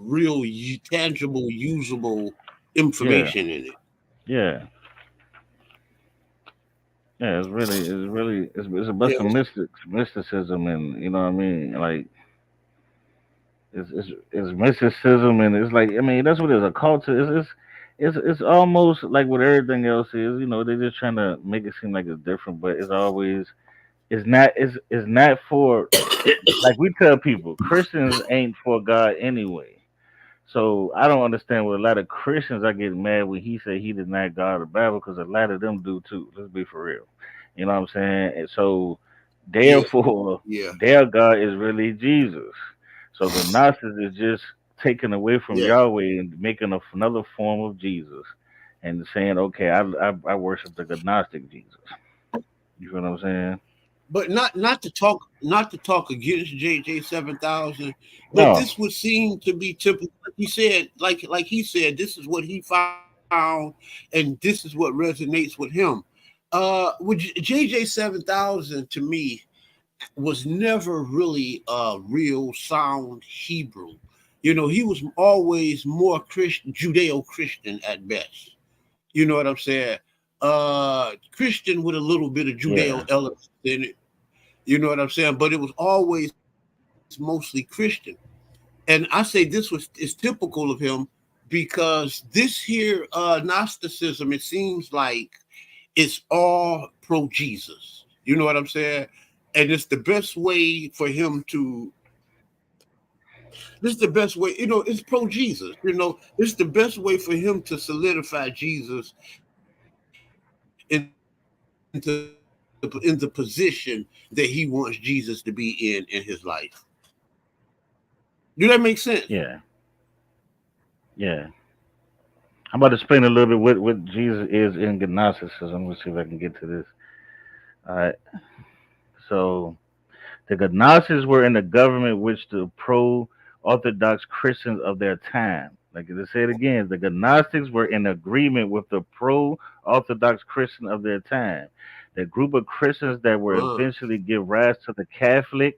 real tangible, usable saying? information in it. Yeah. Yeah, it's a Yeah, bunch of mysticism, and you know what I mean. Like it's mysticism, and it's like I mean that's what it is. A culture. It's almost like what everything else is. You know, they're just trying to make it seem like it's different, but it's always it's not for like we tell people Christians ain't for God anyway. So I don't understand what a lot of Christians are getting mad when he said he denied God the Bible because a lot of them do too. Let's be for real. You know what I'm saying? And so yeah, therefore yeah, their God is really Jesus. So the Gnostics is just taken away from yeah. Yahweh and making another form of Jesus and saying, okay, I worship the Gnostic Jesus. You feel what I'm saying? But not to talk against JJ 7000, but No. this would seem to be typical. Like he said, like he said, this is what he found, and this is what resonates with him. With JJ 7000 to me was never really a real sound Hebrew. He was always more Christian, Judeo-Christian at best. You know what I'm saying? Christian with a little bit of Judeo Yeah. elements in it. You know what I'm saying? But it was always mostly Christian. And I say is typical of him because this here Gnosticism, it seems like it's all pro Jesus. You know what I'm saying? And it's the best way for him to this is the best way, it's pro Jesus. It's the best way for him to solidify Jesus into the position that he wants Jesus to be in his life. Do that make sense? Yeah. Yeah. I'm about to explain a little bit what Jesus is in Gnosticism. Let's see if I can get to this. All right. So the Gnostics were in the government which the pro-Orthodox Christians of their time. Like I said again, the Gnostics were in agreement with the pro-Orthodox Christian of their time. The group of Christians that were eventually give rise to the Catholic,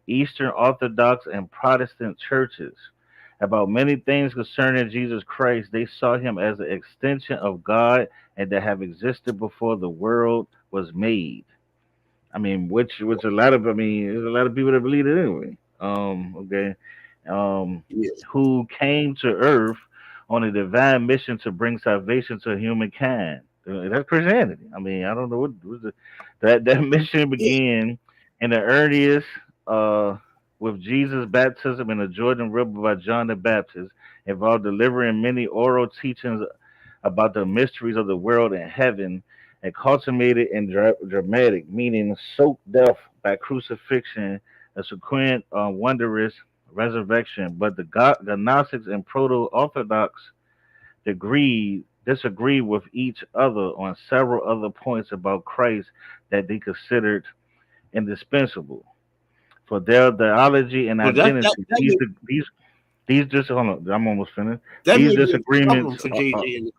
Eastern Orthodox, and Protestant churches. About many things concerning Jesus Christ, they saw him as an extension of God and that have existed before the world was made. I mean, which a lot of I mean, there's a lot of people that believe it anyway. Okay, um, Yeah. who came to Earth on a divine mission to bring salvation to humankind. That's Christianity. I mean, I don't know that mission Yeah. began in the earliest uh, with Jesus' baptism in the Jordan River by John the Baptist, involved delivering many oral teachings about the mysteries of the world and heaven, and consummated in dramatic, meaning soaked death by crucifixion, a subsequent wondrous resurrection. But the Gnostics and Proto-Orthodox disagree with each other on several other points about Christ that they considered indispensable for their theology and Well, identity. These just hold on, I'm almost finished. that These may be a disagreements, problem for JJ.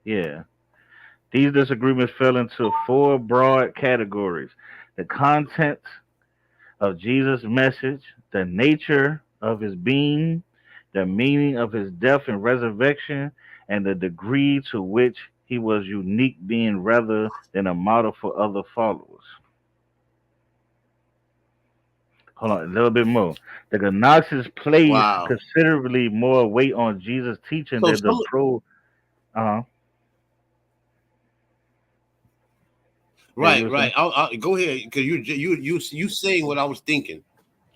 yeah, these disagreements fell into four broad categories: the content of Jesus' message, the nature of his being, the meaning of his death and resurrection, and the degree to which he was unique, being rather than a model for other followers. Hold on, a little bit more. The Gnostics placed Wow. considerably more weight on Jesus' teaching So than the some pro. Uh huh. Yeah, you right, were right. saying? I'll go ahead because you saying what I was thinking.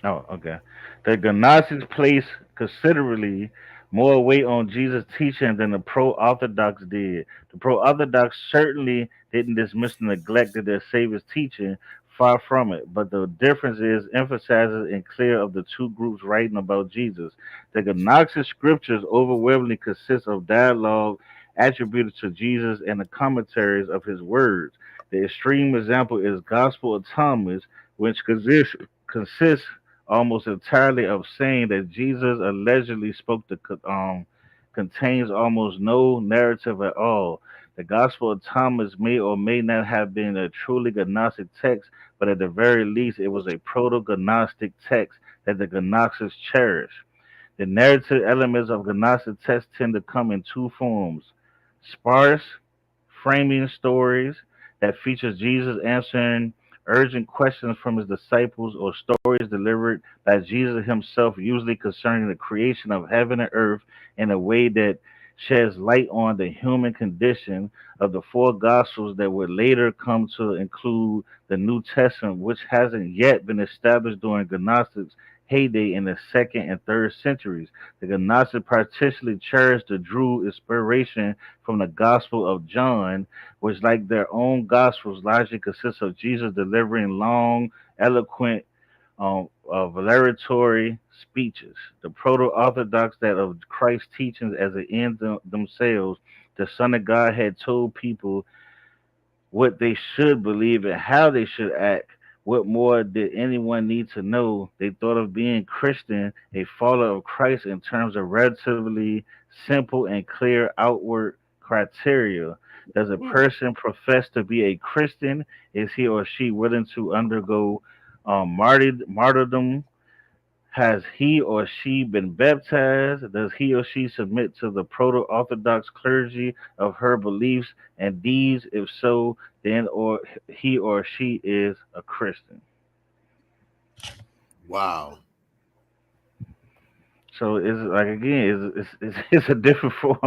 Oh, okay. The Gnostics placed considerably more weight on Jesus' teaching than the pro-Orthodox did. The pro-Orthodox certainly didn't dismiss or neglect their Savior's teaching, far from it. But the difference is emphasizes and clear of the two groups writing about Jesus. The Gnostic scriptures overwhelmingly consist of dialogue, attributed to Jesus and the commentaries of his words. The extreme example is Gospel of Thomas, which consists almost entirely of saying that Jesus allegedly spoke to contains almost no narrative at all. The Gospel of Thomas may or may not have been a truly Gnostic text, but at the very least, it was a proto-Gnostic text that the Gnostics cherished. The narrative elements of Gnostic texts tend to come in two forms: sparse, framing stories that features Jesus answering urgent questions from his disciples, or stories delivered by Jesus himself, usually concerning the creation of heaven and earth in a way that sheds light on the human condition. Of the four gospels that would later come to include the New Testament, which hasn't yet been established during Gnostics' heyday in the second and third centuries. The Gnostics particularly cherished the drew inspiration from the Gospel of John, which, like their own Gospels, largely consists of Jesus delivering long, eloquent, valedictory speeches. The proto-orthodox that of Christ's teachings as an end themselves, the Son of God had told people what they should believe and how they should act. What more did anyone need to know? They thought of being Christian, a follower of Christ, in terms of relatively simple and clear outward criteria. Does a person profess to be a Christian? Is he or she willing to undergo martyrdom? Has he or she been baptized? Does he or she submit to the proto Orthodox clergy of her beliefs and deeds? If so, then or he or she is a Christian. Wow. So it's like, again, it's a different form.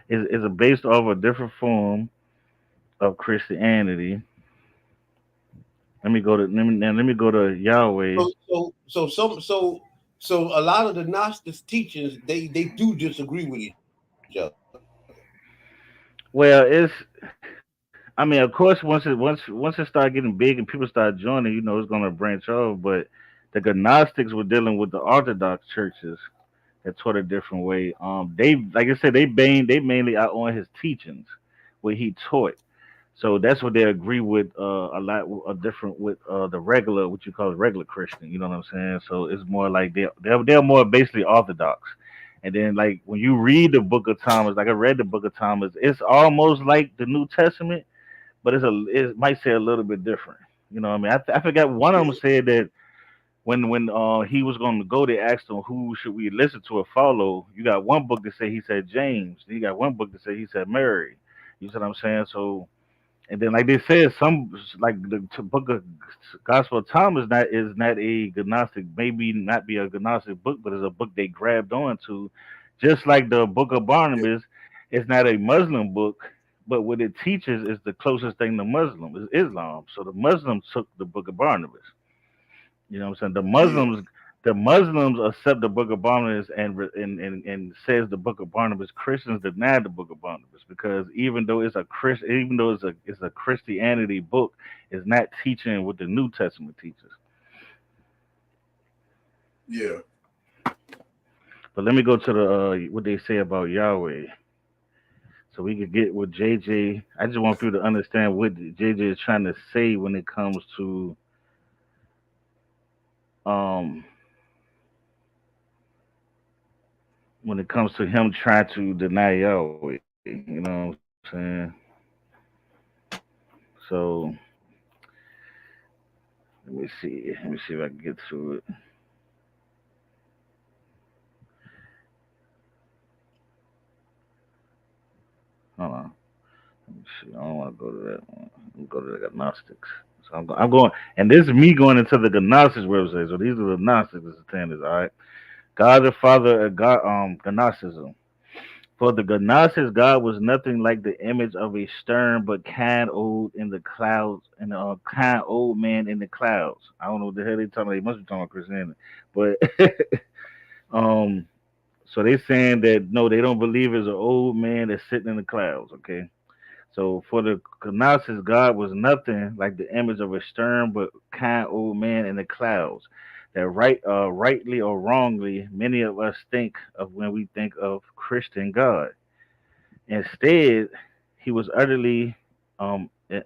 It's a based off a different form of Christianity. Let me go to Yahweh. So a lot of the Gnostic teachings they do disagree with each other. Well, I mean, of course, once it start getting big and people start joining, it's gonna branch off. But the Gnostics were dealing with the Orthodox churches that taught a different way. They, like I said, they mainly out on his teachings, what he taught. So that's what they agree with a lot different with the regular, what you call regular Christian. You know what I'm saying? So it's more like they're more basically Orthodox. And then, like, when you read the Book of Thomas, like I read the Book of Thomas, it's almost like the New Testament, but it might say a little bit different. You know what I mean? I forgot, one of them said that when he was going to go, they asked him, who should we listen to or follow. You got one book that say he said James. Then you got one book that say he said Mary. You see what I'm saying? So, and then, like they said, some, like the book of Gospel of Thomas, is not a Gnostic, maybe not be a Gnostic book, but it's a book they grabbed onto, just like the Book of Barnabas. It's not a Muslim book, but what it teaches is the closest thing to Muslim is Islam. So the Muslims took the Book of Barnabas. You know what I'm saying? Yeah. The Muslims accept the Book of Barnabas and says the Book of Barnabas. Christians deny the Book of Barnabas because even though it's a Christianity book, it's not teaching what the New Testament teaches. Yeah. But let me go to the what they say about Yahweh, so we could get what JJ. I just want people to understand what JJ is trying to say um when it comes to him trying to deny Yahweh. You know what I'm saying? So let me see. Let me see if I can get to it. Hold on. Let me see. I don't want to go to that one. I'm go to the Gnostics. So I'm going, and this is me going into the Gnostics website. So these are the Gnostics standards. All right. God the Father, God, Gnosticism. For the Gnostics, God was nothing like the image of a stern but kind old in the clouds, and a kind old man in the clouds. I don't know what the hell they talking about. They must be talking about Christianity, but um, so they saying that no, they don't believe it's an old man that's sitting in the clouds. Okay, so for the Gnostics, God was nothing like the image of a stern but kind old man in the clouds. That rightly or wrongly, many of us think of when we think of Christian God. Instead, he was utterly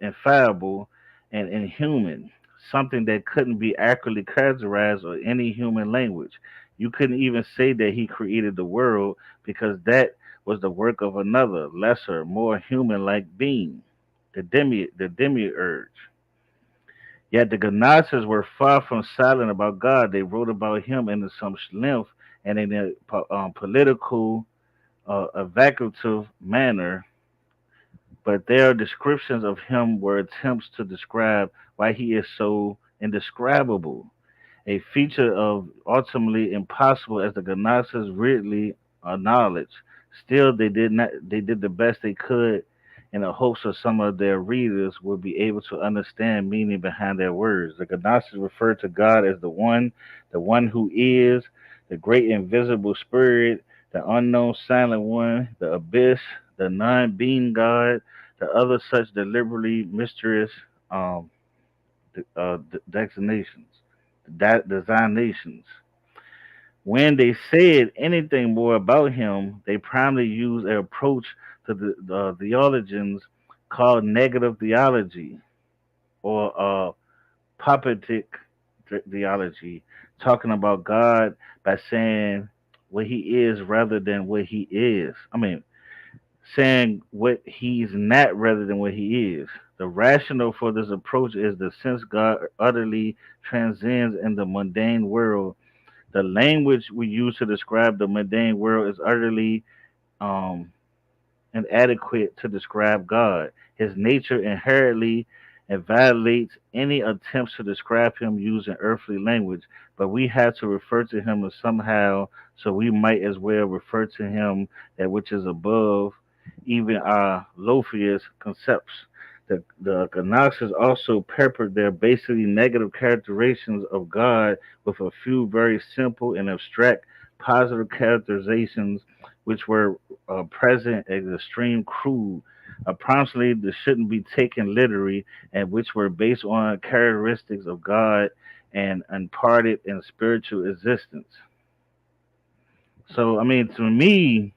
infallible and inhuman, something that couldn't be accurately characterized or any human language. You couldn't even say that he created the world because that was the work of another, lesser, more human-like being, the demiurge. Yet the Gnostics were far from silent about God. They wrote about him in some length and in a political, evocative manner, but their descriptions of him were attempts to describe why he is so indescribable, a feature of ultimately impossible as the Gnostics readily acknowledged. Still, they did the best they could in the hopes of some of their readers would be able to understand meaning behind their words. The Gnostics referred to God as the one who is, the great invisible spirit, the unknown silent one, the abyss, the non-being God, the other such deliberately mysterious um, designations. Designations. When they said anything more about him, they primarily used an approach to the theologians called negative theology or puppetic theology, talking about God by saying what he is rather than what he is. I mean, saying what he's not rather than what he is. The rationale for this approach is the sense God utterly transcends in the mundane world. The language we use to describe the mundane world is utterly um, inadequate to describe God. His nature inherently invalidates any attempts to describe him using earthly language, but we have to refer to him as somehow, so we might as well refer to him that which is above even our loftiest concepts. The Gnostics also peppered their basically negative characterizations of God with a few very simple and abstract positive characterizations, which were present as extreme crude, approximately that shouldn't be taken literally, and which were based on characteristics of God and imparted in spiritual existence. So, I mean, to me,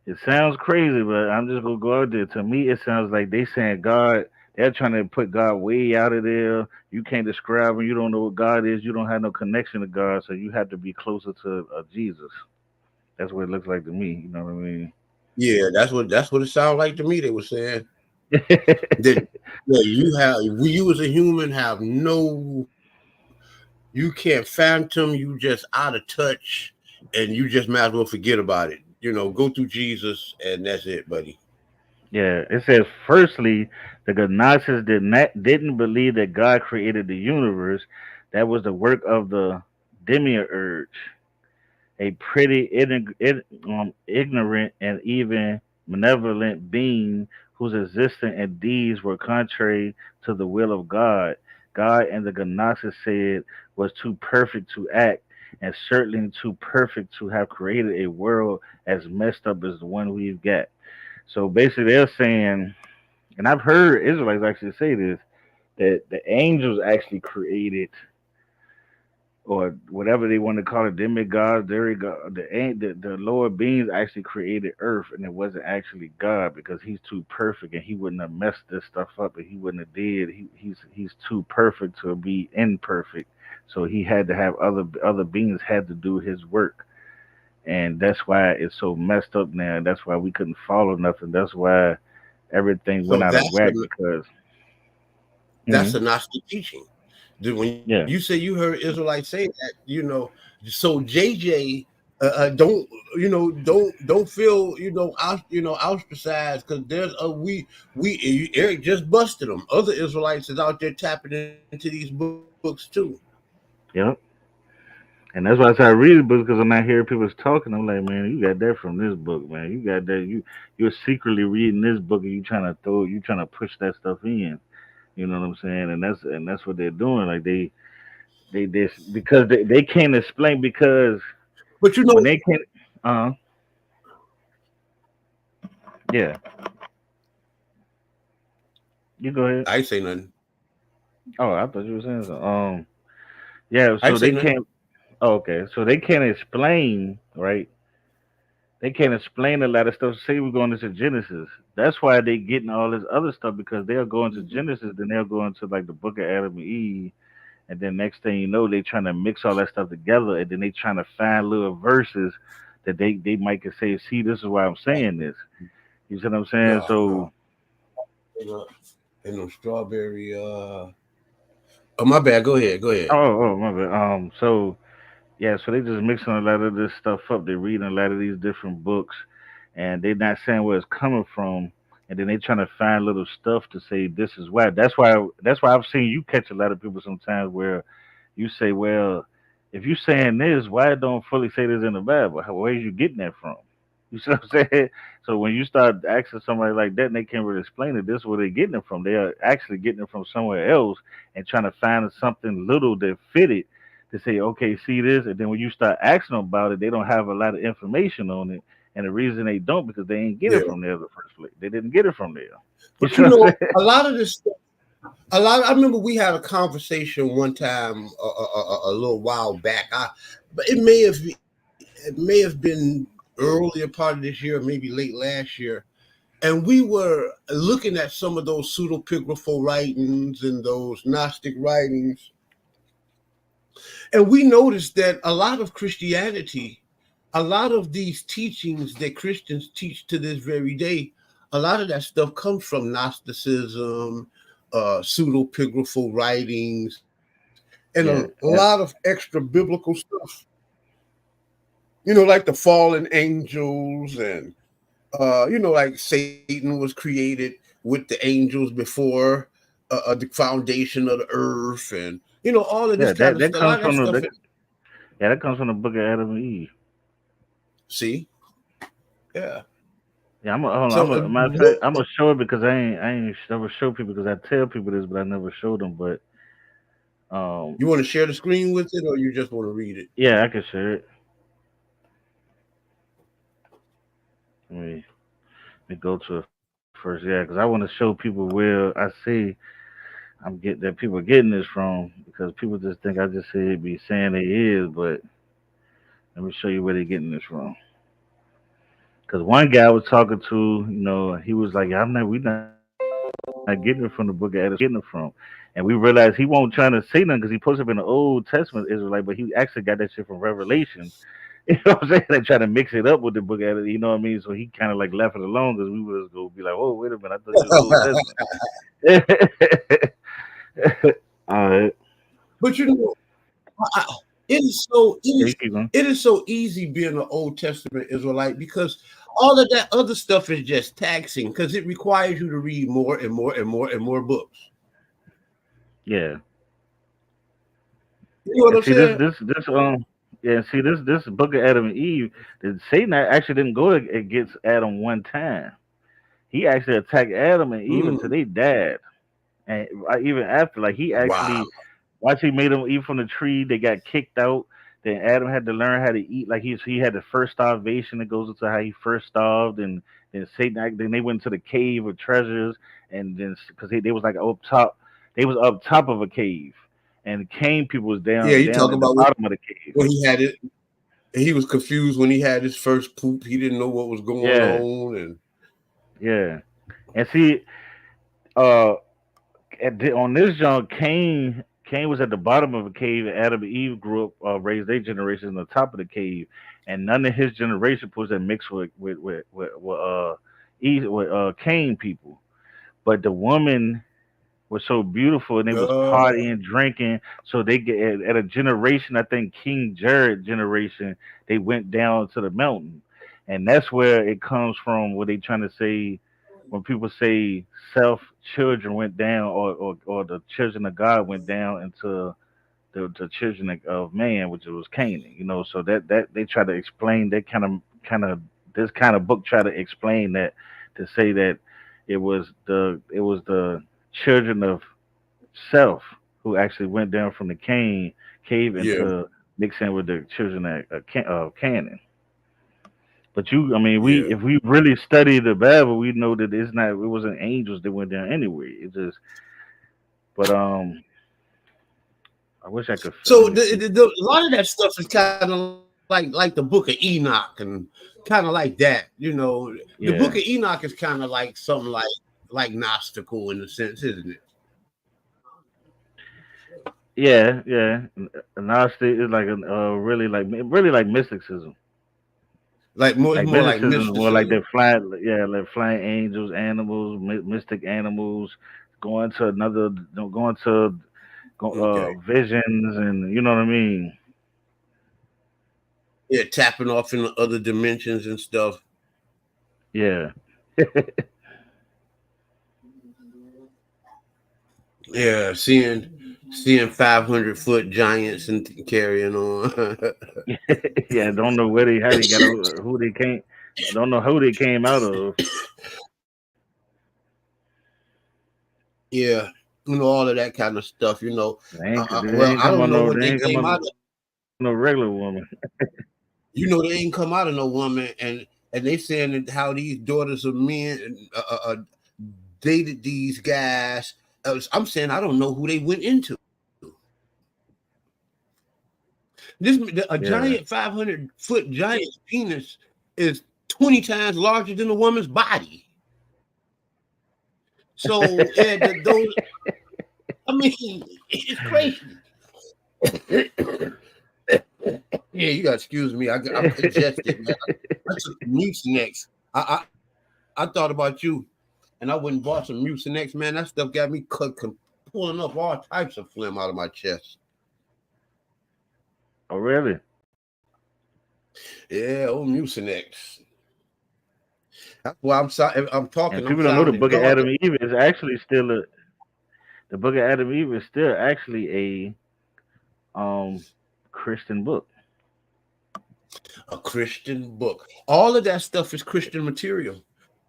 it sounds crazy, but I'm just gonna go out there. To me, it sounds like they saying God. They're trying to put God way out of there. You can't describe him. You don't know what God is. You don't have no connection to God, so you have to be closer to Jesus. That's what it looks like to me. You know what I mean? Yeah, that's what it sounds like to me. They were saying that you as a human have no, you can't phantom, you just out of touch, and you just might as well forget about it. Go through Jesus, and that's it, buddy. Yeah, it says firstly, the Gnostics didn't believe that God created the universe. That was the work of the demiurge, a pretty ignorant and even malevolent being whose existence and deeds were contrary to the will of God. God and the Gnostics said was too perfect to act, and certainly too perfect to have created a world as messed up as the one we've got. So basically, they're saying, and I've heard Israelites actually say this, that the angels actually created, or whatever they want to call it, demigods, demigod, the lower beings actually created Earth, and it wasn't actually God because He's too perfect, and He wouldn't have messed this stuff up, and He wouldn't have did. He's too perfect to be imperfect, so He had to have other beings had to do His work, and that's why it's so messed up now. That's why we couldn't follow nothing. That's why everything went So out of that's whack the because. that's Mhm. a Gnostic teaching. When you say Yeah, you heard Israelites say that, so JJ, don't don't feel ostracized, because there's a Erik just busted them. Other Israelites is out there tapping into these books too. yeah. And that's why I started reading books because when I hear people talking, I'm like, man, you got that from this book, man. You got that. You're secretly reading this book and you trying to push that stuff in. You know what I'm saying? And that's what they're doing. Like they this because they can't explain because But when they can't, uh, yeah, you go ahead. I ain't say nothing. Oh, I thought you were saying something. Yeah. I So ain't say they nothing. can't. Oh, okay. So they can't explain right they can't explain a lot of stuff. Say we're going into Genesis. That's why they getting all this other stuff because they'll go into Mhm. Genesis, then they'll go into like the book of Adam and Eve, and then next thing you know, they trying to mix all that stuff together, and then they trying to find little verses that they might could say, see, this is why I'm saying this. You see what I'm saying? Yeah, So, and those strawberry. Oh, my bad. Go ahead. Go ahead. oh, my bad. So yeah, so they just mixing a lot of this stuff up. They're reading a lot of these different books, and they're not saying where it's coming from. And then they trying to find little stuff to say this is why. That's why I've seen you catch a lot of people sometimes where you say, well, if you saying this, why don't fully say this in the Bible? Where are you getting that from? You see what I'm saying? So when you start asking somebody like that and they can't really explain it, this is where they're getting it from. They are actually getting it from somewhere else and trying to find something little that fit it to say, okay, see this, and then when you start asking them about it, they don't have a lot of information on it, and the reason they don't because they ain't get it Yeah, from there in the first place. They didn't get it from there. You but see what I'm saying? a lot of this stuff. A lot. I remember we had a conversation one time a little while back. But it may have been earlier part of this year, maybe late last year, and we were looking at some of those pseudepigraphal writings and those Gnostic writings, and we noticed that a lot of Christianity, a lot of these teachings that Christians teach to this very day, a lot of that stuff comes from Gnosticism, pseudepigraphal writings, and a Yeah, lot of extra biblical stuff. Like the fallen angels, and like Satan was created with the angels before the foundation of the earth, and all of this yeah. kind of That stuff. A lot comes of that from stuff. yeah, that comes from the book of Adam and Eve. See, yeah. Yeah, I'm a, hold on, So matter of fact, I'm gonna show it because I ain't never show people because I tell people this, but I never show them. But um, you want to share the screen with it, or you just want to read it? yeah, I can share it. Let me go to it first. Yeah, because I want to show people where I see I'm getting that people are getting this from because people just think I just say be saying they is, but let me show you where they're getting this from. Because one guy I was talking to, he was like, "I'm not. We're not getting it from the book of Adam. Where you getting it from?" And we realized he won't trying to say nothing because he posted up in the Old Testament Israelite, but he actually got that shit from Revelations. You know what I'm saying? They trying to mix it up with the book of Adam. You know what I mean? So he kind of like left it alone because we was gonna be like, "Oh, wait a minute, I thought you was Old Testament." All right, But it is so yeah, you easy. keep going. It is so easy being an Old Testament Israelite because all of that other stuff is just taxing because it requires you to read more and more and more and more books. Yeah. You know what And I'm see saying? yeah, and see this book of Adam and Eve, that Satan actually didn't go against Adam one time. He actually attacked Adam and Eve until Mm, they died. And even after, like he wow. actually once he made them eat from the tree, they got kicked out. Then Adam had to learn how to eat. Like he had the first starvation that goes into how he first starved, and then then they went to the cave of treasures, and then because they was like up top, they was up top of a cave, and Cain people was Yeah, down you down talk at the about bottom of the cave. when he had it. And he was confused when he had his first poop. He didn't know what was going Yeah, on, and yeah. And see, uh, on this junk, Cain was at the bottom of a cave, and Adam and Eve grew up, raised their generation on the top of the cave, and none of his generation was that mixed with Cain people. But the woman was so beautiful, and they was uh, partying, drinking. So they get at a generation, I think King Jared generation, they went down to the mountain, and that's where it comes from. What they trying to say when people say self children went down, or the children of God went down into the children of man, which was Canaan. So that they try to explain that kind of this kind of book try to explain that to say that it was the children of self who actually went down from the cave yeah, into mixing with the children of Canaan. But I mean, we yeah. if we really study the Bible, we know that it wasn't angels that went down anyway. It just, but I wish I could. Let So me see. a lot of that stuff is kind of like like the Book of Enoch and kind of like that. You know, the Book of Enoch is kind of like something like Gnostical in a sense, isn't it? Yeah, yeah. Gnostic is like really like mysticism. Like more, it's Like more like mysticism is more like mysticism. they flying, yeah, like flying angels, animals, mystic animals, going to another, going to Okay. visions, and you know what I mean. Yeah, tapping off in other dimensions and stuff. Yeah, Yeah, seeing 500-foot giants and carrying on. yeah. Don't know where they, how they got, who they came. Don't know who they came out of. Yeah, you know all of that kind of stuff. You know, They well, ain't I come don't out know no, what they they ain't come came out out of. no regular woman. You know, they ain't come out of no woman, and they saying that how these daughters of men dated these guys. I'm saying I don't know who they went into. A Yeah, giant 500-foot giant penis is 20 times larger than a woman's body. So yeah, those. I mean, it's crazy. Yeah, you got to excuse me. I'm congested, man. I took Mucinex. I thought about you, and I went and bought some Mucinex, man. That stuff got me pulling up all types of phlegm out of my chest. oh really? Yeah, old Mucinex. That's why I'm And talking. I'm people don't know the sounding Book of dark. Adam and Eve is actually still the Book of Adam and Eve is still actually a Christian book. A Christian book. All of that stuff is Christian material.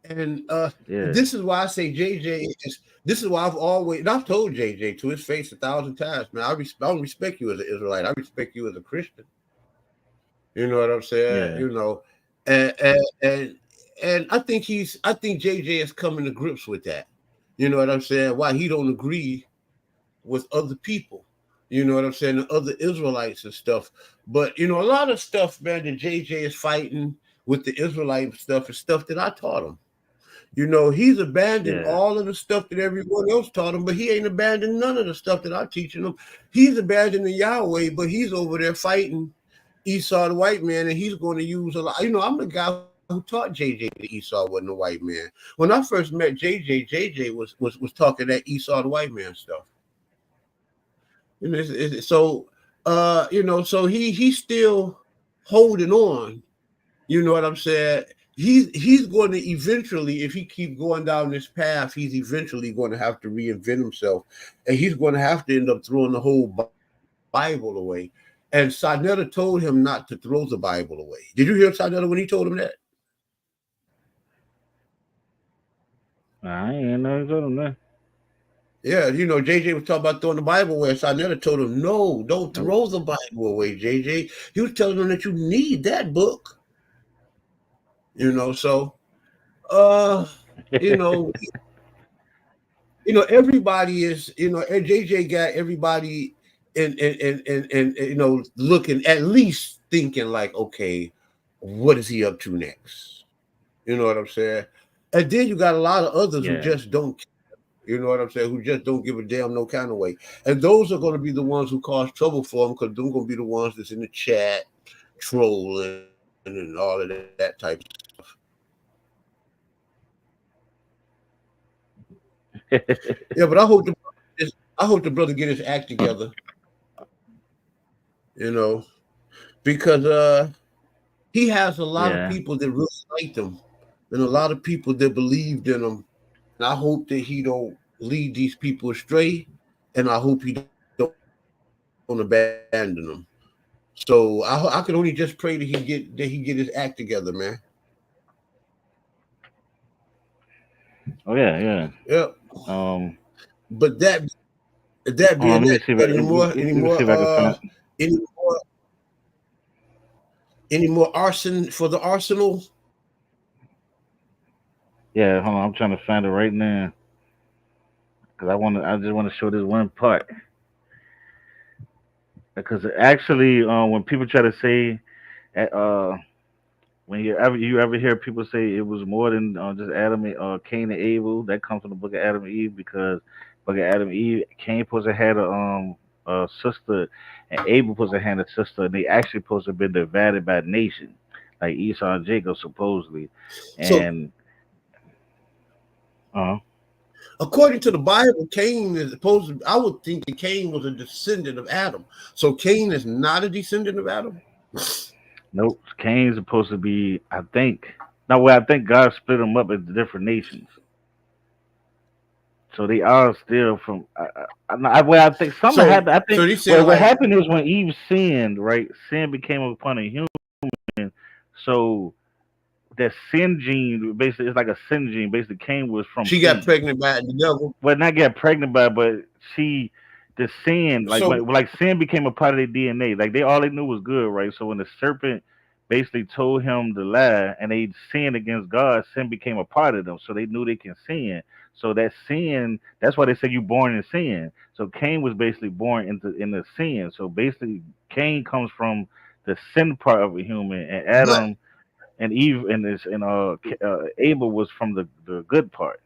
And Yeah, this is why I say JJ is. This is why I've always. And I've told JJ to his face 1,000 times, man. I don't respect you as an Israelite. I respect you as a Christian. You know what I'm saying? yeah, You know, and I think I think JJ is coming to grips with that. You know what I'm saying? Why he don't agree with other people. You know what I'm saying? Other Israelites and stuff. But you know, a lot of stuff, man, that JJ is fighting with the Israelite stuff is stuff that I taught him. You know, he's abandoned yeah, all of the stuff that everyone else taught him, but he ain't abandoned none of the stuff that I'm teaching him. He's abandoning Yahweh, but he's over there fighting Esau the white man, and he's going to use a lot. You know, I'm the guy who taught JJ that Esau wasn't a white man. When I first met JJ was talking that Esau the white man stuff. You know, so you know, so he's still holding on. You know what I'm saying? He's going to eventually, if he keep going down this path, he's eventually going to have to reinvent himself, and he's going to have to end up throwing the whole Bible away. And Sarnetta told him not to throw the Bible away. Did you hear Sarnetta when he told him that? I ain't know you told them that. Yeah, you know, JJ was talking about throwing the Bible away. Sarnetta told him, no, don't Nope. throw the Bible away, JJ. He was telling him that you need that book. You know, so uh, you know, everybody is, and JJ got everybody and you know, looking, at least thinking like, okay, what is he up to next? You know what I'm saying? And then you got a lot of others who Yeah, just don't, you know what I'm saying, who just don't give a damn no kind of way. And those are going to be the ones who cause trouble for them, because they're going to be the ones that's in the chat trolling and all of that type of stuff. Yeah, but I hope the brother get his act together, you know, because he has a lot of yeah. people that really liked him and a lot of people that believed in him. And I hope that he don't lead these people astray, and I hope he don't abandon them. So I can only just pray that he get his act together, man. Oh yeah, yeah. Yeah. Um, But that hold on, being let me that, see if I any more let me see if I can find. any more any more arson for the arsenal? Yeah, hold on, I'm trying to find it right now because I just want to show this one part because actually, when people try to say Uh, when you ever hear people say it was more than just Adam and Cain and Abel, that comes from the book of Adam and Eve because book of Adam and Eve, Cain supposed to had a sister, and Abel supposed to had a sister, and they actually supposed to have been divided by nation, like Esau and Jacob supposedly, So and uh, according to the Bible, Cain is supposed to, I would think that Cain was a descendant of Adam. So Cain is not a descendant of Adam? nope, Cain's supposed to be, I think. No, well, I think God split them up into different nations. So they are still from. Well, I think something So happened. I think so they well, saying what like, happened is when Eve sinned, right? Sin became upon a human. So that sin gene, basically, it's like a sin gene. Basically, came was from she got sin. pregnant by the devil. Well, not get pregnant by, but she, the sin, So like sin became a part of their DNA. Like all they knew was good, right? So when the serpent basically told him to lie and they sinned against God, sin became a part of them. So they knew they can sin. So that sin, that's why they say you born in sin. So Cain was basically born in the sin. So basically, Cain comes from the sin part of a human, and but Adam and Eve and this and Abel was from the good part.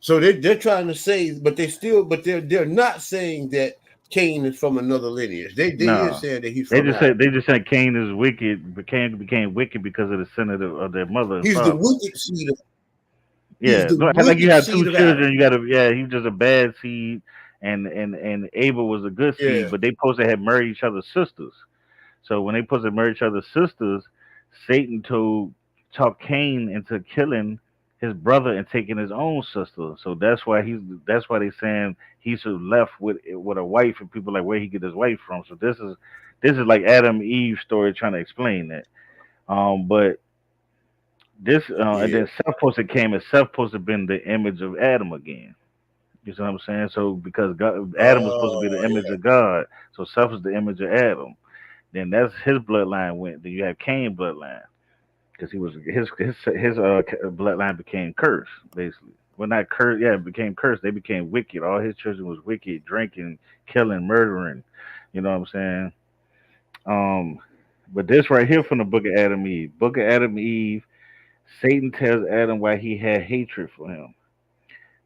so they're trying to say, but they're not saying that Cain is from another lineage. They is No, saying that he's from Adam. they just said Cain is wicked. Became wicked because of the sin of their mother and He's the father. wicked seed of he's Yeah, the no, I think you wicked have two seed of Adam. children. You got to yeah. He was just a bad seed, and Abel was a good Yeah. seed. But they supposed to have married each other's sisters. So when they supposed to marry each other's sisters, Satan talked Cain into killing his brother and taking his own sister. So that's why they saying he should left with a wife, and people like where he get his wife from. So this is like Adam Eve story trying to explain that. But this and Yeah. then Seth supposed to came and Seth supposed to been the image of Adam again. You see what I'm saying? So because Adam was supposed to be the image Yeah. of God, so Seth was the image of Adam. Then that's his bloodline went. Then you have Cain bloodline because he was his bloodline became cursed basically. Well, not cursed. Yeah, it became cursed. They became wicked. All his children was wicked, drinking, killing, murdering. You know what I'm saying? Um, but this right here from the Book of Adam and Eve. Book of Adam and Eve. Satan tells Adam why he had hatred for him.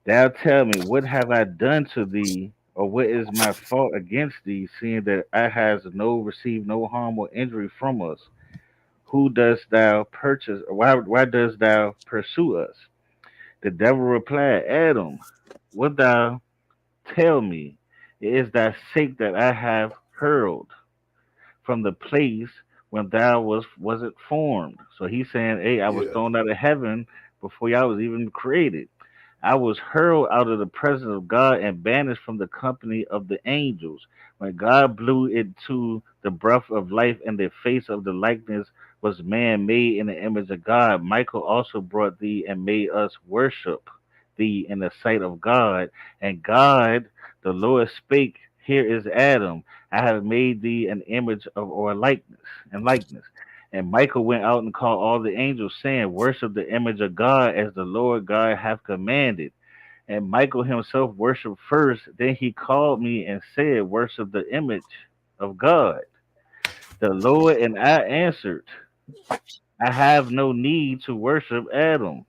Thou tell me, what have I done to thee, or what is my fault against thee, seeing that I has no received no harm or injury from us? Who dost thou purchase? Or why dost thou pursue us? The devil replied, Adam, what thou tell me, it is thy sake that I have hurled from the place when thou wasn't formed. So he's saying, hey, I was Yeah. thrown out of heaven before y'all was even created. I was hurled out of the presence of God and banished from the company of the angels. When God blew into the breath of life and the face of the likeness was man made in the image of God, Michael also brought thee and made us worship thee in the sight of God. And God, the Lord, spake, here is Adam. I have made thee an image of or likeness and likeness. And Michael went out and called all the angels, saying, worship the image of God as the Lord God hath commanded. And Michael himself worshiped first. Then he called me and said, worship the image of God, the Lord. And I answered, I have no need to worship Adam.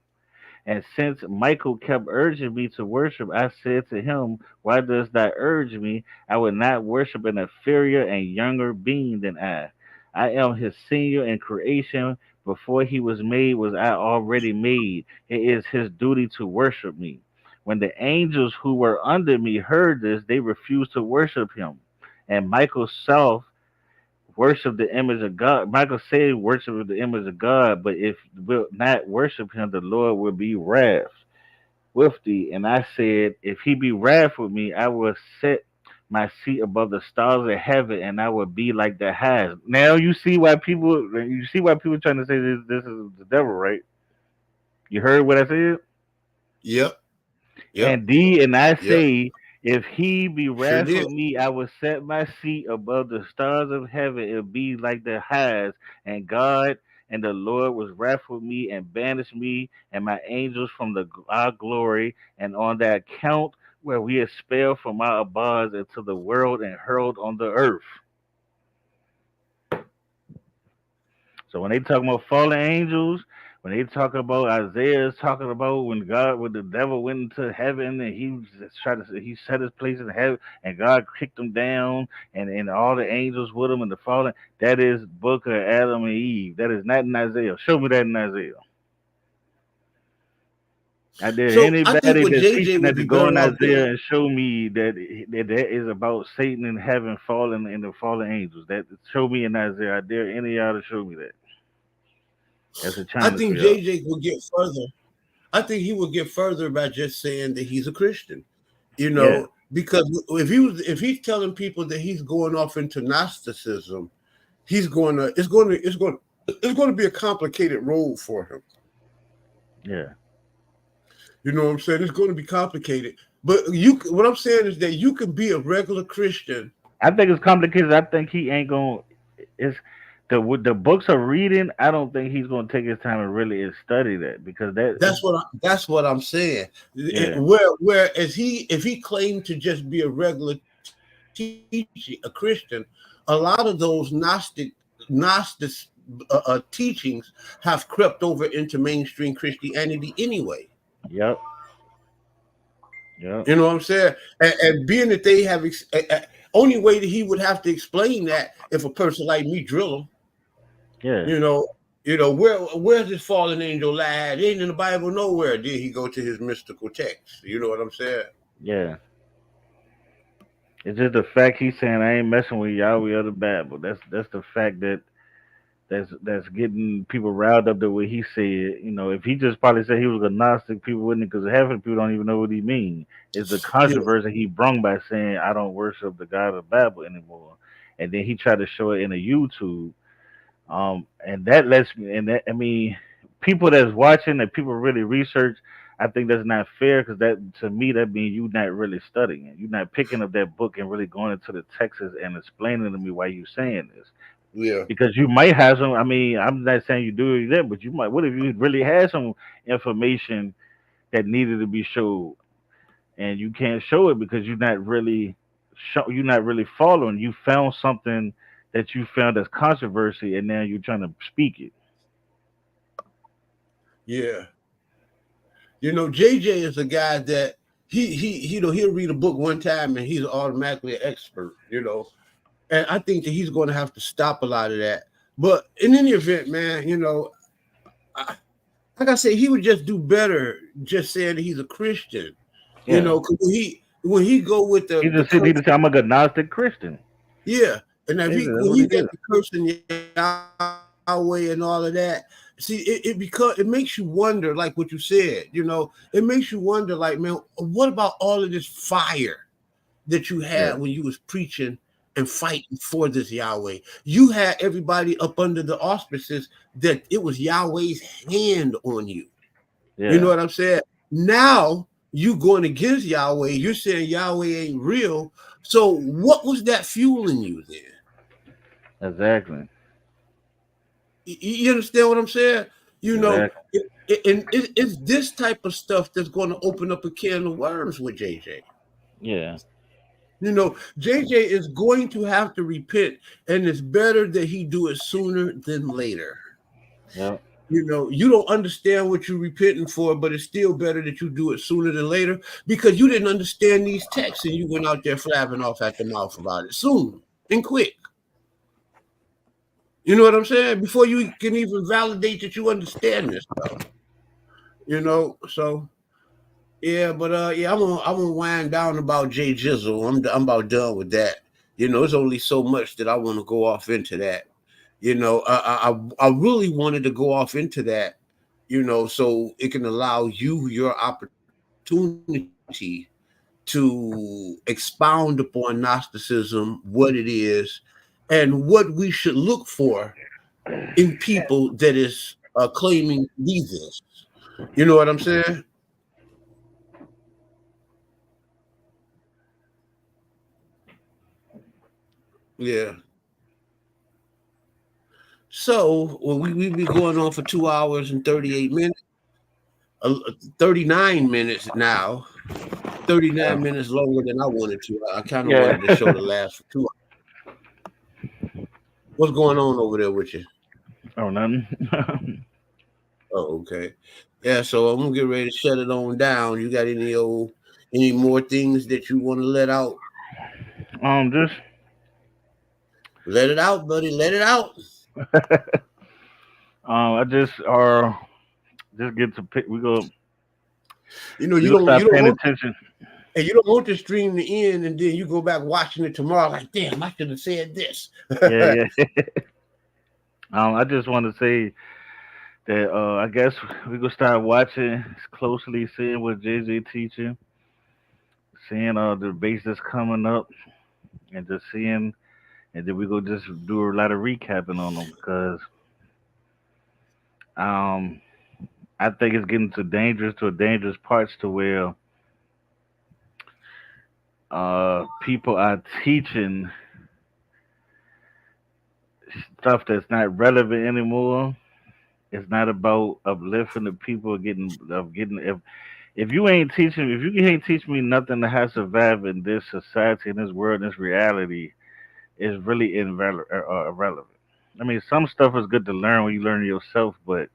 And since Michael kept urging me to worship, I said to him, why dost thou urge me? I would not worship an inferior and younger being than I. I am his senior in creation. Before he was made, was I already made. It is his duty to worship me. When the angels who were under me heard this, they refused to worship him. And Michael self worship the image of God. Michael said, worship the image of God, but if will not worship him, the Lord will be wrath with thee. And I said, if he be wrath with me, I will set my seat above the stars of heaven, and I will be like the highest. Now you see why people trying to say this is the devil, right? You heard what I said? Yep. Yep. And I Yep. say, if he be Sure wrath did. with me, I will set my seat above the stars of heaven. It'll be like the highest. And God and the Lord was wrath with me and banished me and my angels from our glory. And on that account, where we expelled from our abodes into the world and hurled on the earth. So when they talk about fallen angels, when they talk about Isaiah is talking about when the devil went into heaven and he set his place in heaven and God kicked him down and all the angels with him and the fallen, that is book of Adam and Eve. That is not in Isaiah. Show me that in Isaiah. I dare So I think anybody what that's JJ teaching would that to be go in better off Isaiah doing. and show me that is about Satan in heaven falling and the fallen angels. That show me in Isaiah. I dare any of y'all to show me that. That's a I challenge for think y'all. JJ will get further. I think he will get further by just saying that he's a Christian. Yeah, Because if he's telling people that he's going off into Gnosticism, it's going to be a complicated road for him. yeah. You know what I'm saying? It's going to be complicated. But what I'm saying is that you can be a regular Christian. I think it's complicated. I think he ain't gonna. It's with the books of reading. I don't think he's gonna take his time and really study that because that is That's what I'm saying. yeah, Whereas if he claimed to just be a regular a Christian, a lot of those Gnostic teachings have crept over into mainstream Christianity anyway. yep, yep, You know what I'm saying? And being that they have only way that he would have to explain that if a person like me drill him, yeah, you know, where's this fallen angel lie? It ain't in the Bible nowhere. Did he go to his mystical text? You know what I'm saying? yeah. It's just the fact he's saying I ain't messing with Yahweh or the Bible. That's the fact that's getting people riled up the way he said. You know, if he just probably said he was a Gnostic, people wouldn't, because half of the people don't even know what he means. It's the Yeah, controversy he brung by saying I don't worship the God of the Bible anymore, and then he tried to show it in a YouTube. And that lets me, and that I mean, people that's watching and people really research. I think that's not fair because that to me that means you not really studying it. You're not picking up that book and really going into the texts and explaining to me why you saying this yeah, because you might have some. I mean, I'm not saying you do it that, but you might. What if you really had some information that needed to be showed, and you can't show it because you're not really following. You found something that you found as controversy, and now you're trying to speak it. yeah. JJ is a guy that he'll read a book one time and he's automatically an expert. And I think that he's going to have to stop a lot of that. But in any event, man, I, like I said, he would just do better just saying that he's a Christian. Yeah, 'Cause when he go with the he curse, just say I'm a agnostic Christian. yeah, and if That's when what he he got did. the cursing Yahweh and all of that, see, it makes you wonder, like what you said, it makes you wonder, like, man, what about all of this fire that you Yeah, had when you was preaching and fighting for this Yahweh? You had everybody up under the auspices that it was Yahweh's hand on you. You know yeah, what I'm saying? Now you going against Yahweh. You're saying Yahweh ain't real. So what was that fueling you then? exactly, You understand what I'm saying? You know, exactly. it's this type of stuff that's going to open up a can of worms with JJ. Yeah, JJ is going to have to repent, and it's better that he do it sooner than later. yeah, You don't understand what you're repenting for, but it's still better that you do it sooner than later because you didn't understand these texts and you went out there flapping off at the mouth about it soon and quick. You know what I'm saying? Before you can even validate that you understand this stuff. So yeah, but yeah, I'm gonna wind down about Jay Jizzle. I'm about done with that. There's only so much that I want to go off into that. I really wanted to go off into that. So it can allow you your opportunity to expound upon Gnosticism, what it is, and what we should look for in people that is claiming these. You know what I'm saying? Yeah. So well, we be going on for 2 hours and 38 minutes, 39 minutes now. 39 minutes longer than I wanted to. I kind of yeah. wanted the show to last for 2 hours. What's going on over there with you? Oh, nothing. Oh, okay. Yeah, so I'm gonna get ready to shut it on down. You got any more things that you want to let out? Just Let it out, buddy. Let it out. I just get to pick. You know, We you gonna don't you start don't paying want attention. and you don't want the stream to end, and then you go back watching it tomorrow. Like, damn, I should have said this. Yeah, yeah. I just want to say that I guess we gonna start watching closely, seeing what Jay Z teaching, seeing the debates that's coming up, and just seeing, and then we go just do a lot of recapping on them because um I think it's getting to a dangerous parts to where people are teaching stuff that's not relevant anymore. It's not about uplifting the people, getting if you can't teach me nothing that has survived in this society, in this world, in this reality, it's really irrelevant. I mean, some stuff is good to learn when you learn it yourself, but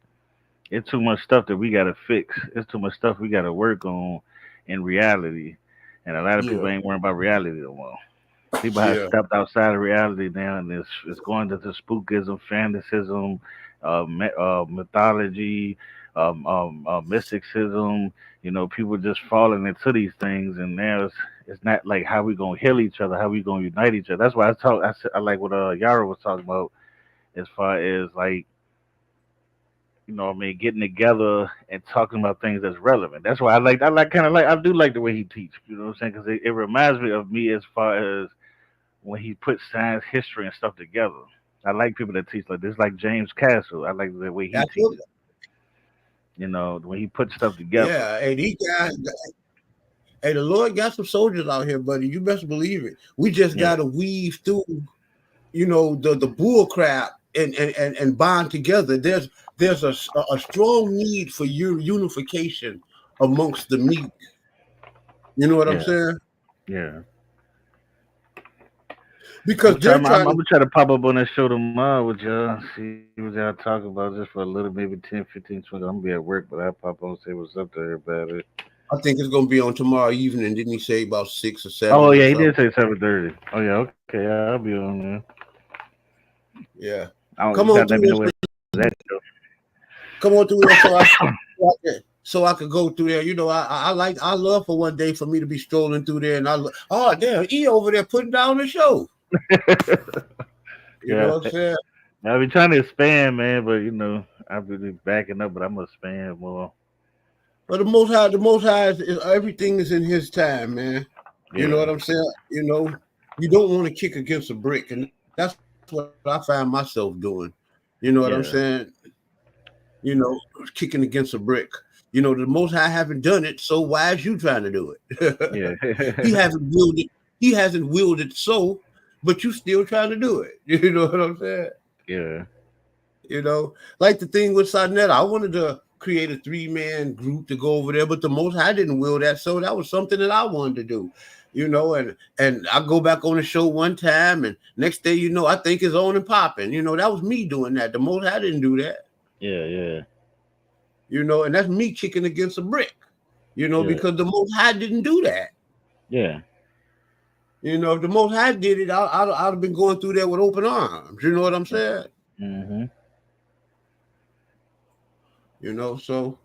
it's too much stuff that we gotta fix. It's too much stuff we gotta work on in reality, and a lot of Yeah, people ain't worrying about reality no more. People have yeah, stepped outside of reality now, and it's going to the spookism, fantasism, mythology, mysticism. You know, people just falling into these things, and now it's not like how we gonna heal each other, how we gonna unite each other. That's why I like what Yarah was talking about as far as like what I mean, getting together and talking about things that's relevant. That's why I do like the way he teach. You know what I'm saying? Because it reminds me of me as far as when he puts science, history, and stuff together. I like people that teach like this, like James Castle. I like the way he teaches. absolutely. When he puts stuff together. Yeah, and he got. Hey, the Lord got some soldiers out here, buddy. You best believe it. We just Yeah, got to weave through, the bull crap and bond together. There's a strong need for unification amongst the meek. You know what I'm yeah, saying? yeah. Because they're I'm trying to. gonna try to pop up on that show tomorrow with y'all. See what y'all talk about just for a little, maybe 10, 15, 20. I'm gonna be at work, but I'll pop on and say what's up to everybody. I think it's gonna be on tomorrow evening. Didn't he say about 6 or 7 Oh or yeah, he something? did say 7:30. Oh yeah, okay, I'll be on there. Yeah. I don't, you Come gotta on let me through know there. where that show. Come on through there so I could go through there. I love for one day for me to be strolling through there, and oh damn, E over there putting down the show. You know Yeah, what I'm saying? I be trying to expand, man, but I've been backing up, but I'm gonna expand more. But the Most High is everything is in His time, man. You know Yeah, what I'm saying? You don't want to kick against a brick, and that's what I find myself doing. You know what I'm saying? yeah, You know, Kicking against a brick. The Most High haven't done it, so why is you trying to do it? yeah, he hasn't willed it. He hasn't willed it so, but you still trying to do it. You know what I'm saying? yeah, Like the thing with Sarnetta, I wanted to create a 3-man group to go over there, but the Most High didn't will that, so that was something that I wanted to do. And I go back on the show one time, and next day, I think it's on and popping. That was me doing that. The Most High didn't do that. yeah, yeah, And that's me kicking against a brick. yeah, Because the Most High didn't do that. yeah. If the Most High did it, I'd have been going through there with open arms. You know what I'm saying? Mhm. So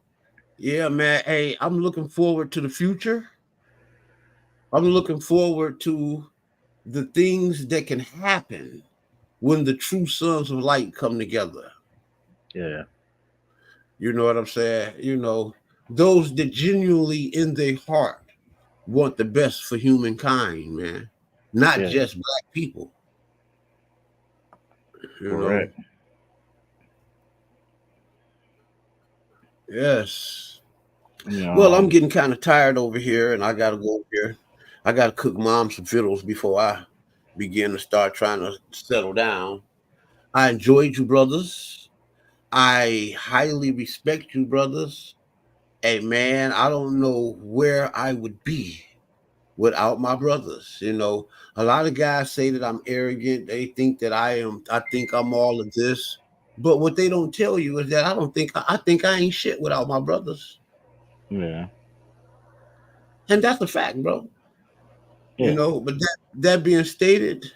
yeah, man. Hey, I'm looking forward to the future. I'm looking forward to the things that can happen when the true sons of light come together. Yeah, You know what I'm saying? Those that genuinely in their heart want the best for humankind, man. Not yeah. just black people, you know. Correct. Yes. Well, I'm Um, getting kind of tired over here, and I gotta go over here. I gotta cook mom some fiddles before I begin to start trying to settle down. I enjoyed you, brothers. I highly respect you, brothers. Hey, man, I don't know where I would be without my brothers. A lot of guys say that I'm arrogant. They think that I am. I think I'm all of this. But what they don't tell you is that I think I ain't shit without my brothers. Yeah. And that's a fact, bro. Yeah. You know, but that being stated,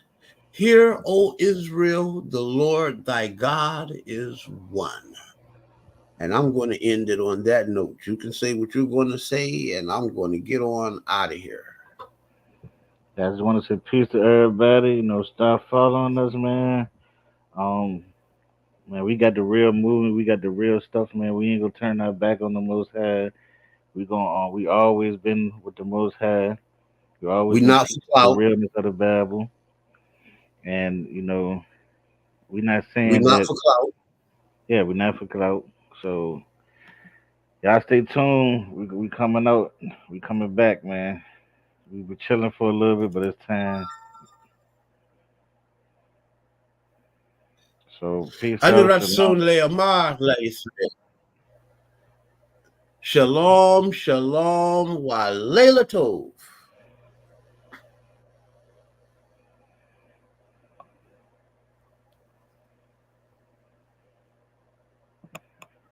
hear, O Israel, the Lord thy God is one. And I'm going to end it on that note. You can say what you're going to say, and I'm going to get on out of here. I just want to say peace to everybody. You know, stop following us, man. Um, Man, we got the real movement. We got the real stuff, man. We ain't gonna turn our back on the Most High. We always been with the Most High. We always We been not for teaching the clout. realness of the Bible, and you know, we not We saying not that. for clout. Yeah, we not for clout. So y'all stay tuned. We coming out. We coming back, man. We were chilling for a little bit, but it's time. So peace out. Anurasun Shalom. le'amar le'Yisrael. Shalom, shalom, wa leila tov.